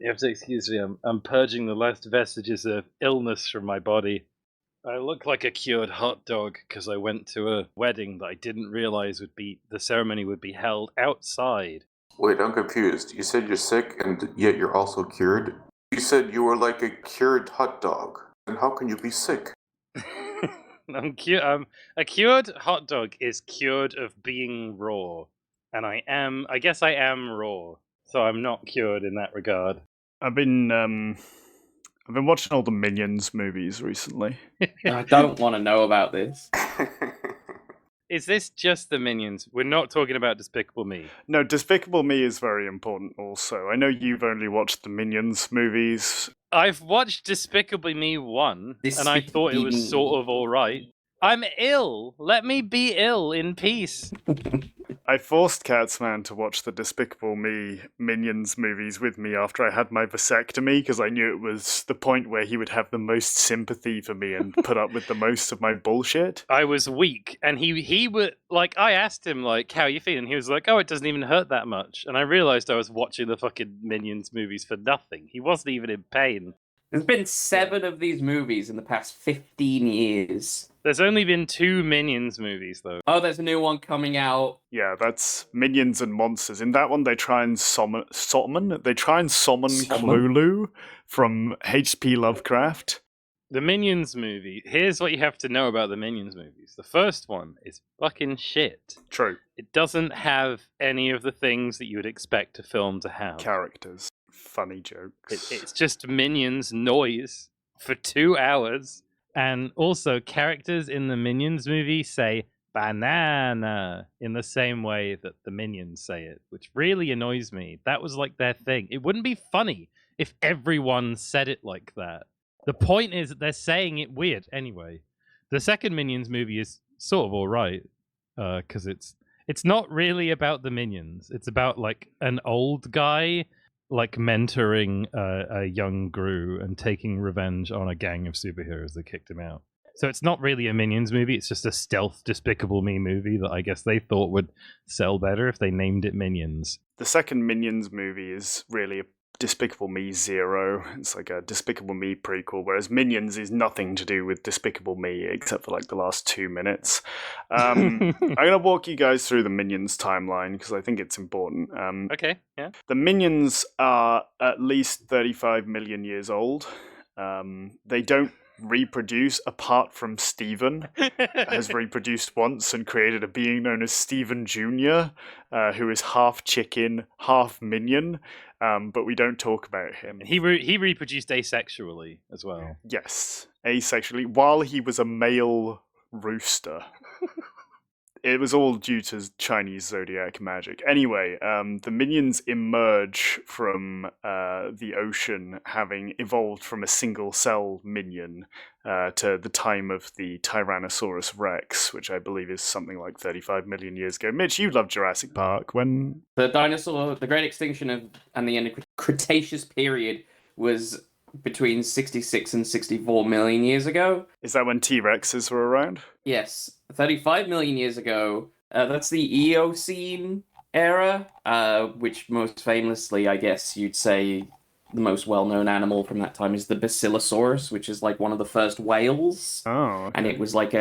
You have to excuse me, I'm purging the last vestiges of illness from my body. I look like a cured hot dog because I went to a wedding that I didn't realize the ceremony would be held outside. Wait, I'm confused. You said you're sick and yet you're also cured? You said you were like a cured hot dog. And how can you be sick? A cured hot dog is cured of being raw. And I guess I am raw. So I'm not cured in that regard. I've been watching all the Minions movies recently. I don't want to know about this. Is this just the Minions? We're not talking about Despicable Me. No, Despicable Me is very important also. I know you've only watched the Minions movies. I've watched Despicable Me 1, and I thought it was sort of alright. I'm ill! Let me be ill in peace! I forced Catsman to watch the Despicable Me Minions movies with me after I had my vasectomy, because I knew it was the point where he would have the most sympathy for me and put up with the most of my bullshit. I was weak, and he would, like, I asked him, like, how you feeling? He was like, oh, it doesn't even hurt that much. And I realized I was watching the fucking Minions movies for nothing. He wasn't even in pain. There's been 7 of these movies in the past 15 years. There's only been 2 Minions movies, though. Oh, there's a new one coming out. Yeah, that's Minions and Monsters. In that one, they try and summon Cthulhu from H.P. Lovecraft. The Minions movie, here's what you have to know about the Minions movies. The first one is fucking shit. True. It doesn't have any of the things that you would expect a film to have. Characters. Funny jokes. It's just Minions noise for 2 hours. And also, characters in the Minions movie say banana in the same way that the Minions say it, which really annoys me. That was like their thing. It wouldn't be funny if everyone said it like that. The point is that they're saying it weird anyway. The second Minions movie is sort of alright, because it's not really about the Minions. It's about like an old guy like mentoring a young Gru and taking revenge on a gang of superheroes that kicked him out. So it's not really a Minions movie, it's just a stealth Despicable Me movie that I guess they thought would sell better if they named it Minions. The second Minions movie is really a Despicable Me Zero. It's like a Despicable Me prequel, whereas Minions is nothing to do with Despicable Me except for like the last 2 minutes. I'm going to walk you guys through the Minions timeline because I think it's important. Okay, yeah. The Minions are at least 35 million years old. They don't reproduce apart from Steven has reproduced once and created a being known as Steven Jr., who is half chicken, half minion, but we don't talk about him. He reproduced asexually as well. Yes, asexually, while he was a male rooster. It was all due to Chinese zodiac magic. Anyway, the Minions emerge from the ocean, having evolved from a single-cell minion to the time of the Tyrannosaurus Rex, which I believe is something like 35 million years ago. Mitch, you loved Jurassic Park. When the Great Extinction and the end of Cretaceous period was between 66 and 64 million years ago. Is that when T-Rexes were around? Yes. 35 million years ago, that's the Eocene era, which most famously, I guess you'd say the most well-known animal from that time is the Basilosaurus, which is like one of the first whales. Oh, okay. And it was like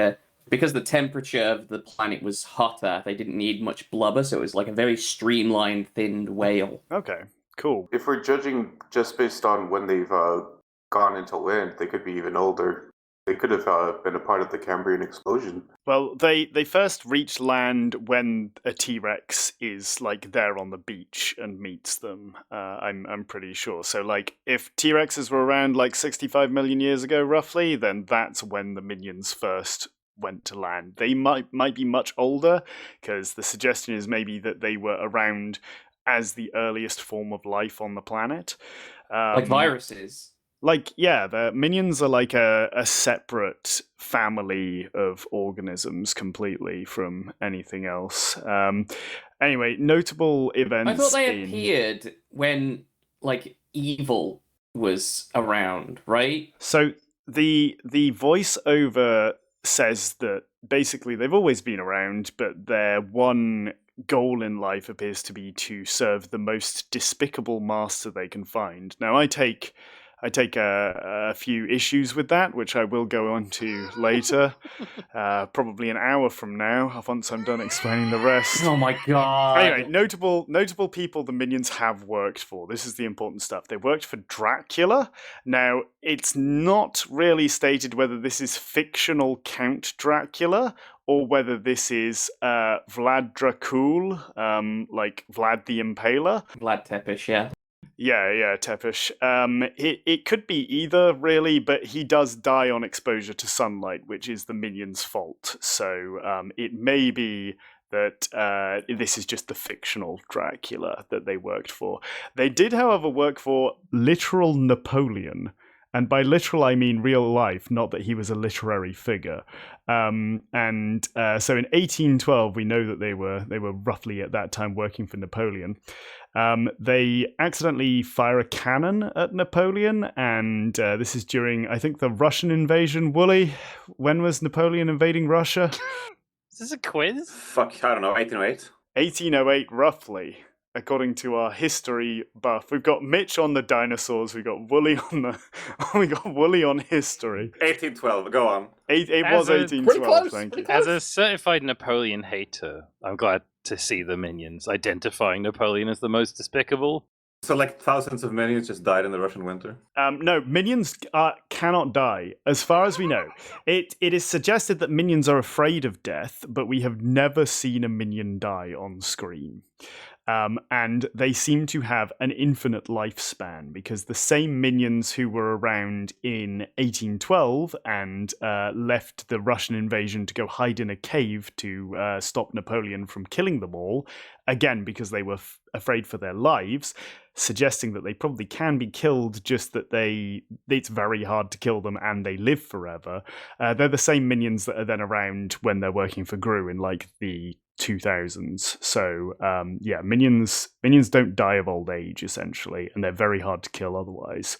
because the temperature of the planet was hotter, they didn't need much blubber, so it was like a very streamlined, thinned whale. Okay, cool. If we're judging just based on when they've gone into land, they could be even older. They could have been a part of the Cambrian explosion. Well, they first reach land when a T-Rex is like there on the beach and meets them. I'm pretty sure. So like if T-Rexes were around like 65 million years ago roughly, then that's when the Minions first went to land. They might be much older because the suggestion is maybe that they were around as the earliest form of life on the planet. Like viruses. Like, yeah, the Minions are like a separate family of organisms completely from anything else. Anyway, notable events. I thought they appeared when, like, evil was around, right? So the voiceover says that basically they've always been around, but they're one goal in life appears to be to serve the most despicable master they can find. Now, I take a few issues with that, which I will go on to later, probably an hour from now, once I'm done explaining the rest. Oh my god. Anyway, notable people the Minions have worked for. This is the important stuff. They worked for Dracula. Now, it's not really stated whether this is fictional Count Dracula or whether this is Vlad Dracul, like Vlad the Impaler. Vlad Tepes, yeah. Yeah, Tepish. It could be either, really, but he does die on exposure to sunlight, which is the Minion's fault. So it may be that this is just the fictional Dracula that they worked for. They did, however, work for literal Napoleon. And by literal, I mean real life, not that he was a literary figure. So in 1812, we know that they were roughly at that time working for Napoleon. They accidentally fire a cannon at Napoleon, and this is during, I think, the Russian invasion. Wooly, when was Napoleon invading Russia? Is this a quiz? Fuck, I don't know, 1808? 1808, roughly. According to our history buff, we've got Mitch on the dinosaurs. We got Wooly on history. 1812, go on. It As was a- 1812. Thank you. As a certified Napoleon hater, I'm glad to see the Minions identifying Napoleon as the most despicable. So like thousands of minions just died in the Russian winter? No, minions cannot die, as far as we know. It is suggested that minions are afraid of death, but we have never seen a minion die on screen. And they seem to have an infinite lifespan, because the same minions who were around in 1812 and left the Russian invasion to go hide in a cave to stop Napoleon from killing them all, again because they were afraid for their lives, suggesting that they probably can be killed, just that it's very hard to kill them and they live forever. They're the same minions that are then around when they're working for Gru in like the 2000s. So minions don't die of old age, essentially, and they're very hard to kill otherwise.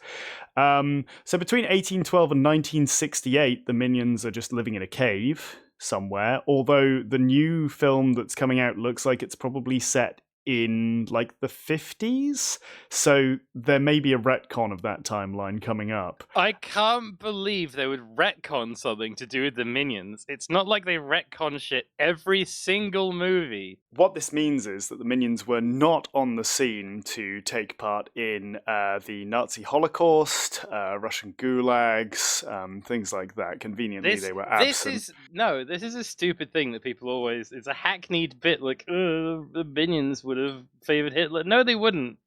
So between 1812 and 1968, the minions are just living in a cave somewhere, although the new film that's coming out looks like it's probably set in like the 50s, so there may be a retcon of that timeline coming up. I can't believe they would retcon something to do with the Minions. It's not like they retcon shit every single movie. What this means is that the Minions were not on the scene to take part in the Nazi Holocaust, Russian gulags, things like that. Conveniently, they were absent. This is a stupid thing that people always... It's a hackneyed bit, like, the Minions would have favored Hitler. No, they wouldn't.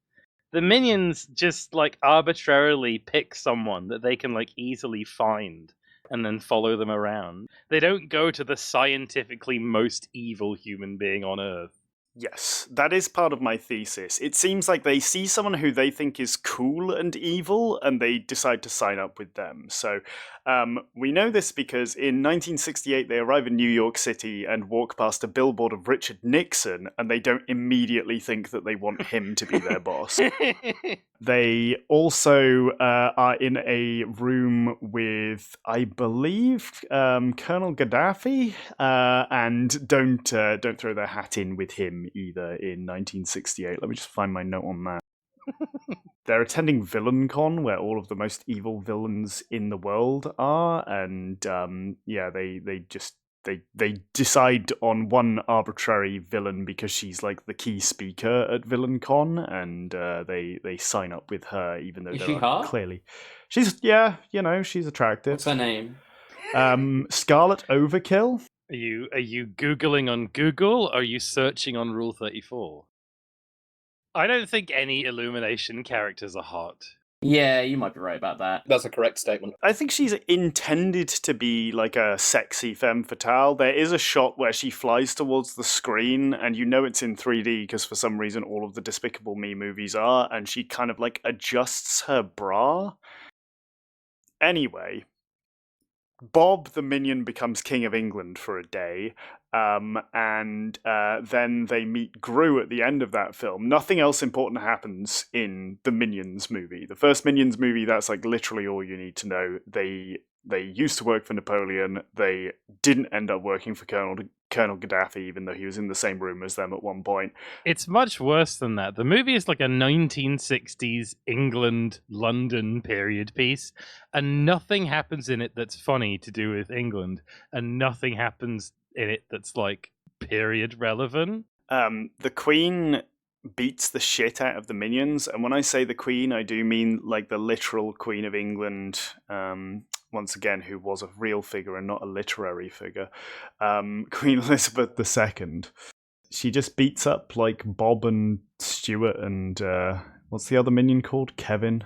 The Minions just, like, arbitrarily pick someone that they can, like, easily find and then follow them around. They don't go to the scientifically most evil human being on Earth. Yes, that is part of my thesis. It seems like they see someone who they think is cool and evil, and they decide to sign up with them. So we know this because in 1968 they arrive in New York City and walk past a billboard of Richard Nixon, and they don't immediately think that they want him to be their boss. They also are in a room with, I believe, Colonel Gaddafi, and don't throw their hat in with him either in 1968. Let me just find my note on that. They're attending VillainCon, where all of the most evil villains in the world are, and they decide on one arbitrary villain because she's like the key speaker at VillainCon, and they sign up with her, even though she hot? Clearly she's she's attractive. What's her name? Scarlet Overkill. Are you Googling on Google, or are you searching on Rule 34? I don't think any Illumination characters are hot. Yeah, you might be right about that. That's a correct statement. I think she's intended to be like a sexy femme fatale. There is a shot where she flies towards the screen, and you know it's in 3D because for some reason all of the Despicable Me movies are, and she kind of like adjusts her bra. Anyway, Bob the Minion becomes King of England for a day, and then they meet Gru at the end of that film. Nothing else important happens in the Minions movie. The first Minions movie, that's like literally all you need to know. They used to work for Napoleon. They didn't end up working for Colonel Gaddafi, even though he was in the same room as them at one point. It's much worse than that. The movie is like a 1960s England, London period piece, and nothing happens in it that's funny to do with England, and nothing happens in it that's like period relevant. The Queen beats the shit out of the minions, and when I say the Queen, I do mean like the literal Queen of England, once again, who was a real figure and not a literary figure, Queen Elizabeth II. She just beats up like Bob and Stuart and what's the other minion called? Kevin.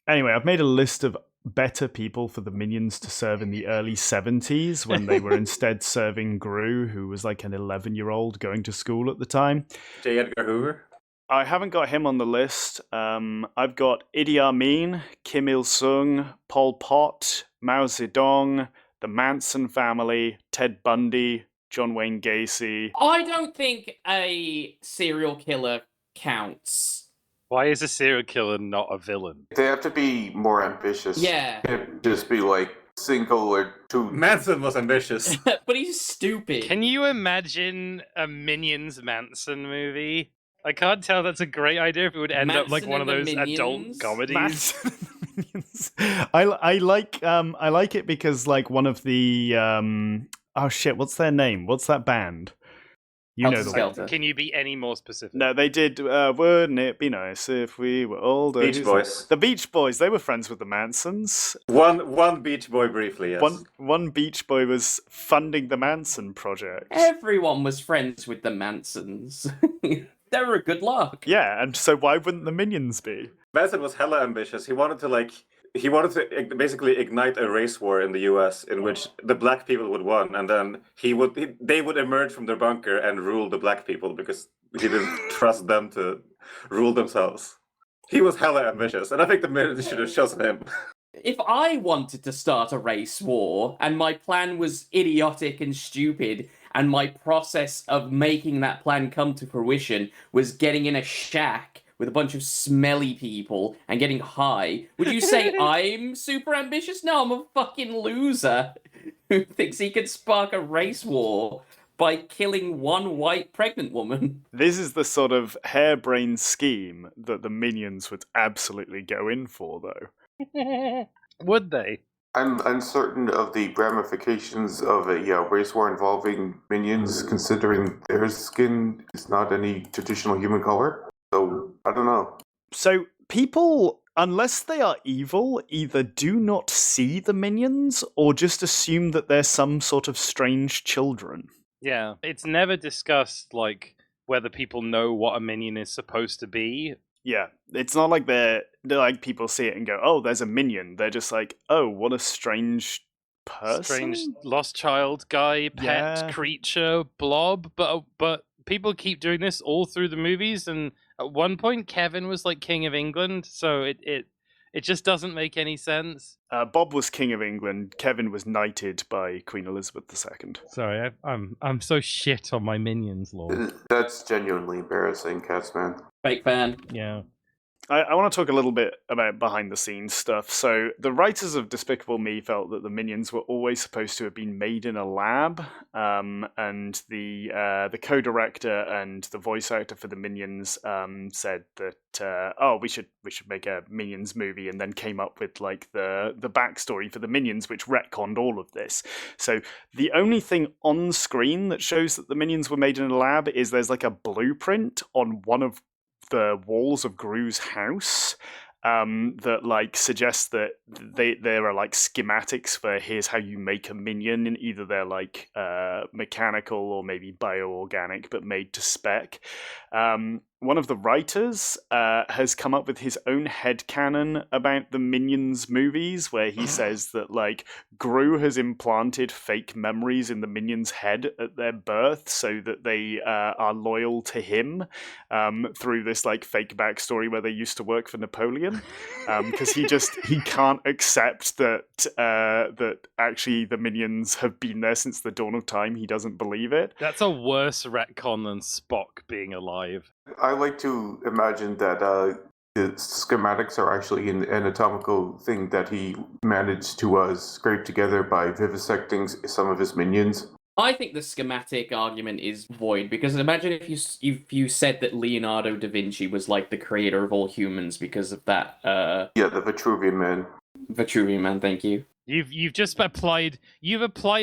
Anyway, I've made a list of better people for the minions to serve in the early 70s when they were instead serving Gru, who was like an 11-year-old going to school at the time. J. Edgar Hoover? I haven't got him on the list. I've got Idi Amin, Kim Il-sung, Pol Pot, Mao Zedong, the Manson family, Ted Bundy, John Wayne Gacy. I don't think a serial killer counts. Why is a serial killer not a villain? They have to be more ambitious. Yeah. Can't just be like single or two. Manson was ambitious. But he's stupid. Can you imagine a Minions Manson movie? I can't tell that's a great idea if it would end up like Manson one of and those the adult Minions? comedies. I like it because like one of the oh shit, what's their name? What's that band? You know Helter the Skelter. one. Can you be any more specific? No, they did. Wouldn't it be nice if we were older? Beach Who's Boys. that? The Beach Boys. They were friends with the Mansons. One Beach Boy briefly, yes. One Beach Boy was funding the Manson project. Everyone was friends with the Mansons. They were a good lark. Yeah, and so why wouldn't the Minions be? Manson was hella ambitious. He wanted to basically ignite a race war in the U.S. in which the black people would win, and then they would emerge from their bunker and rule the black people because he didn't trust them to rule themselves. He was hella ambitious, and I think the Minions should have chosen him. If I wanted to start a race war, and my plan was idiotic and stupid, and my process of making that plan come to fruition was getting in a shack with a bunch of smelly people and getting high, would you say I'm super ambitious? No, I'm a fucking loser who thinks he can spark a race war by killing one white pregnant woman. This is the sort of harebrained scheme that the Minions would absolutely go in for, though. Would they? I'm uncertain of the ramifications of a race war involving minions, considering their skin is not any traditional human color. So, I don't know. So, people, unless they are evil, either do not see the Minions or just assume that they're some sort of strange children. Yeah. It's never discussed, like, whether people know what a minion is supposed to be. Yeah, it's not like they're like people see it and go, "Oh, there's a minion." They're just like, "Oh, what a strange person." Strange lost child guy, pet, Yeah. creature, blob. But people keep doing this all through the movies, and at one point Kevin was like King of England, so it just doesn't make any sense. Bob was King of England. Kevin was knighted by Queen Elizabeth II. Sorry, I'm so shit on my minions, Lord. That's genuinely embarrassing, Catsman. Fake fan. Yeah. I want to talk a little bit about behind-the-scenes stuff. So, the writers of Despicable Me felt that the Minions were always supposed to have been made in a lab, and the co-director and the voice actor for the Minions said that we should make a Minions movie, and then came up with like the backstory for the Minions, which retconned all of this. So, the only thing on screen that shows that the Minions were made in a lab is there's like a blueprint on one of the walls of Gru's house that like suggests that there are like schematics for here's how you make a minion, and either they're like mechanical or maybe bioorganic but made to spec. One of the writers has come up with his own headcanon about the Minions movies, where he says that like Gru has implanted fake memories in the Minions' head at their birth so that they are loyal to him through this like fake backstory where they used to work for Napoleon, because he can't accept that that actually the Minions have been there since the dawn of time. He doesn't believe it. That's a worse retcon than Spock being alive. I like to imagine that the schematics are actually an anatomical thing that he managed to scrape together by vivisecting some of his minions. I think the schematic argument is void, because imagine if you said that Leonardo da Vinci was like the creator of all humans because of that. Yeah, the Vitruvian Man. Vitruvian Man, thank you. You've just applied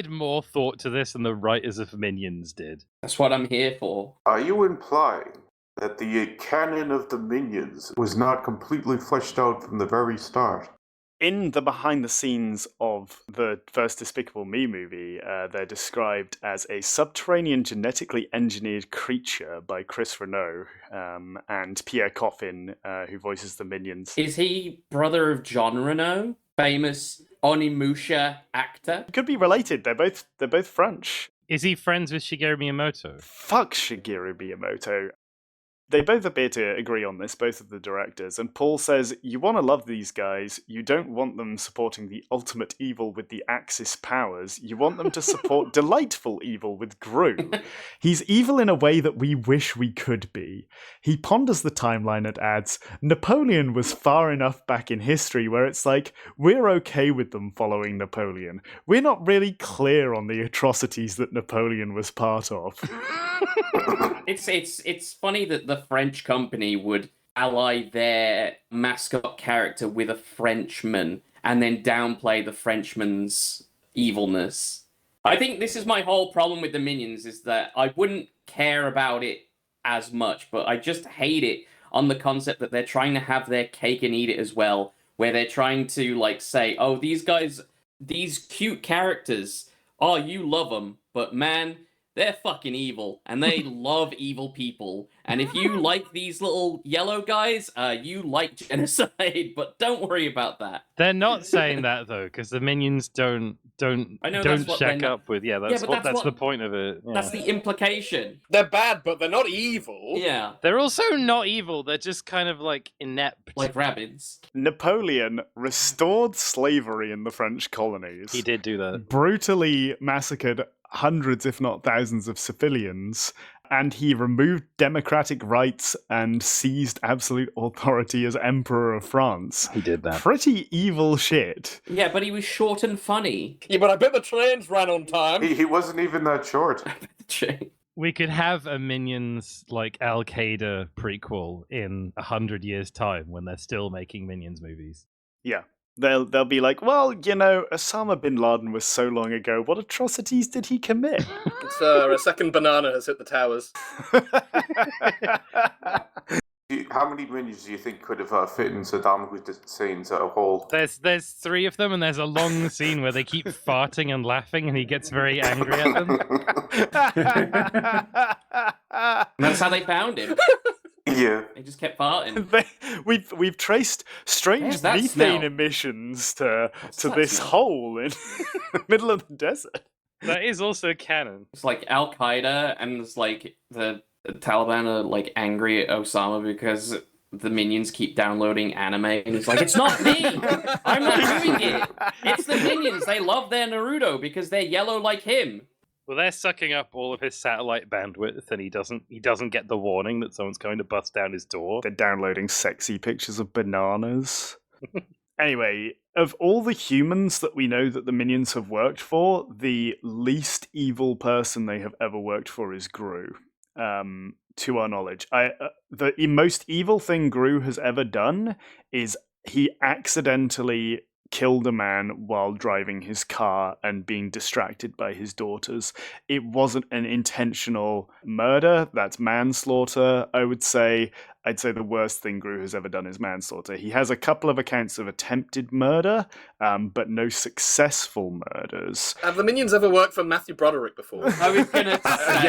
more thought to this than the writers of Minions did. That's what I'm here for. Are you implying that the canon of the Minions was not completely fleshed out from the very start? In the behind the scenes of the first Despicable Me movie, they're described as a subterranean genetically engineered creature by Chris Renaud and Pierre Coffin, who voices the Minions. Is he brother of John Renaud, famous Onimusha actor? Could be related. They're both French. Is he friends with Shigeru Miyamoto? Fuck Shigeru Miyamoto. They both appear to agree on this, both of the directors, and Paul says, you want to love these guys, you don't want them supporting the ultimate evil with the Axis powers, you want them to support delightful evil with Gru. He's evil in a way that we wish we could be. He ponders the timeline and adds, Napoleon was far enough back in history where it's like, we're okay with them following Napoleon. We're not really clear on the atrocities that Napoleon was part of. It's funny that the French company would ally their mascot character with a Frenchman and then downplay the Frenchman's evilness. I think this is my whole problem with the Minions, is that I wouldn't care about it as much, but I just hate it on the concept that they're trying to have their cake and eat it as well, where they're trying to like say, oh, these guys, these cute characters, oh, you love them, but man, they're fucking evil, and they love evil people. And if you like these little yellow guys, you like genocide, but don't worry about that. They're not saying that though, because the Minions don't shack up with. Yeah, that's the point of it. Yeah. That's the implication. They're bad, but they're not evil. Yeah. They're also not evil. They're just kind of like inept, like rabbits. Napoleon restored slavery in the French colonies. He did do that. Brutally massacred hundreds, if not thousands, of civilians, and he removed democratic rights and seized absolute authority as Emperor of France. He did that. Pretty evil shit. Yeah, but he was short and funny. Yeah, but I bet the trains ran on time. He wasn't even that short. We could have a Minions like Al Qaeda prequel in 100 years' time when they're still making Minions movies. Yeah. They'll be like, well, you know, Osama bin Laden was so long ago. What atrocities did he commit? It's a second banana has hit the towers. How many Minions do you think could have fit in Saddam Hussein's whole? There's 3 of them, and there's a long scene where they keep farting and laughing, and he gets very angry at them. That's how they found him. Yeah. They just kept farting. We've traced strange methane emissions to this hole in the middle of the desert. That is also canon. It's like Al Qaeda, and it's like the Taliban are like angry at Osama because the Minions keep downloading anime, and he's like, it's not me! I'm not doing it! It's the Minions! They love their Naruto because they're yellow like him. Well, they're sucking up all of his satellite bandwidth, and he doesn't get the warning that someone's going to bust down his door. They're downloading sexy pictures of bananas. Anyway, of all the humans that we know that the Minions have worked for, the least evil person they have ever worked for is Gru. To our knowledge, the most evil thing Gru has ever done is he accidentally killed a man while driving his car and being distracted by his daughters. It wasn't an intentional murder. That's manslaughter, I would say. I'd say the worst thing Gru has ever done is manslaughter. He has a couple of accounts of attempted murder, but no successful murders. Have the Minions ever worked for Matthew Broderick before? I was gonna say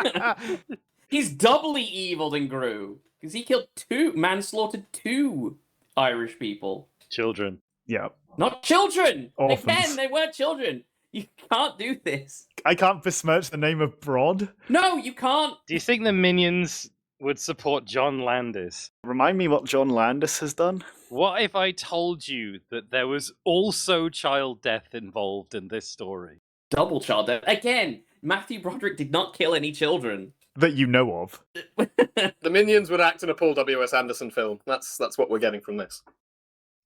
that. He's doubly evil than Gru, because he killed manslaughtered 2 Irish people. Children. Yeah. Not children! Orphans. Again, they weren't children. You can't do this. I can't besmirch the name of Brod. No, you can't. Do you think the Minions would support John Landis? Remind me what John Landis has done. What if I told you that there was also child death involved in this story? Double child death. Again, Matthew Broderick did not kill any children. That you know of. The Minions would act in a Paul W.S. Anderson film. That's what we're getting from this.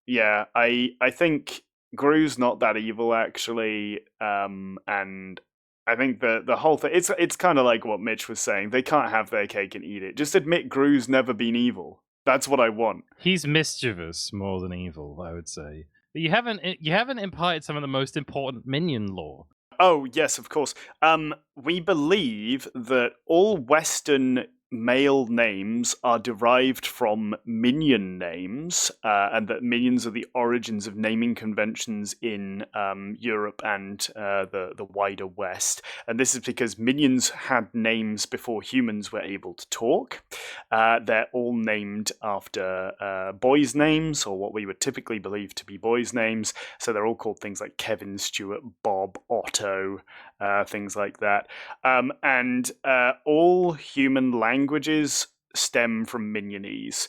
Yeah, I think Gru's not that evil, actually, and I think the whole thing, it's kind of like what Mitch was saying. They can't have their cake and eat it. Just admit Gru's never been evil. That's what I want. He's mischievous more than evil, I would say. But you haven't imparted some of the most important minion lore. Oh, yes, of course. We believe that all Western male names are derived from minion names, and that minions are the origins of naming conventions in Europe and the wider West. And this is because minions had names before humans were able to talk. They're all named after boys' names, or what we would typically believe to be boys' names. So they're all called things like Kevin, Stuart, Bob, Otto, things like that. And all human languages stem from minionese.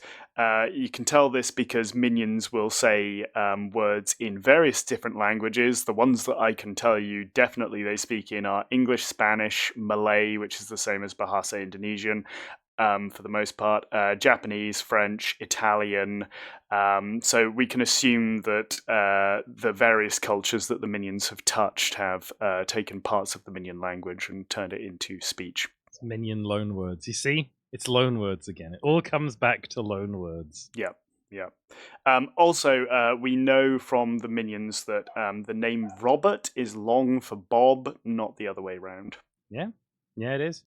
You can tell this because minions will say words in various different languages. The ones that I can tell you definitely they speak in are English, Spanish, Malay, which is the same as Bahasa Indonesian, for the most part, Japanese, French, Italian. So we can assume that the various cultures that the minions have touched have taken parts of the minion language and turned it into speech. It's minion loanwords. You see? It's loanwords again. It all comes back to loanwords. Yep. Yeah. Also, we know from the minions that the name Robert is long for Bob, not the other way round. Yeah, it is.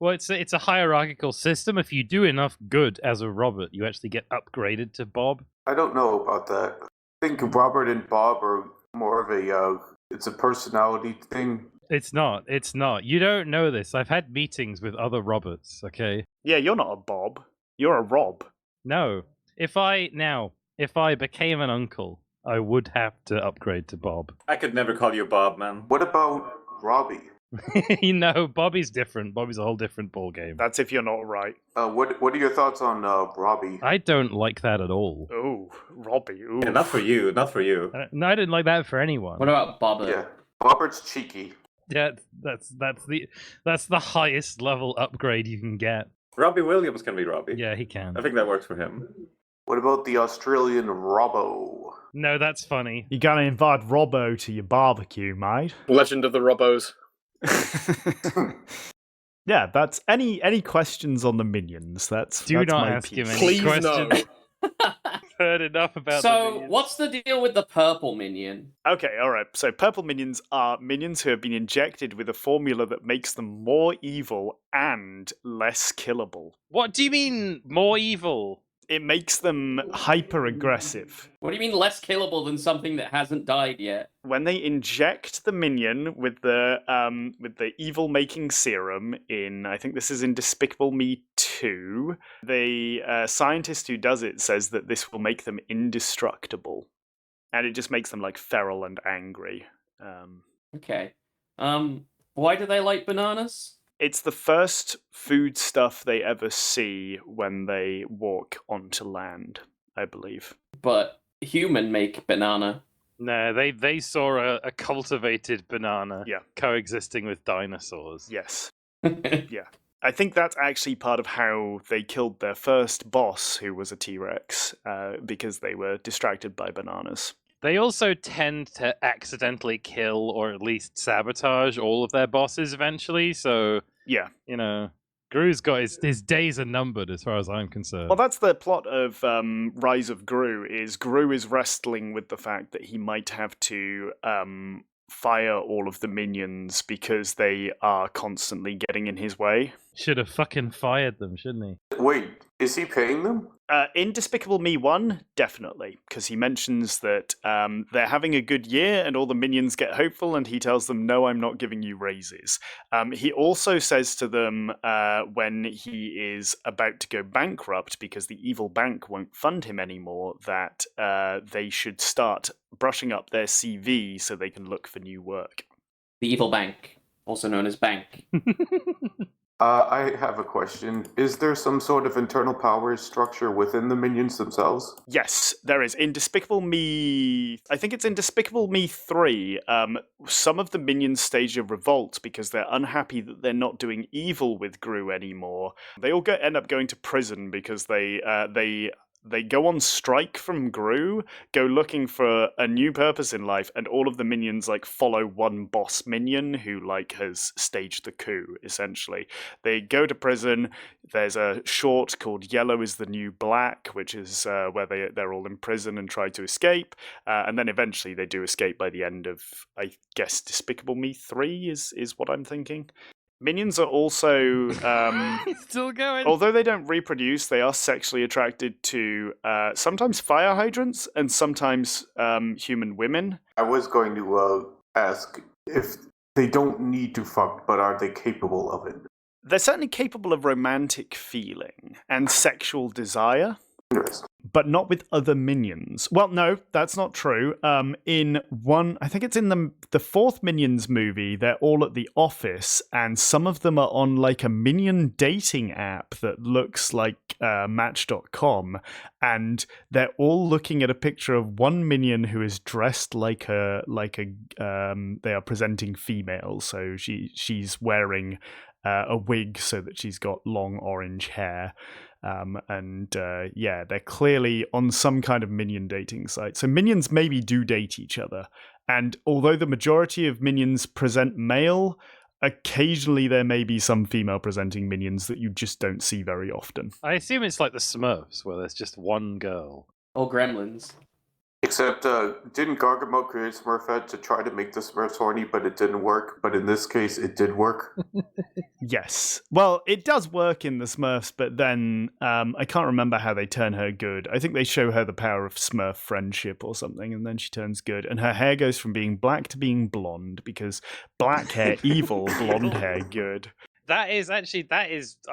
Well, it's a hierarchical system. If you do enough good as a Robert, you actually get upgraded to Bob. I don't know about that. I think Robert and Bob are more of a, it's a personality thing. It's not. You don't know this. I've had meetings with other Roberts, okay? Yeah, you're not a Bob. You're a Rob. No. If I became an uncle, I would have to upgrade to Bob. I could never call you Bob, man. What about Robbie? Bobby's different. Bobby's a whole different ballgame. That's if you're not right. What are your thoughts on Robbie? I don't like that at all. Oh, Robbie. Ooh. Yeah, not for you. No, I didn't like that for anyone. What about Bobbert? Yeah, Robert's cheeky. Yeah, that's the highest level upgrade you can get. Robbie Williams can be Robbie. Yeah, he can. I think that works for him. What about the Australian Robbo? No, that's funny. You gotta invite Robbo to your barbecue, mate. Legend of the Robbos. Yeah, that's any questions on the minions? That's Do that's not my ask him piece. any Please questions. no. Heard enough about the So, minions. what's the deal with the purple minion? Okay, alright. So purple minions are minions who have been injected with a formula that makes them more evil and less killable. What do you mean more evil? It makes them hyper-aggressive. What do you mean less killable than something that hasn't died yet? When they inject the minion with the evil making serum in, I think this is in Despicable Me 2, the scientist who does it says that this will make them indestructible, and it just makes them like feral and angry. Okay. Why do they like bananas? It's the first food stuff they ever see when they walk onto land, I believe. But human make banana. No, they saw a cultivated banana Yeah. coexisting with dinosaurs. Yes. Yeah. I think that's actually part of how they killed their first boss, who was a T-Rex, because they were distracted by bananas. They also tend to accidentally kill or at least sabotage all of their bosses eventually, so, Yeah. you know, Gru's got his days are numbered as far as I'm concerned. Well, that's the plot of Rise of Gru, is Gru is wrestling with the fact that he might have to fire all of the minions because they are constantly getting in his way. Should have fucking fired them, shouldn't he? Wait, is he paying them? In Despicable Me 1, definitely, because he mentions that they're having a good year and all the minions get hopeful, and he tells them, no, I'm not giving you raises. He also says to them when he is about to go bankrupt because the evil bank won't fund him anymore, that they should start brushing up their CV so they can look for new work. The evil bank, also known as bank. I have a question. Is there some sort of internal power structure within the minions themselves? Yes, there is. In Despicable Me, I think it's in Despicable Me 3, some of the minions stage a revolt because they're unhappy that they're not doing evil with Gru anymore. They all end up going to prison because they they go on strike from Gru, go looking for a new purpose in life, and all of the minions like follow one boss minion who like has staged the coup, essentially. They go to prison. There's a short called Yellow is the New Black, which is where they're all in prison and try to escape. And then eventually they do escape by the end of, I guess, Despicable Me 3 is what I'm thinking. Minions are also, Still going. although they don't reproduce, they are sexually attracted to sometimes fire hydrants and sometimes human women. I was going to ask if they don't need to fuck, but are they capable of it? They're certainly capable of romantic feeling and sexual desire, Interesting. but not with other minions. Well, no, that's not true. In one, I think it's in the fourth Minions movie, they're all at the office, and some of them are on like a minion dating app that looks like Match.com, and they're all looking at a picture of one minion who is dressed like a they are presenting female, so she's wearing a wig so that she's got long orange hair. They're clearly on some kind of minion dating site. So minions maybe do date each other. And although the majority of minions present male, occasionally there may be some female presenting minions that you just don't see very often. I assume it's like the Smurfs, where there's just one girl. Or gremlins. Except, didn't Gargamel create Smurfette to try to make the Smurfs horny, but it didn't work? But in this case, it did work. Yes. Well, it does work in the Smurfs, but then I can't remember how they turn her good. I think they show her the power of Smurf friendship or something, and then she turns good. And her hair goes from being black to being blonde, because black hair, evil, blonde hair, good. That is, I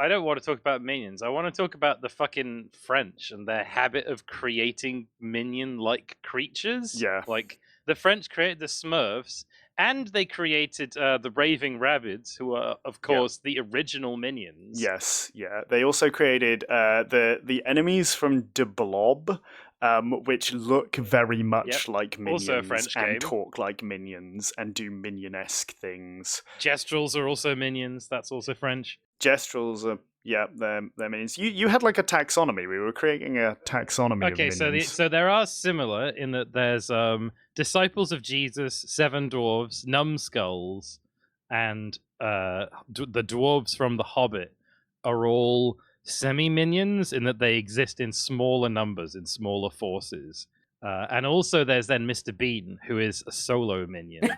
don't want to talk about minions. I want to talk about the fucking French and their habit of creating minion-like creatures. Yeah. Like, the French created the Smurfs, and they created the Raving Rabbids, who are, of course, the original minions. Yes, yeah. They also created the enemies from De Blob, which look very much like minions, also a French and game. talk like minions and do minion-esque things. Gestrels are also minions. That's also French. Gestrels are, they're minions. You had like a taxonomy. We were creating a taxonomy Okay, of minions. so there are similar in that there's Disciples of Jesus, Seven Dwarves, Numbskulls, and the dwarves from The Hobbit are all semi-minions in that they exist in smaller numbers, in smaller forces. And also there's then Mr. Bean, who is a solo minion.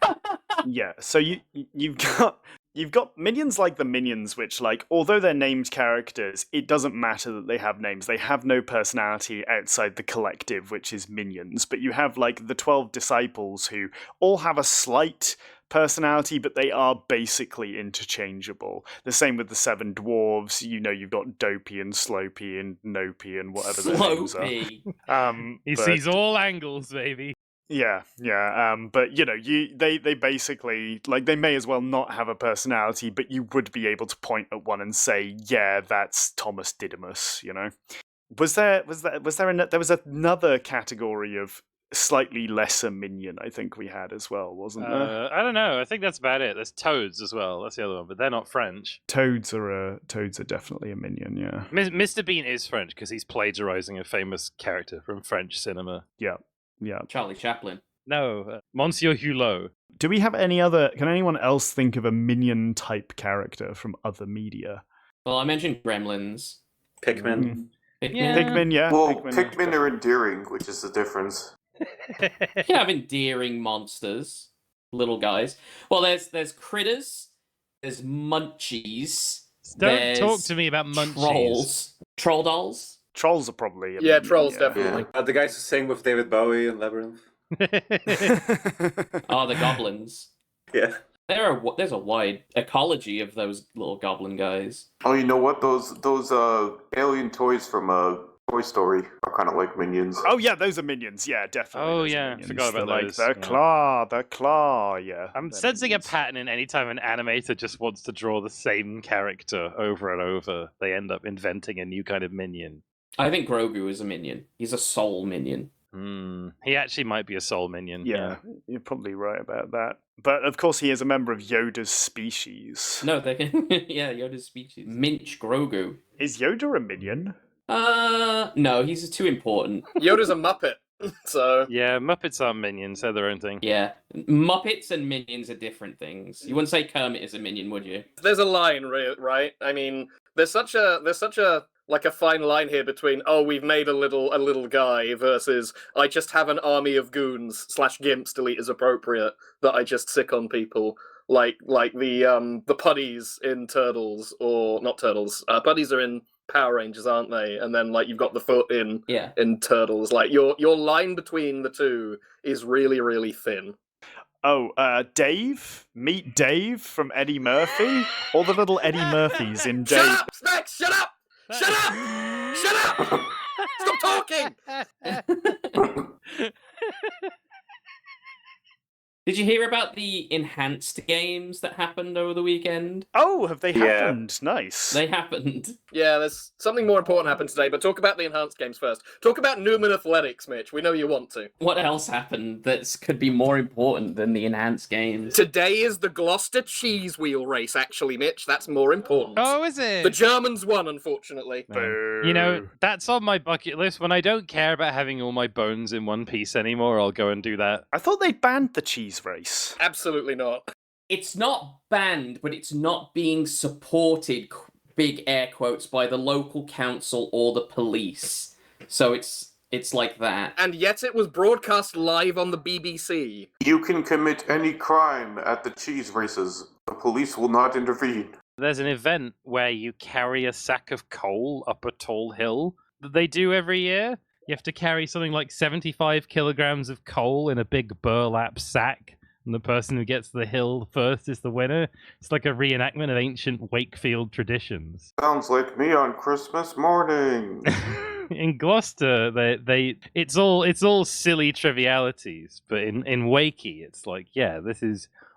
Yeah, so you've got minions like the Minions, which, like, although they're named characters, it doesn't matter that they have names. They have no personality outside the collective, which is Minions. But you have, like, the 12 disciples who all have a slight personality, but they are basically interchangeable. The same with the 7 dwarves. You know, you've got Dopey and Slopey and Nopey and whatever their names are. Slopey. He sees all angles, baby. Yeah. But you know, they basically, like, they may as well not have a personality, but you would be able to point at one and say, yeah, that's Thomas Didymus. You know, there was another category of slightly lesser minion, I think we had as well, wasn't there? I don't know. I think that's about it. There's toads as well. That's the other one, but they're not French. Toads are definitely a minion. Yeah. Mr. Bean is French because he's plagiarizing a famous character from French cinema. Yeah. Charlie Chaplin. No, Monsieur Hulot. Do we have any other? Can anyone else think of a minion type character from other media? Well, I mentioned gremlins. Pikmin. Pikmin, yeah. Well, Pikmin are endearing, which is the difference. You can have endearing monsters, little guys. Well, there's critters, there's munchies. Don't talk to me about munchies. Troll dolls. Trolls are probably a Yeah, minion, trolls definitely. The guys who sing with David Bowie in Labyrinth. Oh, the goblins. Yeah. There's a wide ecology of those little goblin guys. Oh, you know what? Those alien toys from Toy Story are kind of like minions. Oh yeah, those are minions. Yeah, definitely. Oh those are yeah, minions. forgot about They're those. Like the claw. Yeah. I'm they're sensing minions. a pattern in any time an animator just wants to draw the same character over and over, they end up inventing a new kind of minion. I think Grogu is a minion. He's a soul minion. He actually might be a soul minion. Yeah, you're probably right about that. But of course, he is a member of Yoda's species. No, they can. Yeah, Yoda's species. Minch Grogu. Is Yoda a minion? No, he's too important. Yoda's a Muppet, so Yeah, Muppets aren't minions; they're their own thing. Yeah, Muppets and minions are different things. You wouldn't say Kermit is a minion, would you? there's a line, right? I mean, there's such a like a fine line here between we've made a little guy versus I just have an army of goons / gimps, delete as appropriate, that I just sick on people. Like the putties in Turtles, or not Turtles. Putties are in Power Rangers, aren't they? And then like you've got the foot in Turtles. Like your line between the two is really, really thin. Oh, Dave? Meet Dave from Eddie Murphy? All the little Eddie Murphys in Dave. Shut up, Snacks! Shut up! Shut up! Shut up! Stop talking! Did you hear about the enhanced games that happened over the weekend? Oh, have they Yeah. happened? Nice. They happened. Yeah, there's something more important happened today, but talk about the enhanced games first. Talk about Newman Athletics, Mitch. We know you want to. What else happened that could be more important than the enhanced games? Today is the Gloucester cheese wheel race, actually, Mitch. That's more important. Oh, is it? The Germans won, unfortunately. Boo. You know, that's on my bucket list. When I don't care about having all my bones in one piece anymore, I'll go and do that. I thought they banned the cheese race. Absolutely not. It's not banned, but it's not being supported, big air quotes, by the local council or the police. So it's like that. And yet it was broadcast live on the BBC. You can commit any crime at the cheese races. The police will not intervene. There's an event where you carry a sack of coal up a tall hill that they do every year. You have to carry something like 75 kilograms of coal in a big burlap sack. And the person who gets to the hill first is the winner. It's like a reenactment of ancient Wakefield traditions. Sounds like me on Christmas morning. In Gloucester, it's all silly trivialities, but in Wakey, it's like, yeah,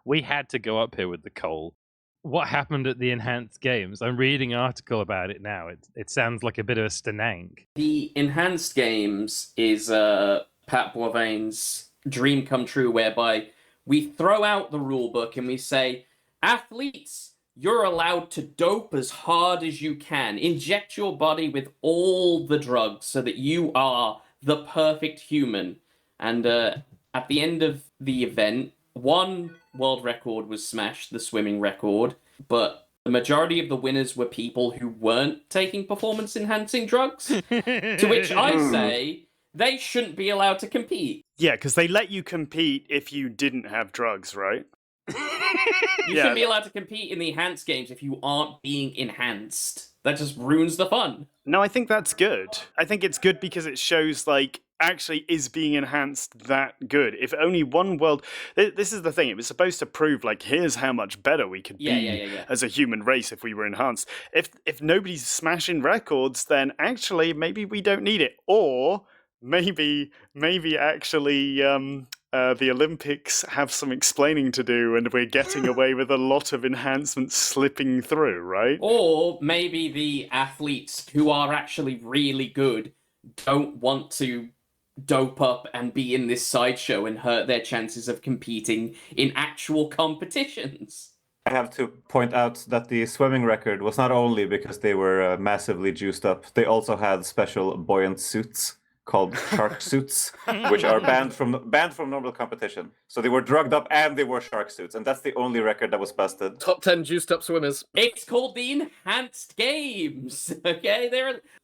we had to go up here with the coal. What happened at the enhanced games? I'm reading an article about it now. It sounds like a bit of a stanank. The enhanced games is Pat Boivein's dream come true, whereby we throw out the rule book and we say, athletes, you're allowed to dope as hard as you can. Inject your body with all the drugs so that you are the perfect human. And at the end of the event, one world record was smashed, the swimming record, but the majority of the winners were people who weren't taking performance-enhancing drugs. To which I say, they shouldn't be allowed to compete. Yeah, because they let you compete if you didn't have drugs, right? You shouldn't be allowed to compete in the enhanced games if you aren't being enhanced. That just ruins the fun. No, I think that's good. I think it's good because it shows, like, actually is being enhanced that good. If only one world... This is the thing. It was supposed to prove, like, here's how much better we could be as a human race if we were enhanced. If nobody's smashing records, then actually maybe we don't need it. Or maybe actually... the Olympics have some explaining to do and we're getting away with a lot of enhancements slipping through, right? Or maybe the athletes who are actually really good don't want to dope up and be in this sideshow and hurt their chances of competing in actual competitions. I have to point out that the swimming record was not only because they were massively juiced up, they also had special buoyant suits called shark suits, which are banned from normal competition. So they were drugged up and they wore shark suits, and that's the only record that was busted. Top 10 juiced up swimmers. It's called the Enhanced Games, okay?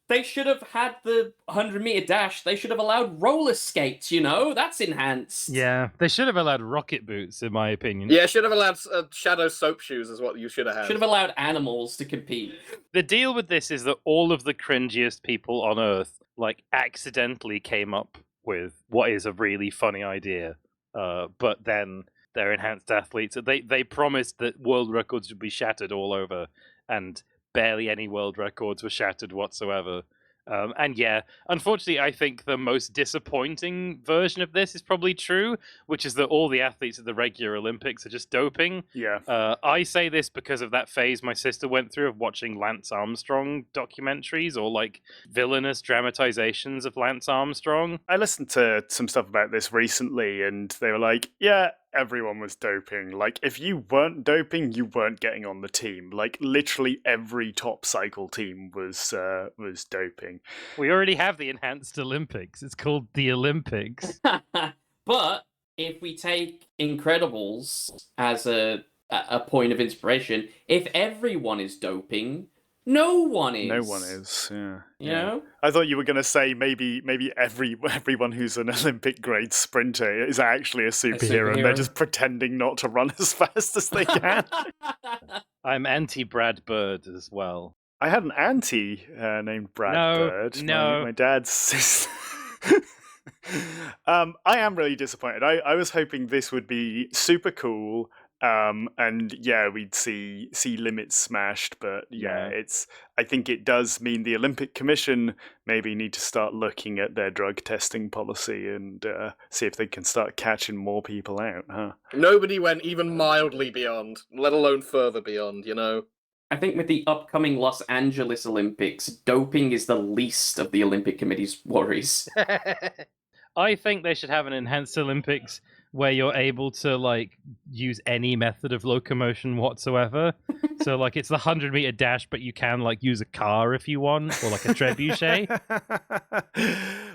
They should have had the 100-meter dash. They should have allowed roller skates, you know? That's enhanced. Yeah, they should have allowed rocket boots, in my opinion. Yeah, should have allowed shadow soap shoes is what you should have had. Should have allowed animals to compete. The deal with this is that all of the cringiest people on Earth accidentally came up with what is a really funny idea, but then they're enhanced athletes. They promised that world records would be shattered all over, and barely any world records were shattered whatsoever. And yeah, unfortunately, I think the most disappointing version of this is probably true, which is that all the athletes at the regular Olympics are just doping. Yeah. I say this because of that phase my sister went through of watching Lance Armstrong documentaries or villainous dramatizations of Lance Armstrong. I listened to some stuff about this recently, and they were like, yeah, everyone was doping. Like, if you weren't doping, you weren't getting on the team. Like, literally every top cycle team was doping. We already have the enhanced Olympics. It's called the Olympics. But if we take Incredibles as a point of inspiration, if everyone is doping, no one is. No one is. Yeah. You know? I thought you were going to say maybe everyone who's an Olympic grade sprinter is actually a superhero, and they're just pretending not to run as fast as they can. I'm anti Brad Bird as well. I had an auntie named Brad Bird. My dad's sister. I am really disappointed. I was hoping this would be super cool. And yeah, we'd see limits smashed, but yeah, I think it does mean the Olympic Commission maybe need to start looking at their drug testing policy and see if they can start catching more people out, huh? Nobody went even mildly beyond, let alone further beyond, you know? I think with the upcoming Los Angeles Olympics, doping is the least of the Olympic Committee's worries. I think they should have an enhanced Olympics where you're able to like use any method of locomotion whatsoever. So like it's the 100-meter dash, but you can like use a car if you want, or like a trebuchet.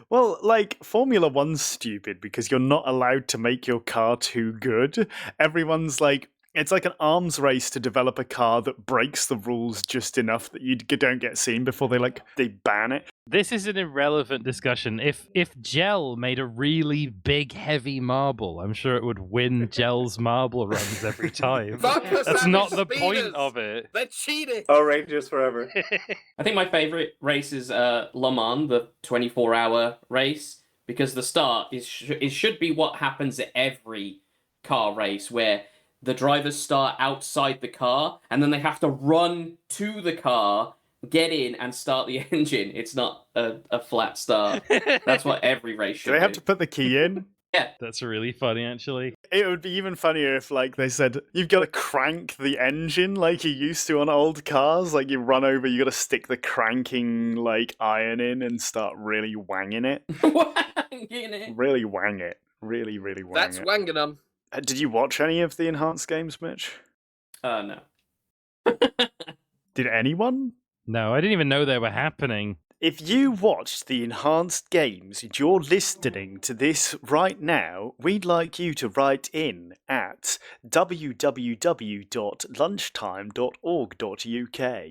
Well, like Formula One's stupid because you're not allowed to make your car too good. Everyone's like, it's like an arms race to develop a car that breaks the rules just enough that you don't get seen before they ban it. This is an irrelevant discussion. If Gel made a really big, heavy marble, I'm sure it would win Gel's marble runs every time. That's not the point of it. They're cheating. Oh, Rangers forever. I think my favorite race is Le Mans, the 24-hour race, because the start it should be what happens at every car race, where the drivers start outside the car, and then they have to run to the car, get in, and start the engine. It's not a flat start. That's what every race should do. They have to put the key in? Yeah. That's really funny, actually. It would be even funnier if, like, they said, you've got to crank the engine like you used to on old cars. Like, you run over, you got to stick the cranking, like, iron in and start really wanging it. Wanging it. Really wang it. Really, really wang That's it. wanging them. Did you watch any of the enhanced games, Mitch? No. Did anyone? No, I didn't even know they were happening. If you watched the enhanced games and you're listening to this right now, we'd like you to write in at www.lunchtime.org.uk.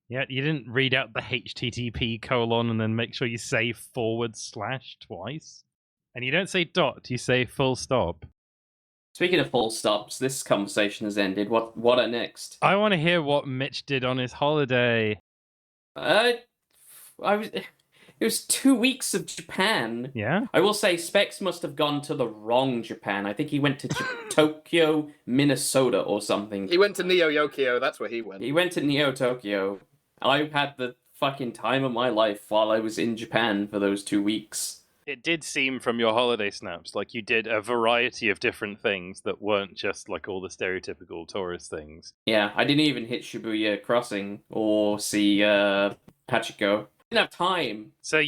Yeah, you didn't read out the HTTP : and then make sure you say / twice. And you don't say dot, you say full stop. Speaking of full stops, this conversation has ended. What are next? I want to hear what Mitch did on his holiday. It was 2 weeks of Japan. Yeah? I will say Specs must have gone to the wrong Japan. I think he went to Tokyo, Minnesota or something. He went to Neo-Yokio, that's where he went. He went to Neo-Tokyo. I had the fucking time of my life while I was in Japan for those 2 weeks. It did seem from your holiday snaps like you did a variety of different things that weren't just like all the stereotypical tourist things. Yeah, I didn't even hit Shibuya Crossing or see Hachiko. Didn't have time. So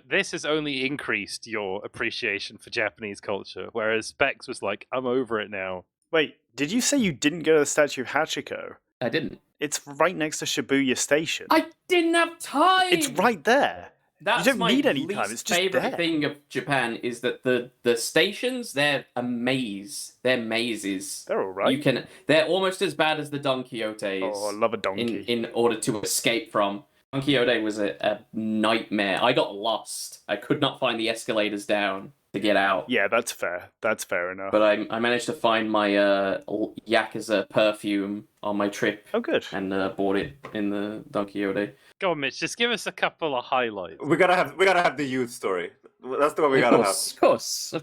this has only increased your appreciation for Japanese culture, whereas Specs was like, I'm over it now. Wait, did you say you didn't go to the statue of Hachiko? I didn't. It's right next to Shibuya Station. I didn't have time! It's right there. That's you don't my need any least time. It's just favorite there. thing of Japan is that the stations, they're a maze. They're mazes. They're all right. They're almost as bad as the Don Quixotes. Oh, I love a donkey. In order to escape from. Don Quixote was a nightmare. I got lost. I could not find the escalators down to get out. Yeah, that's fair. That's fair enough. But I managed to find my Yakuza perfume on my trip. Oh, good. And bought it in the Don Quixote. Go on, Mitch, just give us a couple of highlights. We gotta have the youth story. That's the one we gotta have. Of course.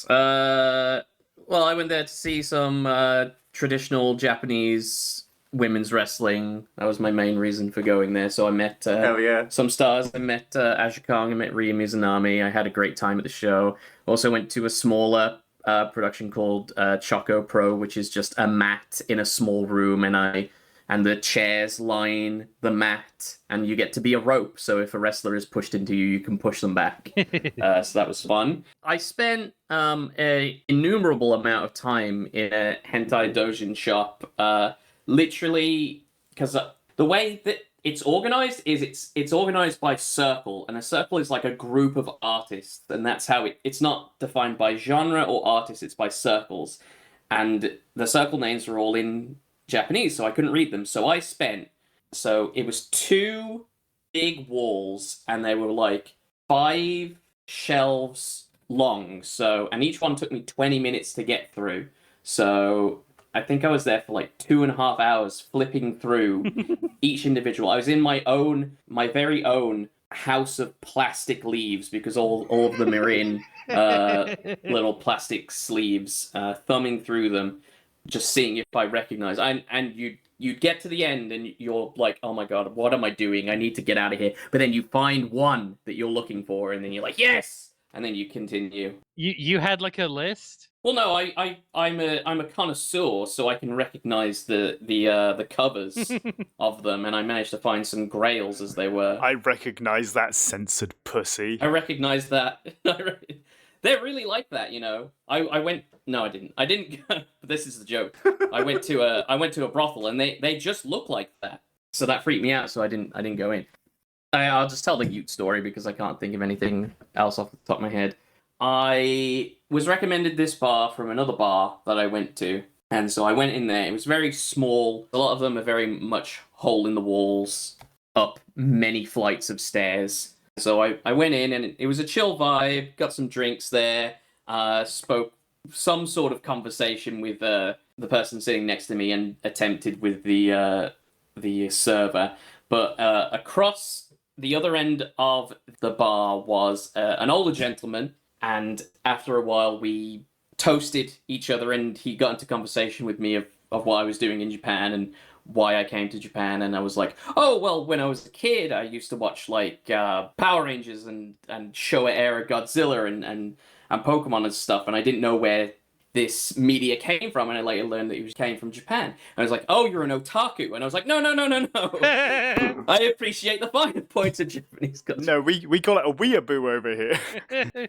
Well, I went there to see some traditional Japanese women's wrestling. That was my main reason for going there. So I met Hell yeah. some stars. I met Aja Kong. I met Ryu Mizunami. I had a great time at the show. Also went to a smaller production called Choco Pro, which is just a mat in a small room, and I and the chairs line the mat, and you get to be a rope. So if a wrestler is pushed into you, you can push them back. So that was fun. I spent an innumerable amount of time in a hentai doujin shop, literally because the way that it's organized is it's organized by circle, and a circle is like a group of artists, and that's how it's not defined by genre or artist, it's by circles. And the circle names are all in Japanese, so I couldn't read them. So it was 2 big walls, and they were like 5 shelves long. So, and each one took me 20 minutes to get through. So I think I was there for like 2.5 hours flipping through each individual. I was in my very own house of plastic leaves, because all of them are in little plastic sleeves, thumbing through them, just seeing if I recognize. And you'd get to the end and you're like, oh my god, what am I doing? I need to get out of here. But then you find one that you're looking for, and then you're like, yes! And then you continue. You had like a list? Well, no, I'm a connoisseur, so I can recognize the covers of them, and I managed to find some grails as they were. I recognize that censored pussy. I recognize that. They're really like that, you know. I went. No, I didn't. I didn't. This is the joke. I went to a brothel, and they just look like that. So that freaked me out. So I didn't go in. I'll just tell the Ute story because I can't think of anything else off the top of my head. I was recommended this bar from another bar that I went to, and so I went in there. It was very small. A lot of them are very much hole in the walls, up many flights of stairs. So I went in, and it was a chill vibe, got some drinks there, spoke some sort of conversation with the person sitting next to me, and attempted with the server. But across the other end of the bar was an older gentleman, and after a while we toasted each other, and he got into conversation with me of what I was doing in Japan and why I came to Japan. And I was like, oh, well, when I was a kid, I used to watch like Power Rangers and Showa era Godzilla and Pokemon and stuff, and I didn't know where this media came from, and I later learned that it came from Japan. And I was like, oh, you're an otaku. And I was like, no. I appreciate the finer points of Japanese culture. No, we call it a weeaboo over here.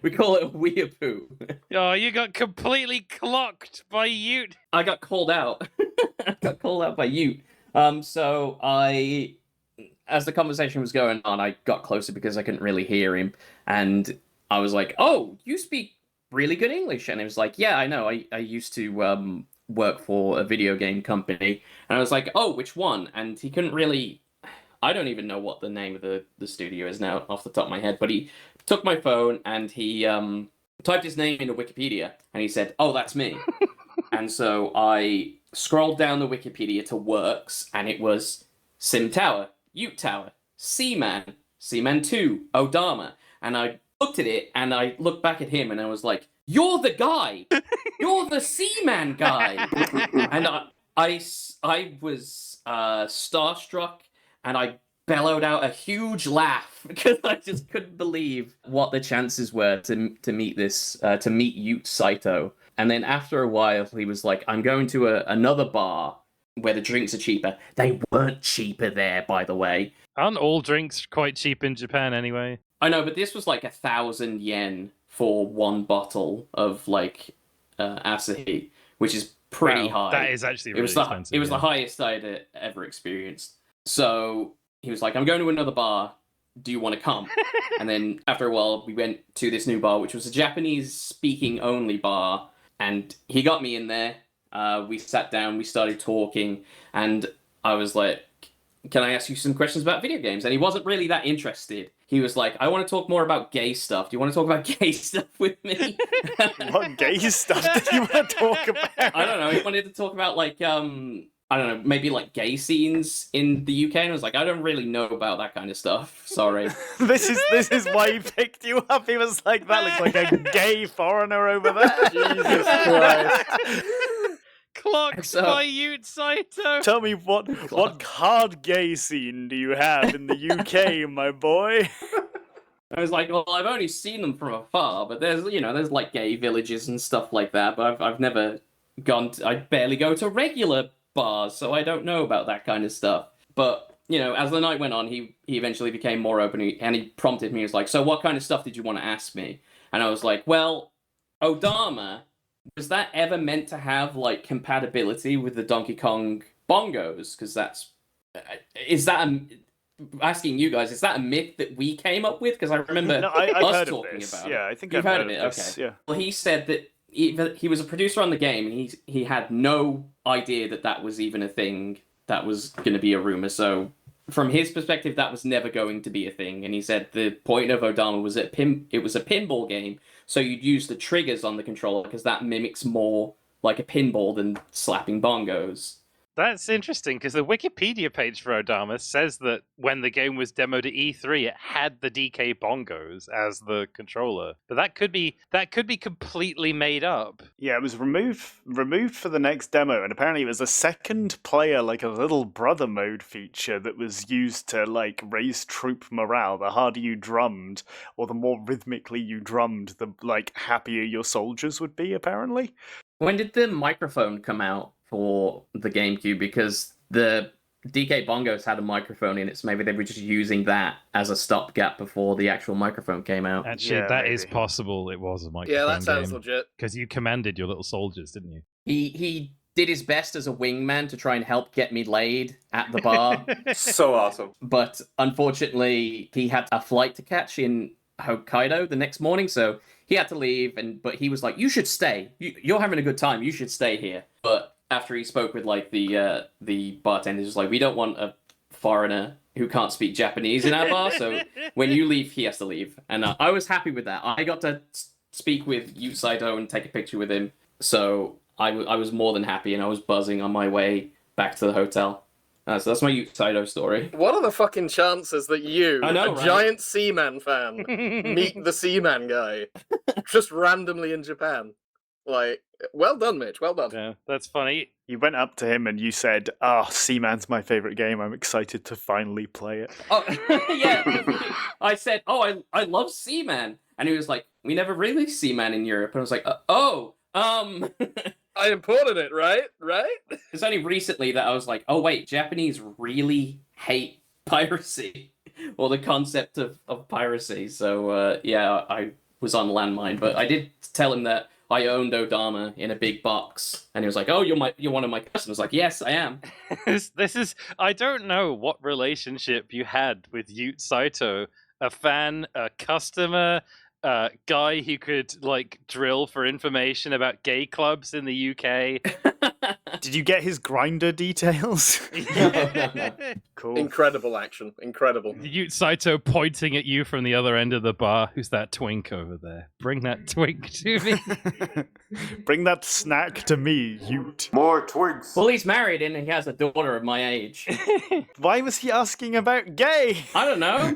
We call it a weeaboo. Oh, you got completely clocked by Ute. I got called out. I got called out by Ute. So as the conversation was going on, I got closer because I couldn't really hear him. And I was like, oh, you speak really good English. And he was like, yeah, I know. I used to work for a video game company. And I was like, oh, which one? And he couldn't really... I don't even know what the name of the studio is now off the top of my head, but he took my phone and he typed his name into Wikipedia, and he said, oh, that's me. And so I scrolled down the Wikipedia to works, and it was Sim Tower, Ute Tower, Seaman, Seaman 2, Odama. And I looked at it, and I looked back at him, and I was like, you're the guy! You're the Seaman guy! And I was starstruck, and I bellowed out a huge laugh because I just couldn't believe what the chances were to meet Ute Saito. And then after a while, he was like, I'm going to another bar where the drinks are cheaper. They weren't cheaper there, by the way. Aren't all drinks quite cheap in Japan anyway? I know, but this was like 1,000 yen for one bottle of like Asahi, which is pretty high. That is actually really expensive. It was the highest I'd ever experienced. So he was like, I'm going to another bar. Do you want to come? And then after a while, we went to this new bar, which was a Japanese-speaking only bar. And he got me in there. We sat down, we started talking, and I was like, can I ask you some questions about video games? And he wasn't really that interested. He was like, I want to talk more about gay stuff. Do you want to talk about gay stuff with me? What gay stuff do you want to talk about? I don't know. He wanted to talk about like, I don't know, maybe like gay scenes in the UK. And I was like, I don't really know about that kind of stuff. Sorry. This is why he picked you up. He was like, that looks like a gay foreigner over there. Jesus Christ. Clocked by Ute Saito. Tell me what card gay scene do you have in the UK, my boy? I was like, well, I've only seen them from afar, but there's like gay villages and stuff like that, but I've never gone to, I barely go to regular bars, so I don't know about that kind of stuff. But, you know, as the night went on, he eventually became more open, and he prompted me. He was like, so what kind of stuff did you want to ask me? And I was like, well, Odama, was that ever meant to have, like, compatibility with the Donkey Kong bongos? Because that's... Is that asking you guys, is that a myth that we came up with? Because I remember No, I've us heard talking of this. about Yeah, it. I think You've I've heard of it, this. okay. Yeah. Well, he said that he was a producer on the game, and he had no idea that that was even a thing that was going to be a rumor. So from his perspective, that was never going to be a thing. And he said the point of Odama was it was a pinball game, so you'd use the triggers on the controller because that mimics more like a pinball than slapping bongos. That's interesting because the Wikipedia page for Odama says that when the game was demoed at E3, it had the DK bongos as the controller. But that could be completely made up. Yeah, it was removed for the next demo, and apparently it was a second player, like a little brother mode feature that was used to like raise troop morale. The harder you drummed, or the more rhythmically you drummed, the like happier your soldiers would be, apparently. When did the microphone come out for the GameCube? Because the DK Bongos had a microphone in it, so maybe they were just using that as a stopgap before the actual microphone came out. Actually, Yeah, that is maybe. possible. It was a microphone Yeah, that sounds game. legit. Because you commanded your little soldiers, didn't you? He did his best as a wingman to try and help get me laid at the bar, So awesome. but unfortunately, he had a flight to catch in Hokkaido the next morning, so he had to leave. But he was like, "You should stay. You're having a good time. You should stay here." But after he spoke with like the bartender, he was like, "We don't want a foreigner who can't speak Japanese in our bar. So when you leave, he has to leave." And I was happy with that. I got to speak with Yu Saito and take a picture with him, so I was more than happy, and I was buzzing on my way back to the hotel. So that's my Yu Saito story. What are the fucking chances that you, I know, a right? giant Seaman fan, meet the Seaman guy just randomly in Japan? Like, well done, Mitch. Well done. Yeah, that's funny. You went up to him and you said, "Ah, Seaman's my favorite game. I'm excited to finally play it." Oh, yeah. I said, "Oh, I love Seaman," and he was like, "We never released Seaman in Europe," and I was like, I imported it, right? Right? It's only recently that I was like, oh wait, Japanese really hate piracy, or the concept of piracy. So yeah, I was on landmine, but I did tell him that I owned Odama in a big box, and he was like, "Oh, you're one of my customers." Like, yes, I am. This is I don't know what relationship you had with Yu Saito, a fan, a customer, guy who could like drill for information about gay clubs in the UK. Did you get his grinder details? No. Cool. Incredible action. Incredible. Yu Saito pointing at you from the other end of the bar. Who's that twink over there? Bring that twink to me. Bring that snack to me, Ute. More twigs. Well, he's married and he has a daughter of my age. Why was he asking about gay? I don't know.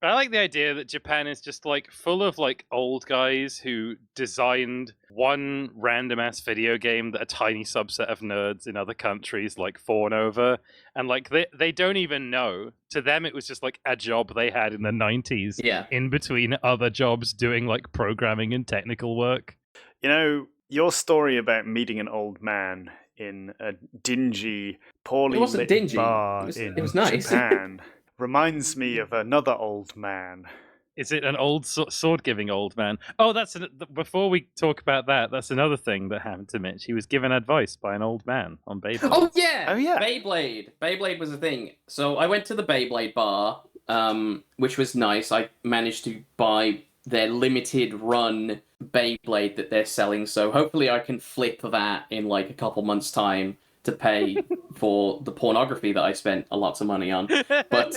I like the idea that Japan is just like full of like old guys who designed one random ass video game that a tiny subset of nerds in other countries like fawn over, and like they don't even know. To them, it was just like a job they had in the 90s. Yeah. In between other jobs doing like programming and technical work. You know, your story about meeting an old man in a dingy, poorly It wasn't lit dingy. bar It was nice. Japan reminds me of another old man. Is it an old sword-giving old man? Oh, before we talk about that, that's another thing that happened to Mitch. He was given advice by an old man on Beyblade. Oh yeah. Oh, yeah. Beyblade was a thing. So I went to the Beyblade bar, which was nice. I managed to buy their limited run Beyblade that they're selling. So hopefully I can flip that in like a couple months' time to pay for the pornography that I spent a lot of money on. But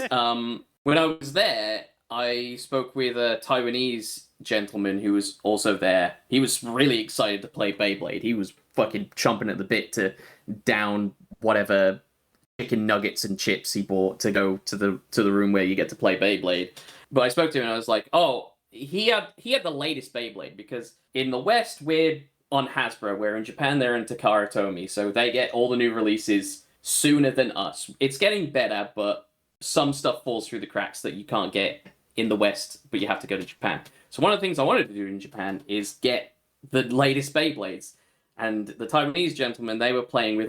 when I was there, I spoke with a Taiwanese gentleman who was also there. He was really excited to play Beyblade. He was fucking chomping at the bit to down whatever chicken nuggets and chips he bought to go to the room where you get to play Beyblade. But I spoke to him and I was like, oh, he had the latest Beyblade, because in the West we're on Hasbro, where in Japan they're into Takara Tomy, so they get all the new releases sooner than us. It's getting better, but some stuff falls through the cracks that you can't get in the West, but you have to go to Japan. So one of the things I wanted to do in Japan is get the latest Beyblades. And the Taiwanese gentlemen, they were playing with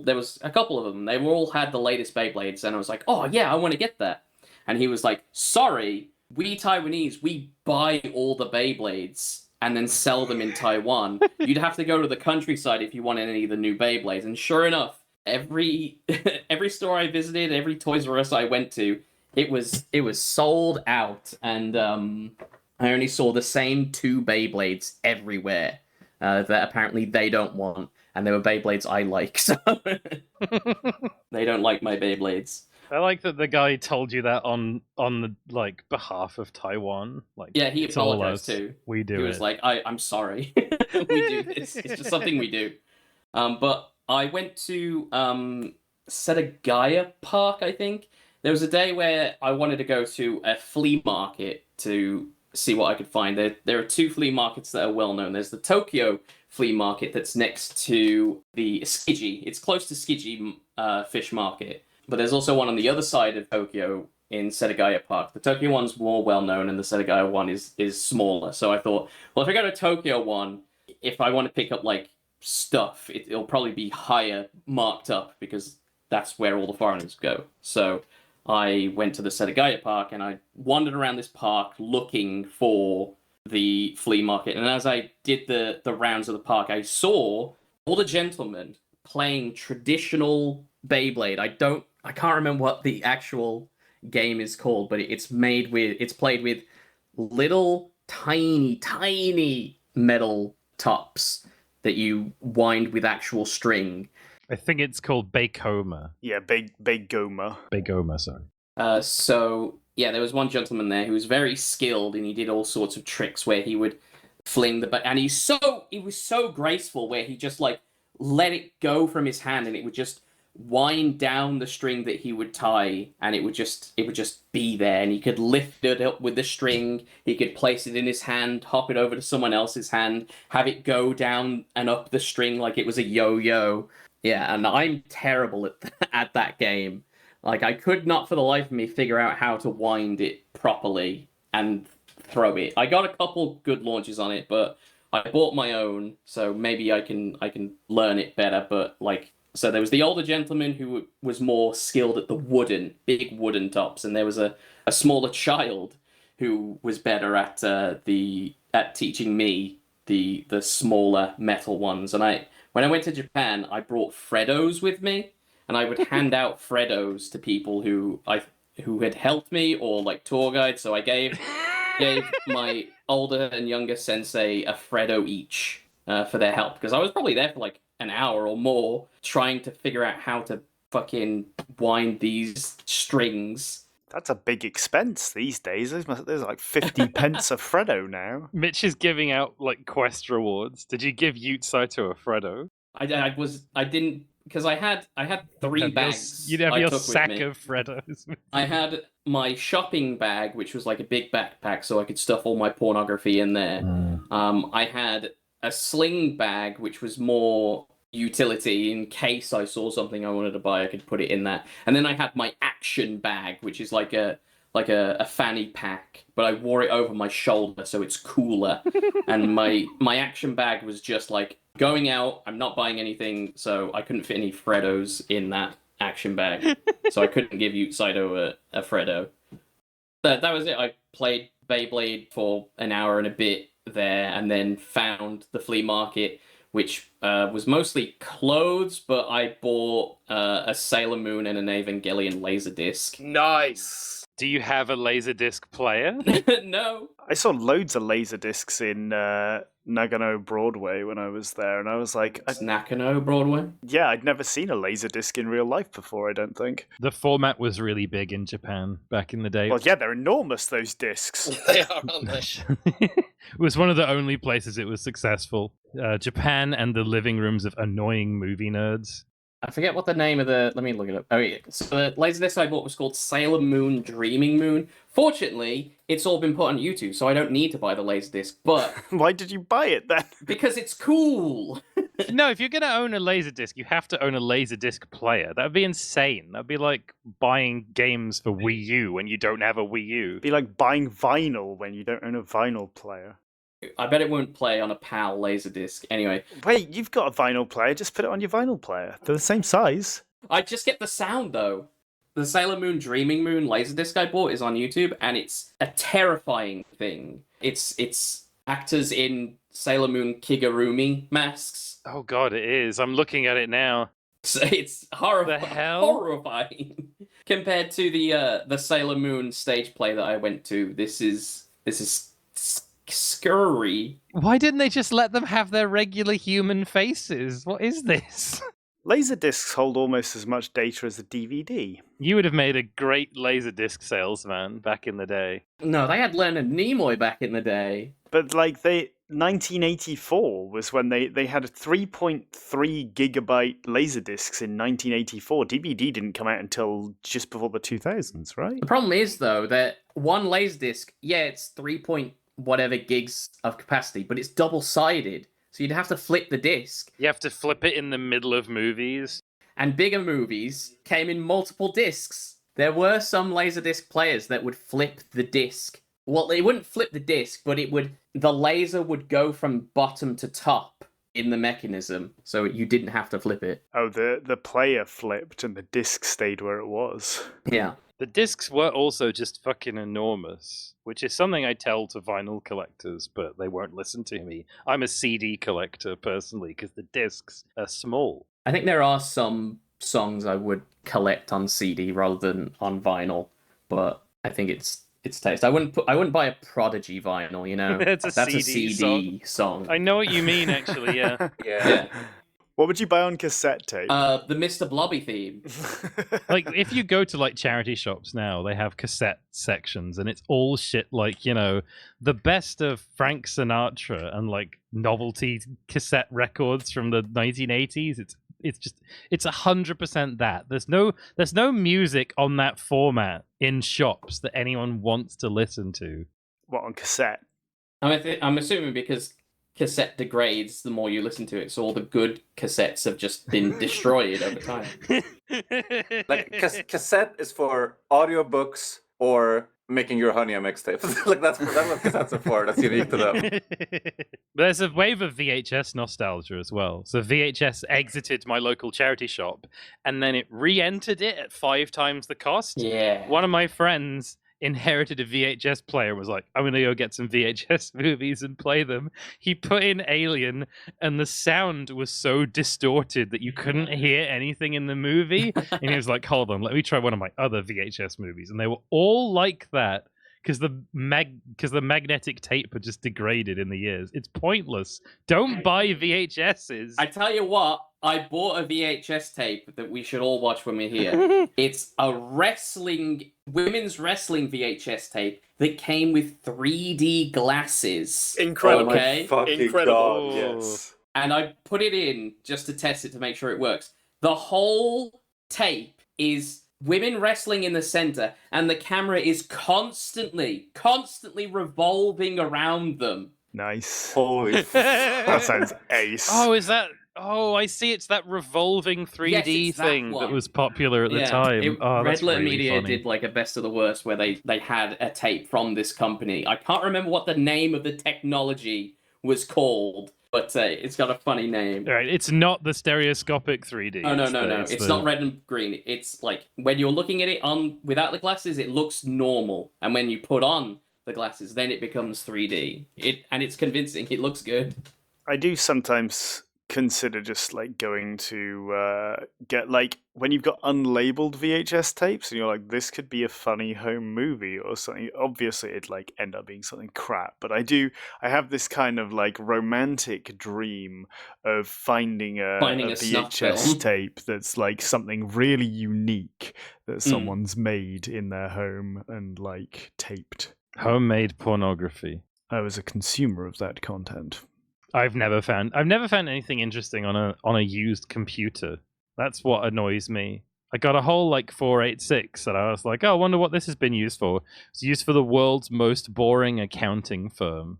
there was a couple of them. They all had the latest Beyblades, and I was like, oh yeah, I want to get that. And he was like, sorry, we Taiwanese, we buy all the Beyblades and then sell them in Taiwan. You'd have to go to the countryside if you wanted any of the new Beyblades. And sure enough, every store I visited, every Toys R Us I went to, it was sold out. And I only saw the same 2 Beyblades everywhere. That apparently they don't want, and they were Beyblades I like, so they don't like my Beyblades. I like that the guy told you that on the behalf of Taiwan. Like, yeah, he it's all apologized us. too. We do He was it. like, I'm sorry. We do this. It's just something we do. But I went to Setagaya Park, I think. There was a day where I wanted to go to a flea market to see what I could find. There are 2 flea markets that are well known. There's the Tokyo flea market that's next to the Tsukiji. It's close to Tsukiji fish market. But there's also one on the other side of Tokyo in Setagaya Park. The Tokyo one's more well known, and the Setagaya one is smaller. So I thought, well, if I go to Tokyo one, if I want to pick up like stuff, it'll probably be higher marked up because that's where all the foreigners go. So I went to the Setagaya Park and I wandered around this park looking for the flea market. And as I did the rounds of the park, I saw all the gentlemen playing traditional Beyblade. I can't remember what the actual game is called, but it's played with little tiny metal tops that you wind with actual string. I think it's called Baekoma. Yeah, Begoma. Baegoma, sorry. So yeah, there was one gentleman there who was very skilled, and he did all sorts of tricks where he would fling and he was so graceful where he just like let it go from his hand, and it would just wind down the string that he would tie, and it would just be there, and he could lift it up with the string, he could place it in his hand, hop it over to someone else's hand, have it go down and up the string like it was a yo-yo. Yeah, and I'm terrible at that game. Like, I could not for the life of me figure out how to wind it properly and throw it. I got a couple good launches on it, but I bought my own, so maybe I can learn it better. But like, so there was the older gentleman who was more skilled at the big wooden tops, and there was a smaller child who was better at teaching me the smaller metal ones. And when I went to Japan, I brought Freddos with me, and I would hand out Freddos to people who had helped me or like tour guides. So I gave my older and younger sensei a Freddo each for their help, because I was probably there for like an hour or more trying to figure out how to fucking wind these strings. That's a big expense these days. There's like 50 pence a Freddo now. Mitch is giving out like quest rewards. Did you give Ute Saito a Freddo? I didn't, because I had 3 bags. You'd have I your took with sack me. of Freddos. I had my shopping bag, which was like a big backpack, so I could stuff all my pornography in there. I had a sling bag, which was more utility in case I saw something I wanted to buy, I could put it in that. And then I had my action bag, which is like a fanny pack, but I wore it over my shoulder so it's cooler. And my action bag was just like going out, I'm not buying anything, so I couldn't fit any Freddos in that action bag. So I couldn't give Ute Saito a Freddo. That was it. I played Beyblade for an hour and a bit there, and then found the flea market, which was mostly clothes, but I bought a Sailor Moon and an Evangelion Laserdisc. Nice. Do you have a Laserdisc player? No. I saw loads of laser discs in Nagano Broadway when I was there, and I was like, It's Nakano Broadway? yeah, I'd never seen a laser disc in real life before, I don't think. The format was really big in Japan back in the day. Well, yeah, they're enormous, those discs. They are, aren't they? It was one of the only places it was successful. Japan and the living rooms of annoying movie nerds. I forget what the name of the... Let me look it up. Oh, yeah. So the Laserdisc I bought was called Sailor Moon Dreaming Moon. Fortunately, it's all been put on YouTube, so I don't need to buy the Laserdisc, but... Why did you buy it then? Because it's cool! No, if you're going to own a Laserdisc, you have to own a Laserdisc player. That would be insane. That would be like buying games for Wii U when you don't have a Wii U. It'd be like buying vinyl when you don't own a vinyl player. I bet it won't play on a PAL Laserdisc. Anyway, Wait, you've got a vinyl player. Just put it on your vinyl player. They're the same size. I just get the sound though. The Sailor Moon Dreaming Moon Laserdisc I bought is on YouTube, and it's a terrifying thing. It's actors in Sailor Moon Kigurumi masks. Oh god, it is. I'm looking at it now. So it's horrifying. The hell? Horrifying compared to the Sailor Moon stage play that I went to. This is scurry. Why didn't they just let them have their regular human faces? What is this? Laserdiscs hold almost as much data as a DVD. You would have made a great Laserdisc salesman back in the day. No, they had Leonard Nimoy back in the day. But 1984 was when they had a 3.3 gigabyte Laserdiscs in 1984. DVD didn't come out until just before the 2000s, right? The problem is though that one Laserdisc, it's 3 point whatever gigs of capacity, but it's double-sided. So you'd have to flip the disc. You have to flip it in the middle of movies. And bigger movies came in multiple discs. There were some Laserdisc players that would flip the disc. Well, they wouldn't flip the disc, but the laser would go from bottom to top in the mechanism, so you didn't have to flip it. Oh, the player flipped and the disc stayed where it was. Yeah. The discs were also just fucking enormous, which is something I tell to vinyl collectors, but they won't listen to me. I'm a CD collector, personally, because the discs are small. I think there are some songs I would collect on CD rather than on vinyl, but I think it's taste. I wouldn't buy a Prodigy vinyl, you know. That's a a CD CD song. I know what you mean, actually, yeah. Yeah. What would you buy on cassette tape? The Mr. Blobby theme. Like, if you go to, like, charity shops now, they have cassette sections, and it's all shit like, you know, the best of Frank Sinatra and, like, novelty cassette records from the 1980s. It's 100% that. There's no music on that format in shops that anyone wants to listen to. What, on cassette? I'm assuming because cassette degrades the more you listen to it, so all the good cassettes have just been destroyed over time. Like cassette is for audiobooks or making your honey a mixtape. Like that's what cassettes are for. That's unique to them. There's a wave of VHS nostalgia as well. So VHS exited my local charity shop, and then it re-entered it at 5 times the cost. Yeah. One of my friends inherited a VHS player and was like, I'm going to go get some VHS movies and play them. He put in Alien, and the sound was so distorted that you couldn't hear anything in the movie. And he was like, hold on, let me try one of my other VHS movies. And they were all like that because the magnetic tape had just degraded in the years. It's pointless. Don't buy VHSs. I tell you what, I bought a VHS tape that we should all watch when we're here. It's a women's wrestling VHS tape that came with 3D glasses. Incredible. Okay? Incredible. God, yes. And I put it in just to test it to make sure it works. The whole tape is women wrestling in the center, and the camera is constantly revolving around them. Nice. Holy That sounds ace. Oh, is that... Oh, I see. It's that revolving 3D Yes, that thing that one. was popular at the time. Red That's Letter really Media funny. did like a best of the worst where they had a tape from this company. I can't remember what the name of the technology was called, but it's got a funny name. Right, it's not the stereoscopic 3D. Oh, no. It's It's the- not red and green. It's like when you're looking at it on without the glasses, it looks normal, and when you put on the glasses, then it becomes 3D. It's convincing. It looks good. I do sometimes consider just like going to get like when you've got unlabeled VHS tapes and you're like, this could be a funny home movie or something. Obviously it'd like end up being something crap, but I have this kind of like romantic dream of finding a snuff VHS film. tape that's like something really unique that someone's made in their home and like taped. Homemade pornography. I was a consumer of that content. I've never found anything interesting on a used computer. That's what annoys me. I got a whole like 486 and I was like, oh, I wonder what this has been used for. It's used for the world's most boring accounting firm.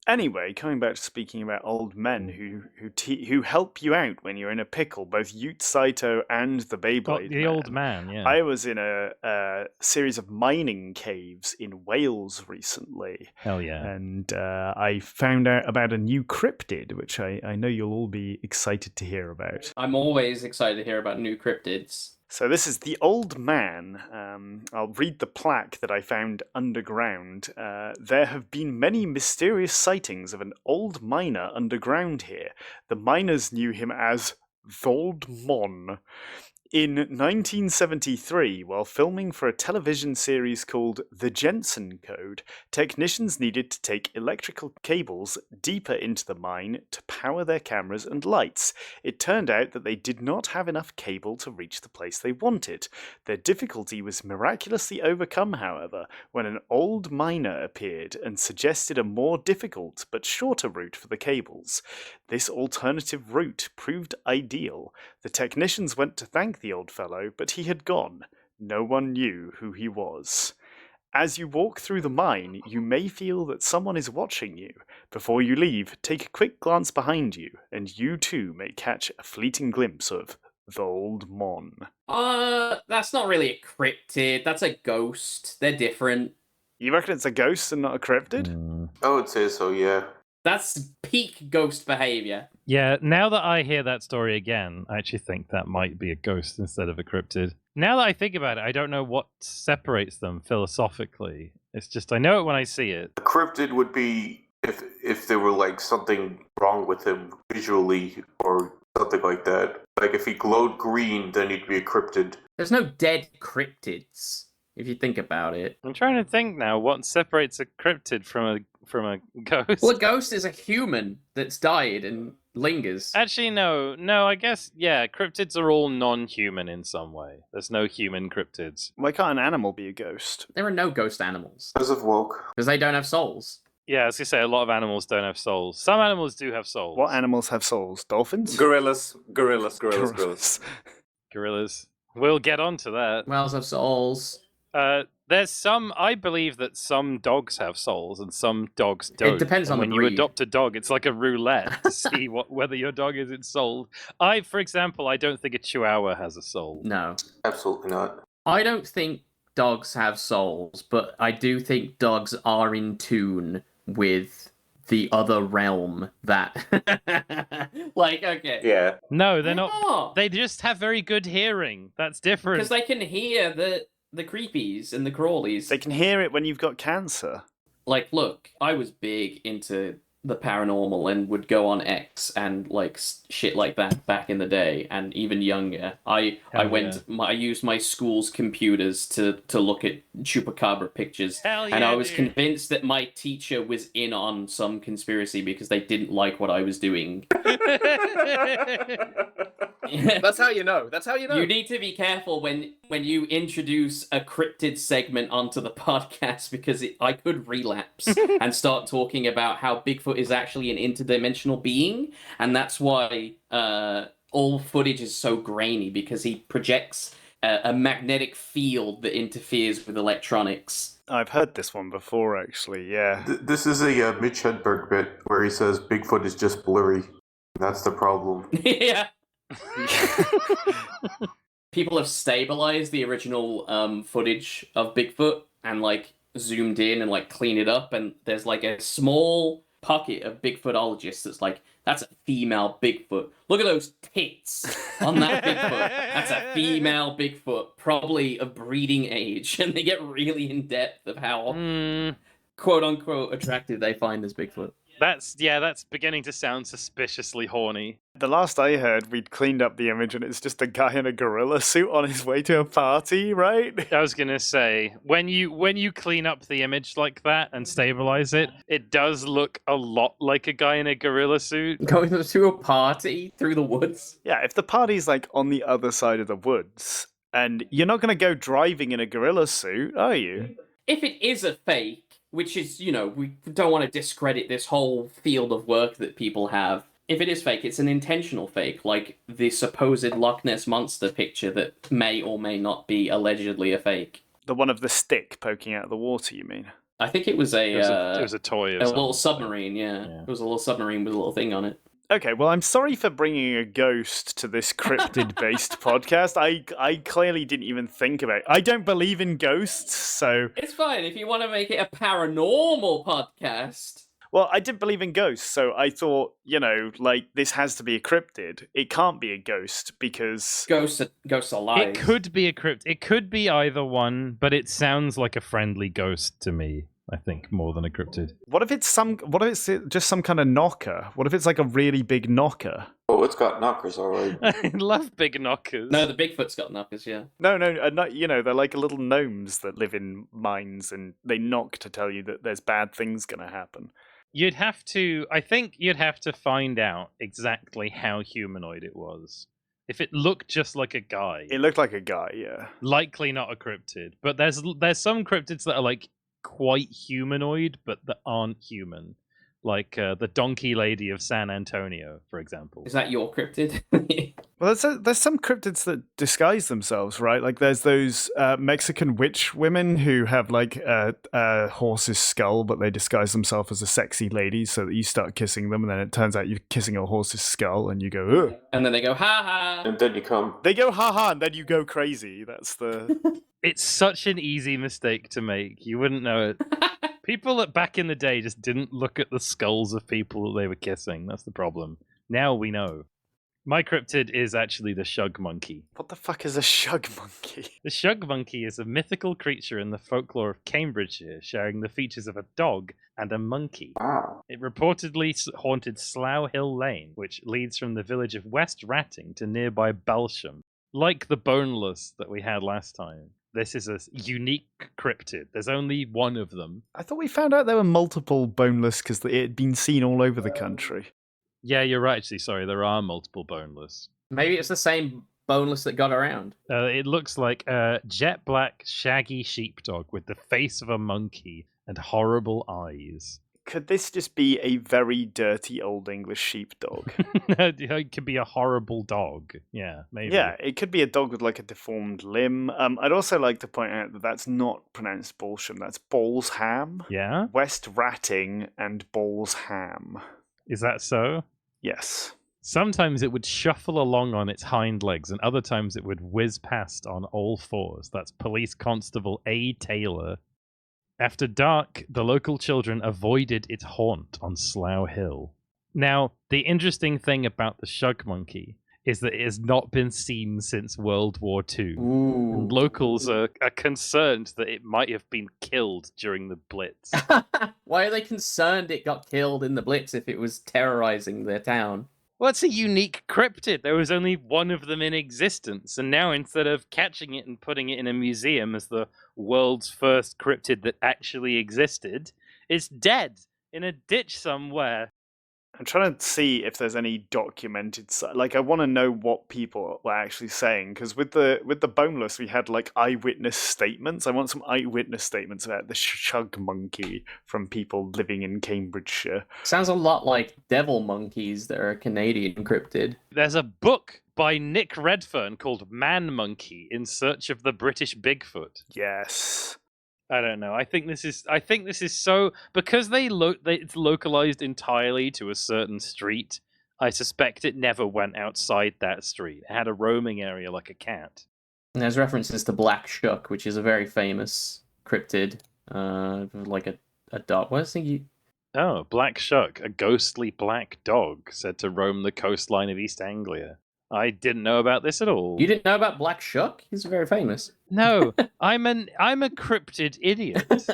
Anyway, coming back to speaking about old men who help you out when you're in a pickle, both Ute Saito and the Beyblade The old man, yeah. I was in a series of mining caves in Wales recently. Hell yeah. And I found out about a new cryptid, which I know you'll all be excited to hear about. I'm always excited to hear about new cryptids. So this is the Old Man. I'll read the plaque that I found underground. There have been many mysterious sightings of an old miner underground here. The miners knew him as Thold Mon. In 1973, while filming for a television series called The Jensen Code, technicians needed to take electrical cables deeper into the mine to power their cameras and lights. It turned out that they did not have enough cable to reach the place they wanted. Their difficulty was miraculously overcome, however, when an old miner appeared and suggested a more difficult but shorter route for the cables. This alternative route proved ideal. The technicians went to thank the old fellow, but he had gone. No one knew who he was. As you walk through the mine, you may feel that someone is watching you. Before you leave, take a quick glance behind you, and you too may catch a fleeting glimpse of the Old Mon. That's not really a cryptid. That's a ghost. They're different. You reckon it's a ghost and not a cryptid? I would say so, yeah. That's peak ghost behavior. Yeah, now that I hear that story again, I actually think that might be a ghost instead of a cryptid. Now that I think about it, I don't know what separates them philosophically. It's just, I know it when I see it. A cryptid would be if there were like something wrong with him visually or something like that. Like if he glowed green, then he'd be a cryptid. There's no dead cryptids, if you think about it. I'm trying to think now what separates a cryptid from a ghost. Well, a ghost is a human that's died and lingers. Actually, no, I guess, yeah, cryptids are all non-human in some way. There's no human cryptids. Why can't an animal be a ghost? There are no ghost animals. Because of woke. Because they don't have souls. Yeah, I was going to say, a lot of animals don't have souls. Some animals do have souls. What animals have souls? Dolphins? Gorillas. Gorillas. We'll get on to that. Whales have souls. There's some, I believe that some dogs have souls and some dogs don't. It depends on when the you breed. adopt a dog, it's like a roulette to see whether your dog is ensouled. For example, I don't think a Chihuahua has a soul. No. Absolutely not. I don't think dogs have souls, but I do think dogs are in tune with the other realm that... like, okay. Yeah. No, they're not. They just have very good hearing. That's different. Because they can hear the creepies and the crawlies. They can hear it when you've got cancer. Like, look, I was big into the paranormal and would go on X and like shit like that back in the day, and even younger. I used my school's computers to look at chupacabra pictures, and I was convinced that my teacher was in on some conspiracy because they didn't like what I was doing. That's how you know. That's how you know. You need to be careful when you introduce a cryptid segment onto the podcast, because I could relapse and start talking about how Bigfoot is actually an interdimensional being, and that's why all footage is so grainy, because he projects a magnetic field that interferes with electronics. I've heard this one before, actually, yeah. This is a Mitch Hedberg bit where he says Bigfoot is just blurry. That's the problem. Yeah. People have stabilized the original footage of Bigfoot and like zoomed in and like cleaned it up, and there's like a small pocket of Bigfootologists that's like, that's a female Bigfoot. Look at those tits on that Bigfoot. That's a female Bigfoot, probably of breeding age. And they get really in depth of how quote unquote attractive they find this Bigfoot. That's beginning to sound suspiciously horny. The last I heard, we'd cleaned up the image and it's just a guy in a gorilla suit on his way to a party, right? I was gonna say, when you clean up the image like that and stabilize it, it does look a lot like a guy in a gorilla suit. Going to a party through the woods? Yeah, if the party's like on the other side of the woods, and you're not gonna go driving in a gorilla suit, are you? If it is a fake, which is, you know, we don't want to discredit this whole field of work that people have. If it is fake, it's an intentional fake, like the supposed Loch Ness Monster picture that may or may not be allegedly a fake. The one of the stick poking out of the water, you mean? I think it was It was a toy or a something. little submarine, yeah. Yeah. It was a little submarine with a little thing on it. Okay, well, I'm sorry for bringing a ghost to this cryptid-based podcast. I clearly didn't even think about it. I don't believe in ghosts, so... It's fine if you want to make it a paranormal podcast. Well, I didn't believe in ghosts, so I thought, this has to be a cryptid. It can't be a ghost, because... Ghosts are lies. It could be a crypt. It could be either one, but it sounds like a friendly ghost to me. I think more than a cryptid. What if it's just some kind of knocker? What if it's like a really big knocker? Oh, it's got knockers, all right. I love big knockers. No, the Bigfoot's got knockers, yeah. No, they're like little gnomes that live in mines, and they knock to tell you that there's bad things going to happen. I think you'd have to find out exactly how humanoid it was. If it looked just like a guy, It looked like a guy, yeah. likely not a cryptid. But there's some cryptids that are like quite humanoid, but that aren't human. Like the donkey lady of San Antonio, for example. Is that your cryptid? Well, there's some cryptids that disguise themselves, right? Like there's those Mexican witch women who have like a horse's skull, but they disguise themselves as a sexy lady, so that you start kissing them, and then it turns out you're kissing a horse's skull, and you go, ugh. And then they go, ha ha. And then you come. They go, ha ha, and then you go crazy. That's the... It's such an easy mistake to make. You wouldn't know it. People that back in the day just didn't look at the skulls of people they were kissing. That's the problem. Now we know. My cryptid is actually the shug monkey. What the fuck is a shug monkey? The shug monkey is a mythical creature in the folklore of Cambridgeshire, sharing the features of a dog and a monkey. Wow. It reportedly haunted Slough Hill Lane, which leads from the village of West Ratting to nearby Balsham. Like the boneless that we had last time, this is a unique cryptid. There's only one of them. I thought we found out there were multiple boneless because it had been seen all over the country. Yeah, you're right, actually. Sorry, there are multiple boneless. Maybe it's the same boneless that got around. It looks like a jet black, shaggy sheepdog with the face of a monkey and horrible eyes. Could this just be a very dirty old English sheepdog? It could be a horrible dog. Yeah, maybe. Yeah, it could be a dog with like a deformed limb. I'd also like to point out that that's not pronounced Balsham. That's Balsham. Yeah? West Ratting and Balsham. Is that so? Yes. Sometimes it would shuffle along on its hind legs, and other times it would whiz past on all fours. That's Police Constable A. Taylor. After dark, the local children avoided its haunt on Slough Hill. Now, the interesting thing about the shug monkey is that it has not been seen since World War II. Ooh. And locals are concerned that it might have been killed during the Blitz. Why are they concerned it got killed in the Blitz if it was terrorizing their town? Well, it's a unique cryptid. There was only one of them in existence. And now, instead of catching it and putting it in a museum as the world's first cryptid that actually existed, it's dead in a ditch somewhere. I'm trying to see if there's any documented... Like, I want to know what people were actually saying, because with the boneless, we had, like, eyewitness statements. I want some eyewitness statements about the shug monkey from people living in Cambridgeshire. Sounds a lot like devil monkeys that are a Canadian cryptid. There's a book by Nick Redfern called Man Monkey in Search of the British Bigfoot. Yes. I don't know. I think this is so because it's localized entirely to a certain street. I suspect it never went outside that street. It had a roaming area like a cat. And there's references to Black Shuck, which is a very famous cryptid, like a dog. What is he? Oh, Black Shuck, a ghostly black dog said to roam the coastline of East Anglia. I didn't know about this at all. You didn't know about Black Shuck? He's very famous. No, I'm a cryptid idiot.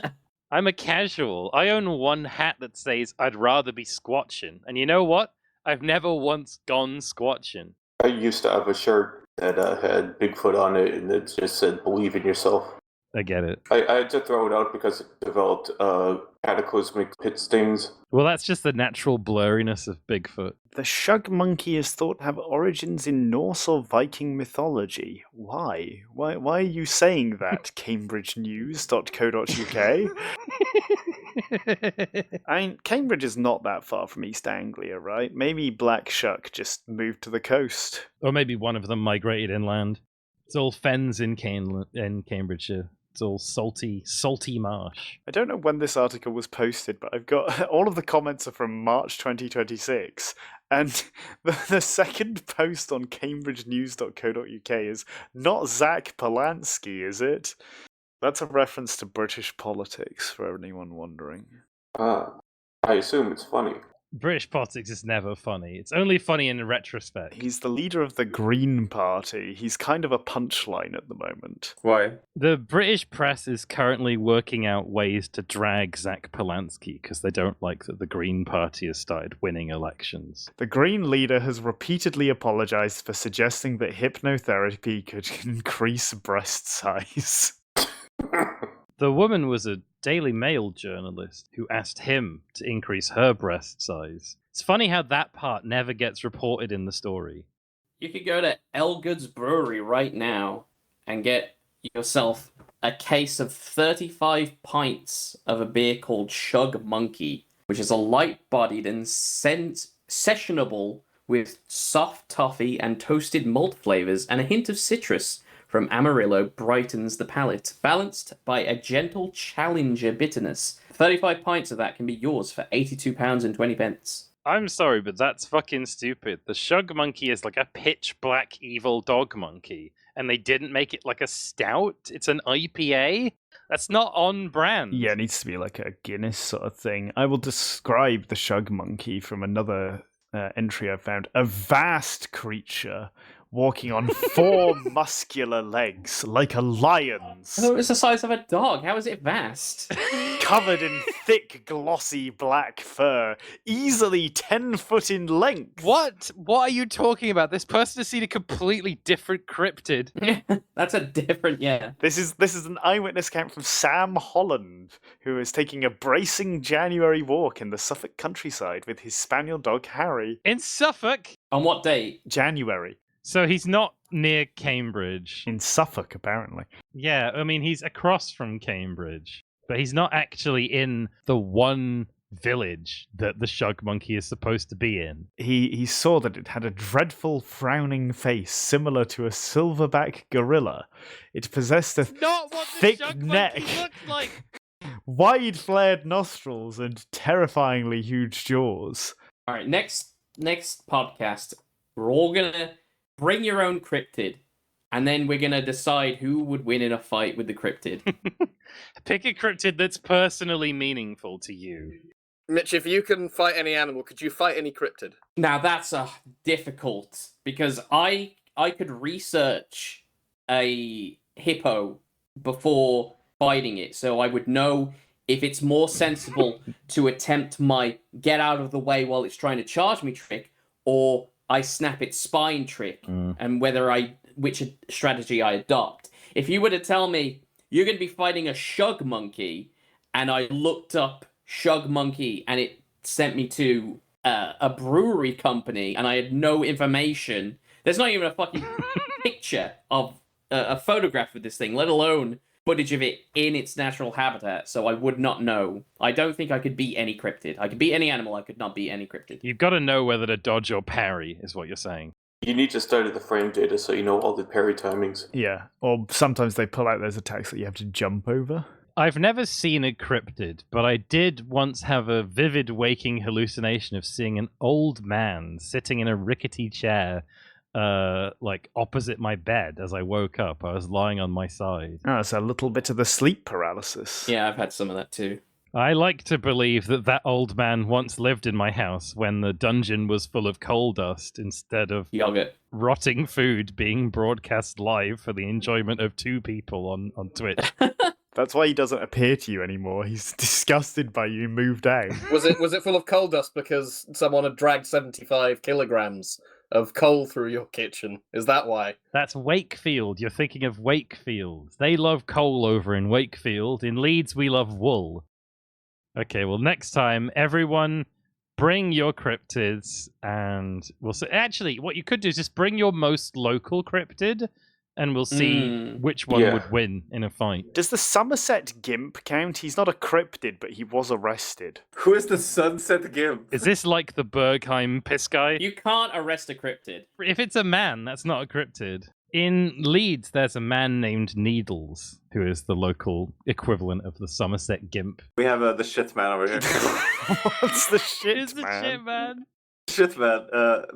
I'm a casual. I own one hat that says I'd rather be squatching. And you know what? I've never once gone squatching. I used to have a shirt that had Bigfoot on it, and it just said, "Believe in yourself." I get it. I had to throw it out because it developed cataclysmic pit stains. Well, that's just the natural blurriness of Bigfoot. The shug monkey is thought to have origins in Norse or Viking mythology. Why? Why are you saying that, cambridgenews.co.uk? I mean, Cambridge is not that far from East Anglia, right? Maybe Black Shuck just moved to the coast. Or maybe one of them migrated inland. It's all fens in Cambridgeshire. It's all salty marsh. I don't know when this article was posted, but I've got all of the comments are from March 2026. And the second post on cambridgenews.co.uk is not Zach Polanski, is it? That's a reference to British politics, for anyone wondering. I assume it's funny. British politics is never funny. It's only funny in retrospect. He's the leader of the Green Party. He's kind of a punchline at the moment. Why? The British press is currently working out ways to drag Zach Polanski because they don't like that the Green Party has started winning elections. The Green leader has repeatedly apologized for suggesting that hypnotherapy could increase breast size. The woman was a Daily Mail journalist who asked him to increase her breast size. It's funny how that part never gets reported in the story. You could go to Elgood's Brewery right now and get yourself a case of 35 pints of a beer called Shug Monkey, which is a light-bodied and sessionable with soft toffee and toasted malt flavors and a hint of citrus from Amarillo brightens the palate, balanced by a gentle challenger bitterness. 35 pints of that can be yours for £82.20. I'm sorry, but that's fucking stupid. The Shug Monkey is like a pitch black evil dog monkey, and they didn't make it like a stout? It's an IPA? That's not on brand. Yeah, it needs to be like a Guinness sort of thing. I will describe the Shug Monkey from another entry I found. A vast creature walking on 4 muscular legs like a lion's. I thought it was the size of a dog. How is it vast? Covered in thick, glossy black fur, easily 10 foot in length. What? What are you talking about? This person has seen a completely different cryptid. That's a different, yeah. This is an eyewitness account from Sam Holland, who is taking a bracing January walk in the Suffolk countryside with his spaniel dog Harry. In Suffolk? On what date? January. So he's not near Cambridge. In Suffolk, apparently. Yeah, I mean, he's across from Cambridge. But he's not actually in the one village that the Shug Monkey is supposed to be in. He saw that it had a dreadful frowning face similar to a silverback gorilla. It possessed a Not what the thick Shug neck, Monkey looks like! wide flared nostrils, and terrifyingly huge jaws. All right, next podcast, we're all gonna bring your own cryptid, and then we're gonna decide who would win in a fight with the cryptid. Pick a cryptid that's personally meaningful to you. Mitch, if you can fight any animal, could you fight any cryptid? Now that's difficult because I could research a hippo before fighting it, so I would know if it's more sensible to attempt my get out of the way while it's trying to charge me trick, or I snap its spine trick, and which strategy I adopt. If you were to tell me you're going to be fighting a Shug Monkey, and I looked up Shug Monkey and it sent me to a brewery company, and I had no information. There's not even a fucking picture of a photograph of this thing, let alone footage of it in its natural habitat, so I would not know. I don't think I could beat any cryptid. I could beat any animal, I could not beat any cryptid. You've got to know whether to dodge or parry, is what you're saying. You need to study the frame data so you know all the parry timings. Yeah, or sometimes they pull out those attacks that you have to jump over. I've never seen a cryptid, but I did once have a vivid waking hallucination of seeing an old man sitting in a rickety chair like opposite my bed as I woke up. I was lying on my side. Oh, it's a little bit of the sleep paralysis. Yeah, I've had some of that too. I like to believe that old man once lived in my house when the dungeon was full of coal dust instead of Yogurt. rotting food being broadcast live for the enjoyment of 2 people on Twitch. That's why he doesn't appear to you anymore. He's disgusted by you, moved out. Was it full of coal dust because someone had dragged 75 kilograms of coal through your kitchen? Is that why? That's Wakefield. You're thinking of Wakefield. They love coal over in Wakefield. In Leeds, we love wool. Okay, well, next time, everyone bring your cryptids, and we'll see. Actually, what you could do is just bring your most local cryptid, and we'll see which one would win in a fight. Does the Somerset Gimp count? He's not a cryptid, but he was arrested. Who is the Sunset Gimp? Is this like the Bergheim piss guy? You can't arrest a cryptid. If it's a man, that's not a cryptid. In Leeds, there's a man named Needles, who is the local equivalent of the Somerset Gimp. We have the shit man over here. What's the shit, Is the man? shit man? Shit man,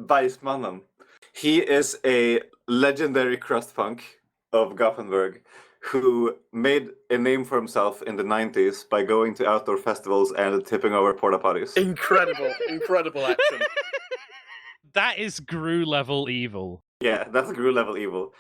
Bajsmannen. He is a legendary crust punk of Gothenburg who made a name for himself in the 90s by going to outdoor festivals and tipping over porta potties. Incredible action. That is Gru level evil. Yeah, that's Gru level evil.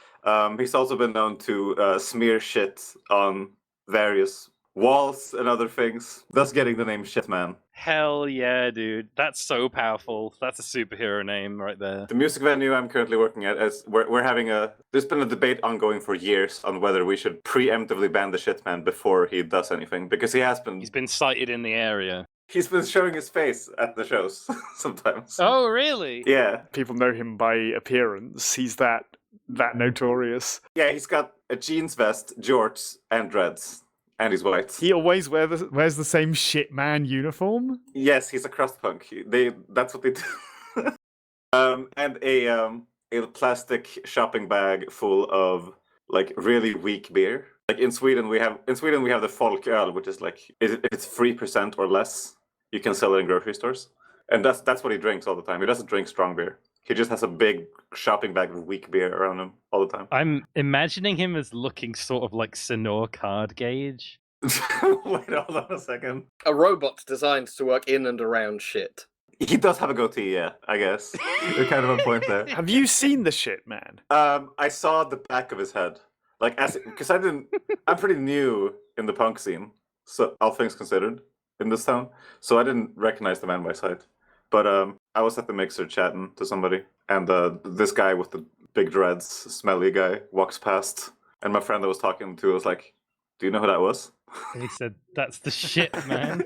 He's also been known to smear shit on various walls and other things, thus getting the name Shitman. Hell yeah, dude. That's so powerful. That's a superhero name right there. The music venue I'm currently working at is we're having there's been a debate ongoing for years on whether we should preemptively ban the Shitman before he does anything, because He's been sighted in the area. he's been showing his face at the shows sometimes. Oh, really? Yeah. People know him by appearance. He's that notorious. Yeah, he's got a jeans vest, jorts, and dreads. And he's white. He always wears the same shit man uniform. Yes, he's a crust punk. That's what they do. And a plastic shopping bag full of like really weak beer. Like in Sweden we have the folköl, which is like it's 3% or less. You can sell it in grocery stores. And that's what he drinks all the time. He doesn't drink strong beer. He just has a big shopping bag of weak beer around him all the time. I'm imagining him as looking sort of like Sonor Card Gauge. Wait, hold on a second. A robot designed to work in and around shit. He does have a goatee, yeah, I guess. You're kind of on point there. Have you seen the shit man? I saw the back of his head. Like, because I'm pretty new in the punk scene, so all things considered, in this town. So I didn't recognize the man by sight. But I was at the mixer chatting to somebody, and this guy with the big dreads, smelly guy, walks past, and my friend I was talking to was like, "Do you know who that was?" And he said, "That's the shit man."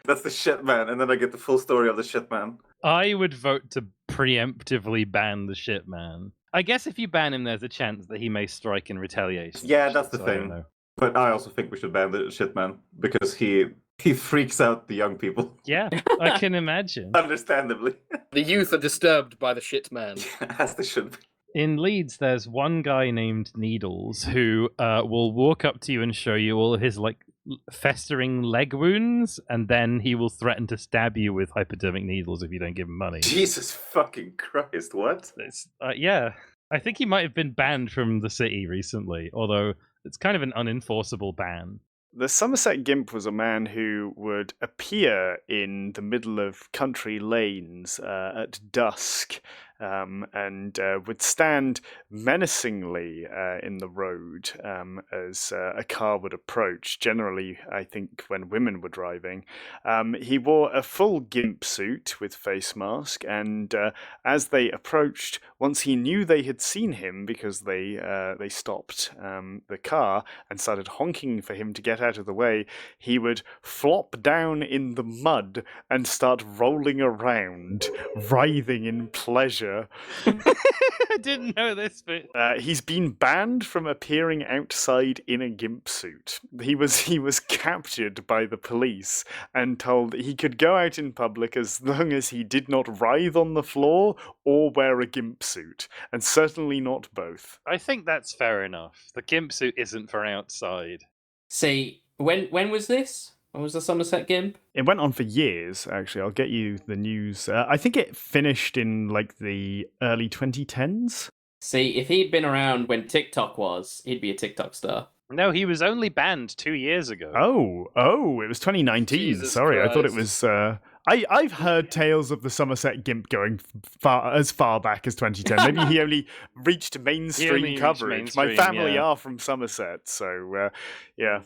That's the shit man, and then I get the full story of the shit man. I would vote to preemptively ban the shit man. I guess if you ban him, there's a chance that he may strike in retaliation. Yeah, that's the So I don't thing. know. But I also think we should ban the shit man because he freaks out the young people. Yeah, I can imagine. Understandably. The youth are disturbed by the shit man. As they should be. In Leeds, there's one guy named Needles who will walk up to you and show you all his like festering leg wounds, and then he will threaten to stab you with hypodermic needles if you don't give him money. Jesus fucking Christ, what? It's, yeah, I think he might have been banned from the city recently, although it's kind of an unenforceable ban. The Somerset Gimp was a man who would appear in the middle of country lanes at dusk and would stand menacingly in the road as a car would approach, generally, I think, when women were driving. He wore a full gimp suit with face mask, and as they approached, once he knew they had seen him because they stopped the car and started honking for him to get out of the way, he would flop down in the mud and start rolling around, writhing in pleasure. I didn't know this bit. He's been banned from appearing outside in a gimp suit. He was captured by the police and told that he could go out in public as long as he did not writhe on the floor or wear a gimp suit, and certainly not both. I think that's fair enough. The gimp suit isn't for outside. See, when was this? When was the Somerset Gimp? It went on for years, actually. I'll get you the news. I think it finished in like the early 2010s. See, if he'd been around when TikTok was, he'd be a TikTok star. No, he was only banned 2 years ago. Oh, it was 2019. Jesus Sorry, I thought it Christ. was... I've heard tales of the Somerset Gimp going as far back as 2010. Maybe he only reached mainstream only reached coverage. My mainstream, family yeah. are from Somerset, so yeah.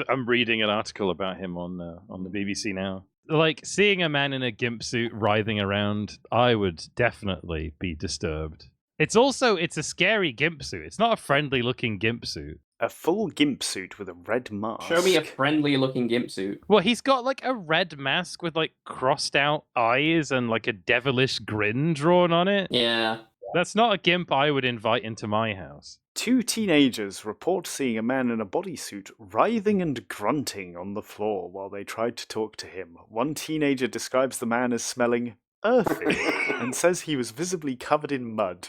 I'm reading an article about him on the BBC now. Like, seeing a man in a gimp suit writhing around, I would definitely be disturbed. It's a scary gimp suit. It's not a friendly looking gimp suit. A full gimp suit with a red mask. Show me a friendly-looking gimp suit. Well, he's got like a red mask with like crossed out eyes and like a devilish grin drawn on it. Yeah. That's not a gimp I would invite into my house. 2 teenagers report seeing a man in a bodysuit writhing and grunting on the floor while they tried to talk to him. One teenager describes the man as smelling earthy and says he was visibly covered in mud.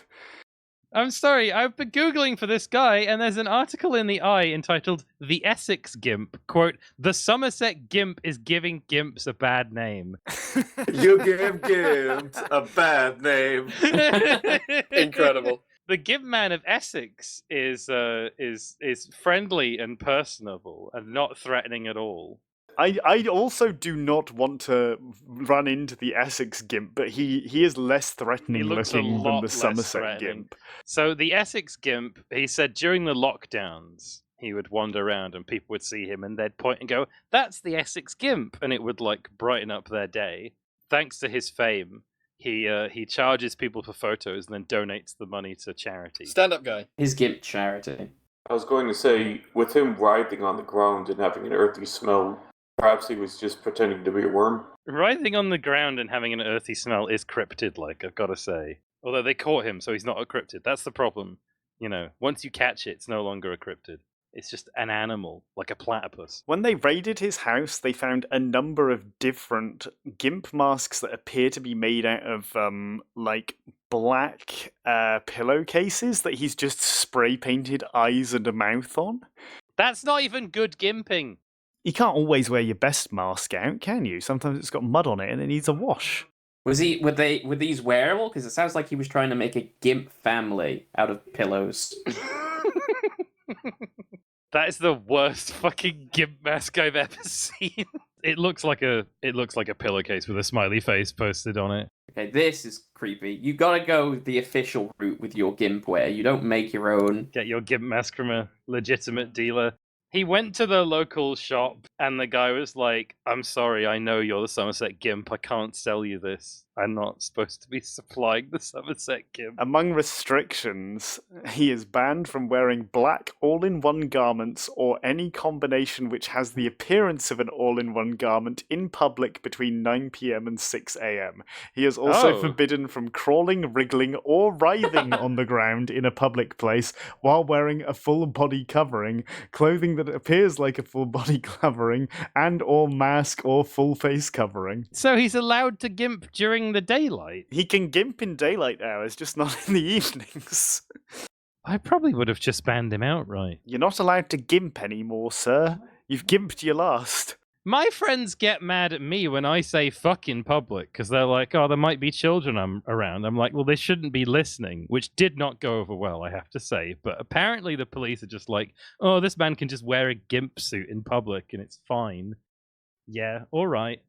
I'm sorry, I've been Googling for this guy, and there's an article in the Eye entitled The Essex Gimp. Quote, the Somerset Gimp is giving Gimps a bad name. You give Gimps a bad name. Incredible. The Gimp Man of Essex is friendly and personable and not threatening at all. I also do not want to run into the Essex Gimp, but he is less threatening He looks looking a than lot the less Somerset threatening. Gimp. So the Essex Gimp, he said during the lockdowns, he would wander around and people would see him and they'd point and go, that's the Essex Gimp, and it would like brighten up their day. Thanks to his fame, he charges people for photos and then donates the money to charity. Stand-up guy. His Gimp charity. I was going to say, with him writhing on the ground and having an earthy smell, perhaps he was just pretending to be a worm. Writhing on the ground and having an earthy smell is cryptid-like, I've got to say. Although they caught him, so he's not a cryptid. That's the problem. You know, once you catch it, it's no longer a cryptid. It's just an animal, like a platypus. When they raided his house, they found a number of different Gimp masks that appear to be made out of, like, black pillowcases that he's just spray-painted eyes and a mouth on. That's not even good gimping. You can't always wear your best mask out, can you? Sometimes it's got mud on it and it needs a wash. Were these wearable? Because it sounds like he was trying to make a Gimp family out of pillows. That is the worst fucking Gimp mask I've ever seen. It looks like a pillowcase with a smiley face posted on it. Okay, this is creepy. You gotta go the official route with your Gimp wear. You don't make your own. Get your Gimp mask from a legitimate dealer. He went to the local shop and the guy was like, I'm sorry, I know you're the Somerset Gimp. I can't sell you this. I'm not supposed to be supplying the Somerset Gimp. Among restrictions, he is banned from wearing black all-in-one garments or any combination which has the appearance of an all-in-one garment in public between 9 p.m. and 6 a.m. He is also forbidden from crawling, wriggling, or writhing on the ground in a public place while wearing a full body covering, clothing that appears like a full body covering, and or mask or full face covering. So he's allowed to gimp during the daylight? He can gimp in daylight hours, just not in the evenings. I probably would have just banned him outright. You're not allowed to gimp anymore, sir. You've gimped your last. My friends get mad at me when I say fuck in public because they're like, oh, there might be children around. I'm like, well, they shouldn't be listening, which did not go over well, I have to say. But apparently the police are just like, oh, this man can just wear a gimp suit in public and it's fine. Yeah, all right.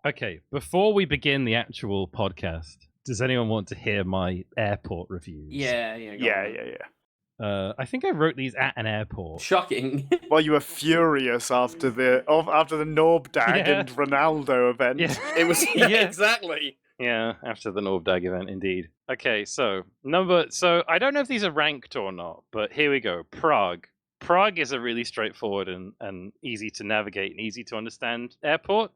Okay, before we begin the actual podcast, does anyone want to hear my airport reviews? Yeah. I think I wrote these at an airport. Shocking. Well, you were furious after the Norbdag and Ronaldo event. Yeah. It was exactly. Yeah, after the Norbdag event, indeed. Okay, so I don't know if these are ranked or not, but here we go. Prague. Prague is a really straightforward and easy to navigate and easy to understand airport.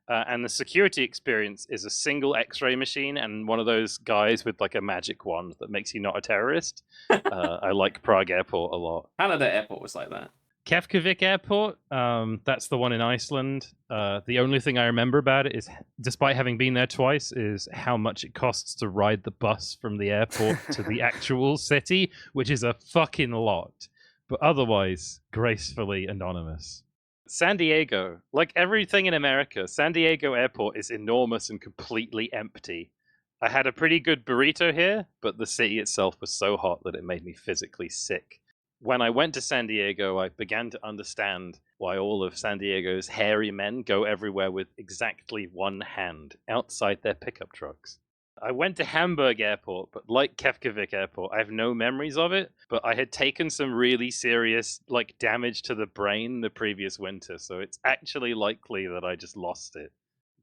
And the security experience is a single X-ray machine and one of those guys with like a magic wand that makes you not a terrorist. I like Prague Airport a lot. Canada Airport was like that. Keflavik Airport, that's the one in Iceland. The only thing I remember about it is, despite having been there twice, is how much it costs to ride the bus from the airport to the actual city, which is a fucking lot. But otherwise, gracefully anonymous. San Diego, like everything in America, San Diego Airport is enormous and completely empty. I had a pretty good burrito here, but the city itself was so hot that it made me physically sick. When I went to San Diego, I began to understand why all of San Diego's hairy men go everywhere with exactly one hand, outside their pickup trucks. I went to Hamburg Airport, but like Keflavik Airport, I have no memories of it, but I had taken some really serious damage to the brain the previous winter, so it's actually likely that I just lost it.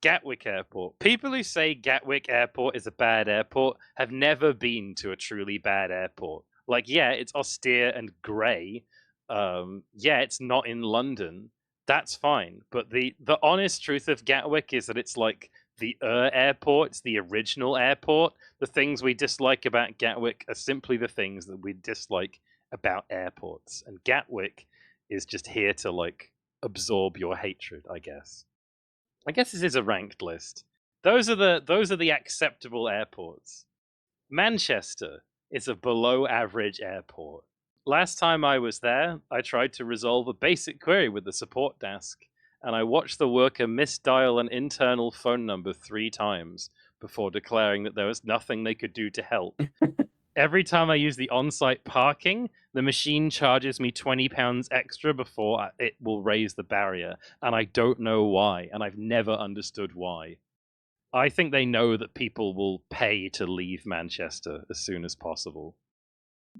Gatwick Airport. People who say Gatwick Airport is a bad airport have never been to a truly bad airport. Yeah, it's austere and grey. Yeah, it's not in London. That's fine. But the honest truth of Gatwick is that it's like the airport, it's the original airport. The things we dislike about Gatwick are simply the things that we dislike about airports. And Gatwick is just here to absorb your hatred, I guess. I guess this is a ranked list. Those are the acceptable airports. Manchester is a below-average airport. Last time I was there, I tried to resolve a basic query with the support desk, and I watched the worker misdial an internal phone number 3 times before declaring that there was nothing they could do to help. Every time I use the on-site parking, the machine charges me £20 extra before it will raise the barrier, and I don't know why, and I've never understood why. I think they know that people will pay to leave Manchester as soon as possible.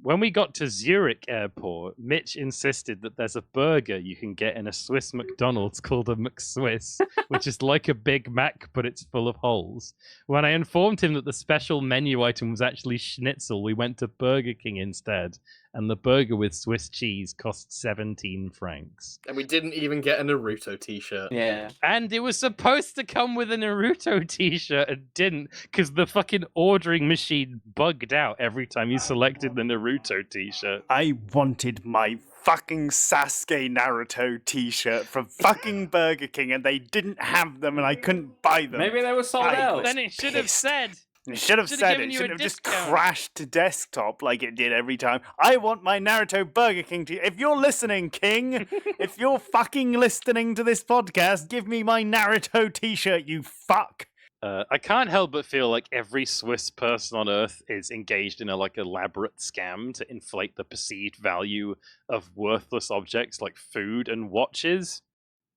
When we got to Zurich Airport, Mitch insisted that there's a burger you can get in a Swiss McDonald's called a McSwiss, which is like a Big Mac, but it's full of holes. When I informed him that the special menu item was actually schnitzel, we went to Burger King instead, and the burger with Swiss cheese cost 17 francs. And we didn't even get a Naruto t-shirt. Yeah. And it was supposed to come with a Naruto t-shirt and didn't, because the fucking ordering machine bugged out every time you selected the Naruto t-shirt. I wanted my fucking Sasuke Naruto t-shirt from fucking Burger King, and they didn't have them, and I couldn't buy them. Maybe they were sold out. Then it should have said... It should have Should've said given it. you Should a have just discount. crashed to desktop like it did every time. I want my Naruto Burger King t. If you're listening, King, if you're fucking listening to this podcast, give me my Naruto t-shirt, you fuck. I can't help but feel like every Swiss person on Earth is engaged in a elaborate scam to inflate the perceived value of worthless objects like food and watches.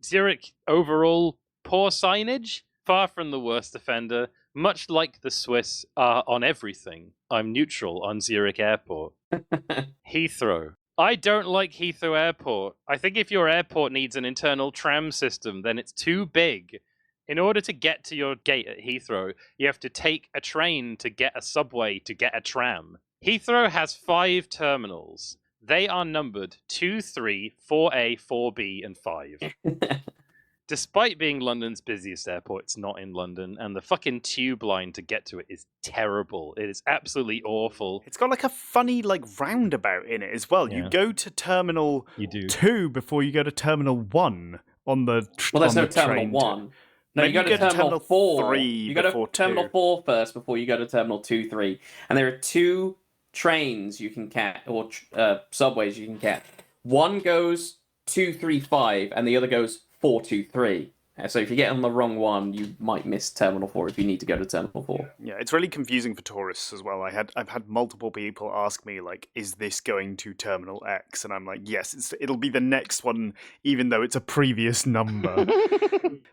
Zurich, overall, poor signage, far from the worst offender. Much like the Swiss are on everything, I'm neutral on Zurich Airport. Heathrow. I don't like Heathrow Airport. I think if your airport needs an internal tram system, then it's too big. In order to get to your gate at Heathrow, you have to take a train to get a subway to get a tram. Heathrow has 5 terminals. They are numbered 2, 3, 4A, 4B, and 5. Despite being London's busiest airport, it's not in London, and the fucking tube line to get to it is terrible. It is absolutely awful. It's got a funny roundabout in it as well. Yeah. You go to Terminal You do. 2 before you go to Terminal 1 on the Well, there's on no the Terminal train 1. No, Maybe you go to Terminal 4. 3 You go to before Terminal 2. 4 first before you go to Terminal 2, 3. And there are 2 trains you can catch, or subways you can catch. One goes 235, and the other goes 423. So if you get on the wrong one, you might miss Terminal 4 if you need to go to Terminal 4. Yeah, it's really confusing for tourists as well. I've had multiple people ask me is this going to Terminal X? And I'm like, yes, it'll be the next one, even though it's a previous number.